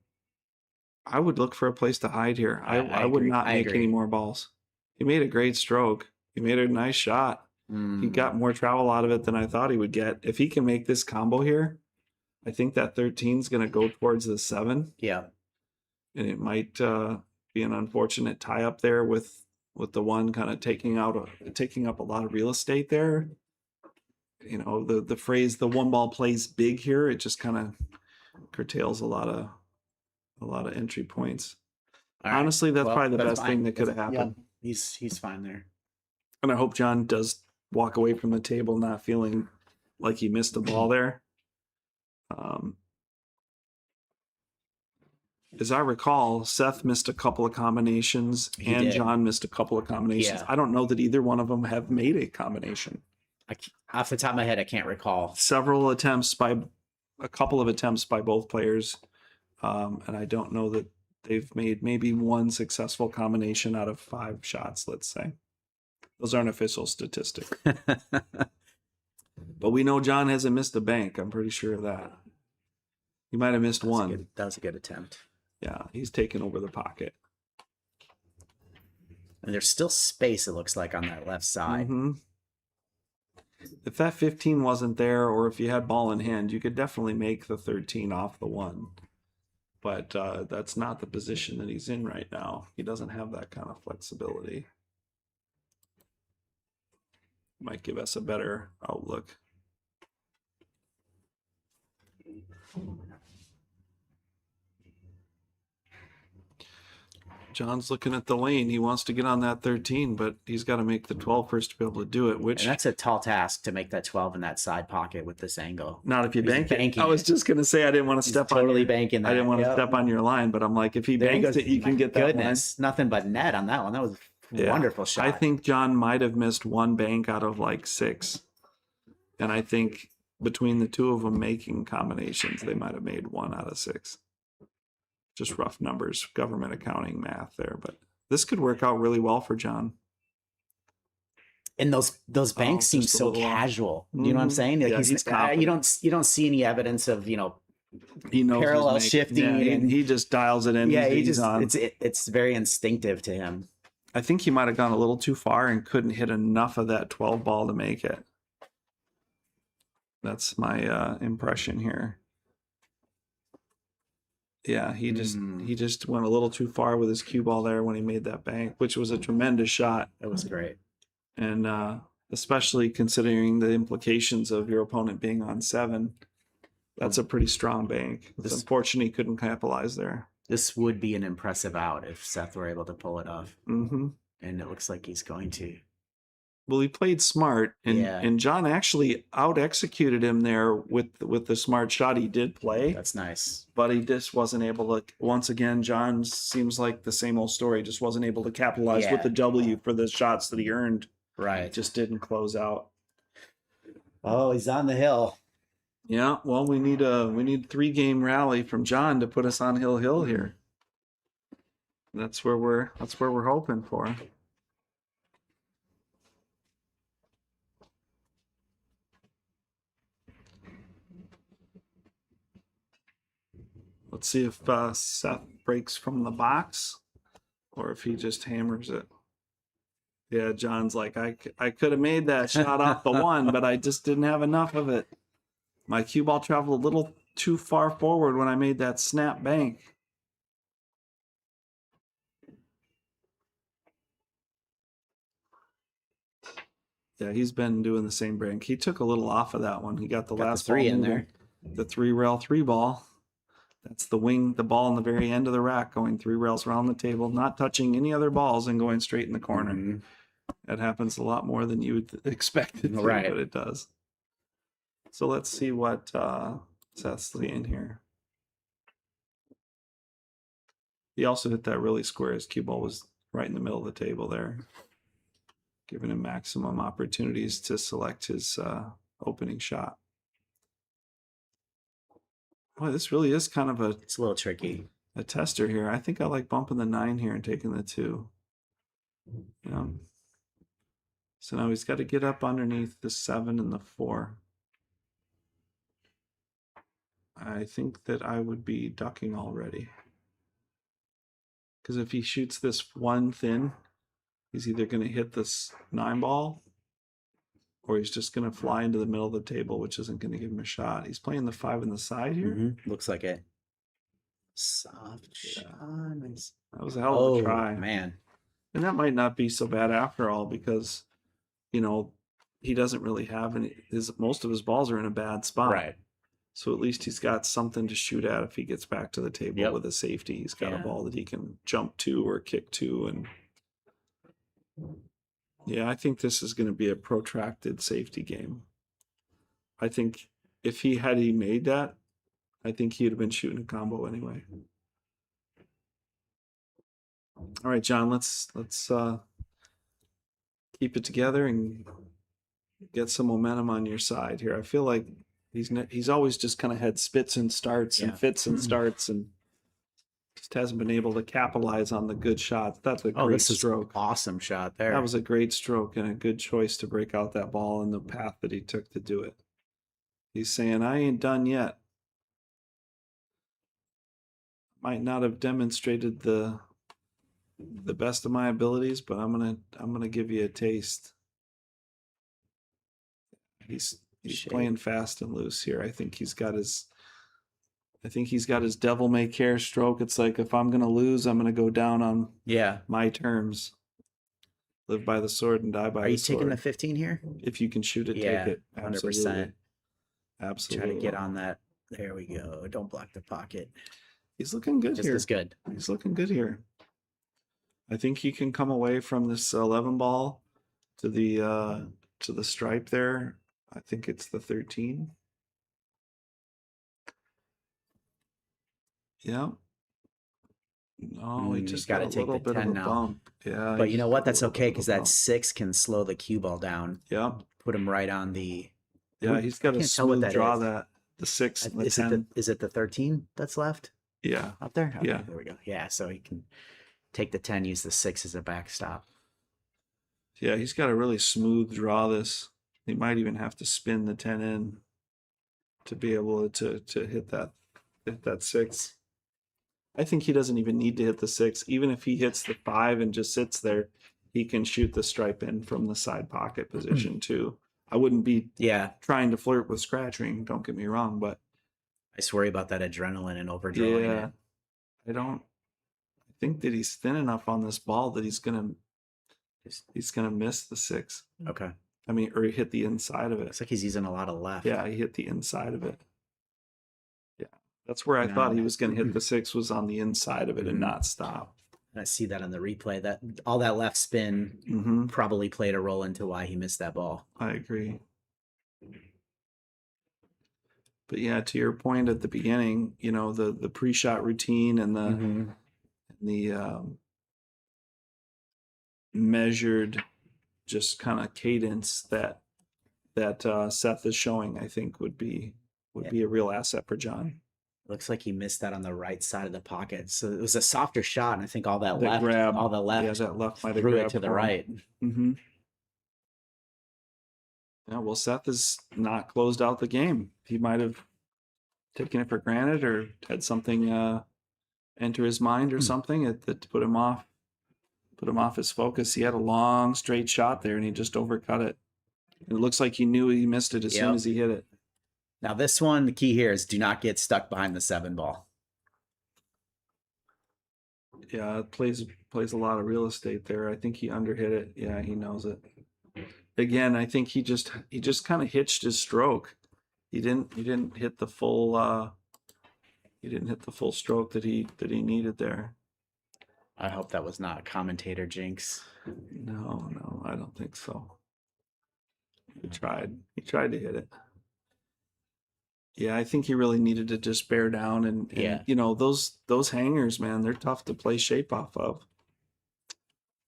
I would look for a place to hide here. I would agree. not make any more balls. He made a great stroke. He made a nice shot. He got more travel out of it than I thought he would get. If he can make this combo here, I think that 13 is going to go towards the 7. Yeah. And it might be an unfortunate tie up there with the 1 kind of taking up a lot of real estate there. The phrase "the 1 ball plays big" here, it just kind of curtails a lot of entry points. All right. Honestly, that's probably the that's best thing fine. that could have happened. Yeah, he's fine there. And I hope John does walk away from the table not feeling like he missed a ball there. As I recall, Seth missed a couple of combinations and John missed a couple of combinations. Yeah. I don't know that either one of them have made a combination. Off the top of my head, I can't recall. A couple of attempts by both players. And I don't know that they've made maybe 1 successful combination out of 5 shots, let's say. Those aren't official statistics. But we know John hasn't missed a bank. I'm pretty sure of that. He might have missed 1. That was a good attempt. Yeah, he's taken over the pocket. And there's still space, it looks like, on that left side. Mm-hmm. If that 15 wasn't there, or if you had ball in hand, you could definitely make the 13 off the 1. But that's not the position that he's in right now. He doesn't have that kind of flexibility. Might give us a better outlook. John's looking at the lane. He wants to get on that 13, but he's got to make the 12 first to be able to do it, which... And that's a tall task to make that 12 in that side pocket with this angle. Not if you He's bank it. banking I was it. just going to say I didn't want to step on Totally your, banking that. I didn't want to Yep. step on your line, but I'm like, if he There he banks goes. it, you can get that Goodness, nothing but net on that one. That was a Yeah. wonderful shot. I think John might have missed 1 bank out of like 6. And I think between the two of them making combinations, they might have made 1 out of 6. Just rough numbers, government accounting math there, but this could work out really well for John. And those banks seem just a so little off. casual. You know what I'm saying? Like Yeah, he's confident. you don't see any evidence of He knows parallel his make. shifting Yeah, and- he just dials it in. yeah. He's on. It's very instinctive to him. I think he might have gone a little too far and couldn't hit enough of that 12 ball to make it. That's my impression here. Yeah, he just went a little too far with his cue ball there when he made that bank, which was a tremendous shot. That was great. And especially considering the implications of your opponent being on 7, that's a pretty strong bank. It's unfortunate he couldn't capitalize there. This would be an impressive out if Seth were able to pull it off. Mm-hmm. And it looks like he's going to. Well, he played smart, and Yeah. and John actually out executed him there with the smart shot he did play. That's nice. But he just wasn't able to. Once again, John seems like the same old story. Just wasn't able to capitalize with the W for the shots that he earned. Right. Just didn't close out. Oh, he's on the hill. Yeah. Well, we need 3-game rally from John to put us on hill here. That's where we're hoping for. Let's see if Seth breaks from the box or if he just hammers it. Yeah, John's like, I could have made that shot off the 1, but I just didn't have enough of it. My cue ball traveled a little too far forward when I made that snap bank. Yeah, he's been doing the same bank. He took a little off of that one. He got the last 3 ball in moving. there. The 3-rail 3-ball. That's the ball on the very end of the rack, going 3 rails around the table, not touching any other balls and going straight in the corner. Mhm. That happens a lot more than you would expect it to, Right. but it does. So let's see what Seth's in here. He also hit that really square. His cue ball was right in the middle of the table there, giving him maximum opportunities to select his opening shot. Boy, this really is kind of It's a little tricky. a tester here. I think I like bumping the 9 here and taking the 2. Yeah. So now he's got to get up underneath the 7 and the 4. I think that I would be ducking already. Because if he shoots this 1 thin, he's either going to hit this 9 ball or he's just going to fly into the middle of the table, which isn't going to give him a shot. He's playing the 5 in the side here. Looks like it. Soft shot. Nice. That was a hell of a try. Man. And that might not be so bad after all, because, he doesn't really have most of his balls are in a bad spot. Right. So at least he's got something to shoot at if he gets back to the table with a safety. He's got a ball that he can jump to or kick to. And yeah, I think this is going to be a protracted safety game. I think if he made that, I think he'd have been shooting a combo anyway. All right, John, let's keep it together and get some momentum on your side here. I feel like he's always just kind of had spits and starts and fits and starts and just hasn't been able to capitalize on the good shots. That's a great stroke. Awesome shot there. That was a great stroke and a good choice to break out that ball in the path that he took to do it. He's saying, I ain't done yet. Might not have demonstrated the best of my abilities, but I'm gonna give you a taste. He's playing fast and loose here. I think he's got his devil may care stroke. It's like, if I'm gonna lose, I'm gonna go down on my terms. Live by the sword and die by the sword. Are you taking the 15 here? If you can shoot it, take it. 100%. Absolutely. Try to get on that. There we go. Don't block the pocket. He's looking good Just here. as good. He's looking good here. I think he can come away from this 11 ball to the stripe there. I think it's the 13. Yeah. No, he just got a little bit of a bump. Yeah. But you know what? That's okay, because that 6 can slow the cue ball down. Yeah. Put him right on the. Yeah, he's got a smooth draw that the 6 and the 10. Is it the 13 that's left? Yeah. Up there? Okay, Yeah. there we go. Yeah, so he can take the 10, use the 6 as a backstop. Yeah, he's got a really smooth draw this. He might even have to spin the 10 in to be able to hit that 6. I think he doesn't even need to hit the 6. Even if he hits the 5 and just sits there, he can shoot the stripe in from the side pocket position too. I wouldn't be Yeah. trying to flirt with scratch ring. Don't get me wrong, but I just worry about that adrenaline and overdrawing yeah, it. I think that he's thin enough on this ball that he's gonna miss the 6. Okay. I mean, or hit the inside of it. Looks like he's using a lot of left. Yeah, he hit the inside of it. Yeah, that's where I thought he was going to hit the 6 was on the inside of it and not stop. I see that on the replay. That all that left spin probably played a role into why he missed that ball. I agree. But yeah, to your point at the beginning, you know, the pre-shot routine and the measured just kind of cadence that Seth is showing, I think would be a real asset for John. Looks like he missed that on the right side of the pocket. So it was a softer shot, and I think all that left, grab, all the left, yeah, that left might have threw it grabbed to the for him. right. Yeah, well, Seth has not closed out the game. He might have taken it for granted or had something enter his mind or something that put him off his focus. He had a long straight shot there and he just overcut it. It looks like he knew he missed it as soon as he hit it. Now this one, the key here is do not get stuck behind the 7 ball. Yeah, it plays a lot of real estate there. I think he underhit it. Yeah, he knows it. Again, I think he just kind of hitched his stroke. He didn't hit the full stroke that he needed there. I hope that was not commentator jinx. No, I don't think so. He tried to hit it. Yeah, I think he really needed to just bear down and you know, those hangers, man, they're tough to play shape off of.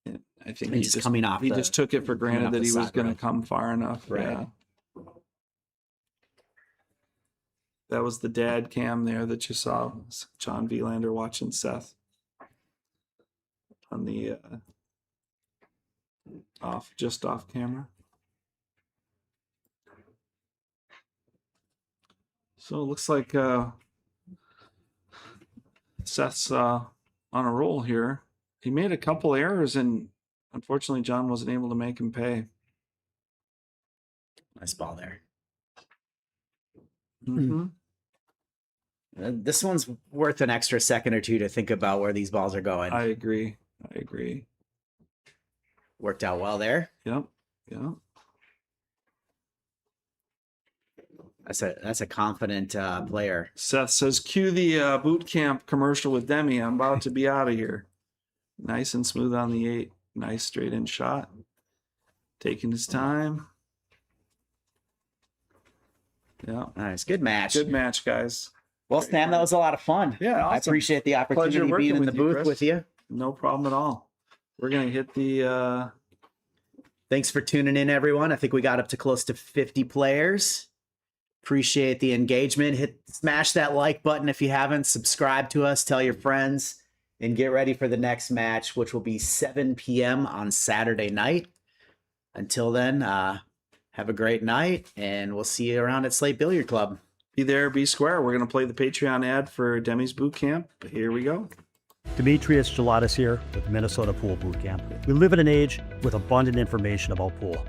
And I think he just took it for granted that he was going to come far enough. Right. Yeah. That was the dad cam there that you saw, John VELANDER watching Seth on the off camera. So it looks like Seth's on a roll here. He made a couple errors, and unfortunately, John wasn't able to make him pay. Nice ball there. Mm-hmm. This one's worth an extra second or two to think about where these balls are going. I agree. Worked out well there. Yep. That's a confident player. Seth says, cue the boot camp commercial with Demi. I'm about to be out of here. Nice and smooth on the 8. Nice straight in shot. Taking his time. Yeah. Nice. Good match. Good match, guys. Well, Sam, that was a lot of fun. Yeah, awesome. I appreciate the opportunity being in the booth with you. No problem at all. We're going to hit the... Thanks for tuning in, everyone. I think we got up to close to 50 players. Appreciate the engagement. Smash that like button if you haven't. Subscribe to us. Tell your friends. And get ready for the next match, which will be 7 p.m. on Saturday night. Until then, have a great night, and we'll see you around at Slate Billiard Club. Be there, be square. We're going to play the Patreon ad for Demi's boot camp. Here we go. Demetrius Gelatis here with Minnesota Pool Boot Camp. We live in an age with abundant information about pool,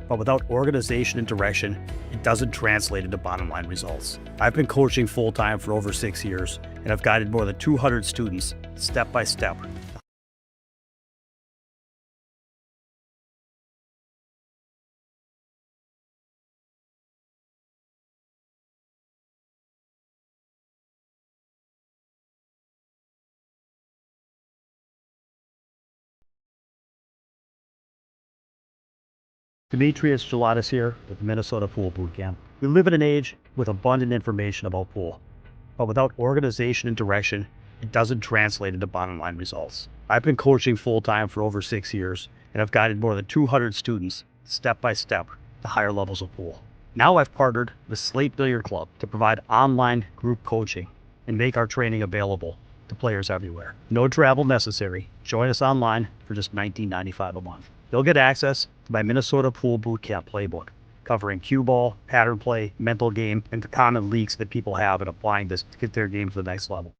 but without organization and direction, it doesn't translate into bottom line results. I've been coaching full-time for over 6 years, and I've guided more than 200 students step by step. Demetrius Gelatis here with Minnesota Pool Boot Camp. We live in an age with abundant information about pool, but without organization and direction, it doesn't translate into bottom line results. I've been coaching full-time for over 6 years, and I've guided more than 200 students step by step to higher levels of pool. Now I've partnered with Slate Billiard Club to provide online group coaching and make our training available to players everywhere. No travel necessary. Join us online for just $19.95 a month. You'll get access to my Minnesota Pool Boot Camp playbook, covering cue ball, pattern play, mental game, and the common leaks that people have in applying this to get their game to the next level.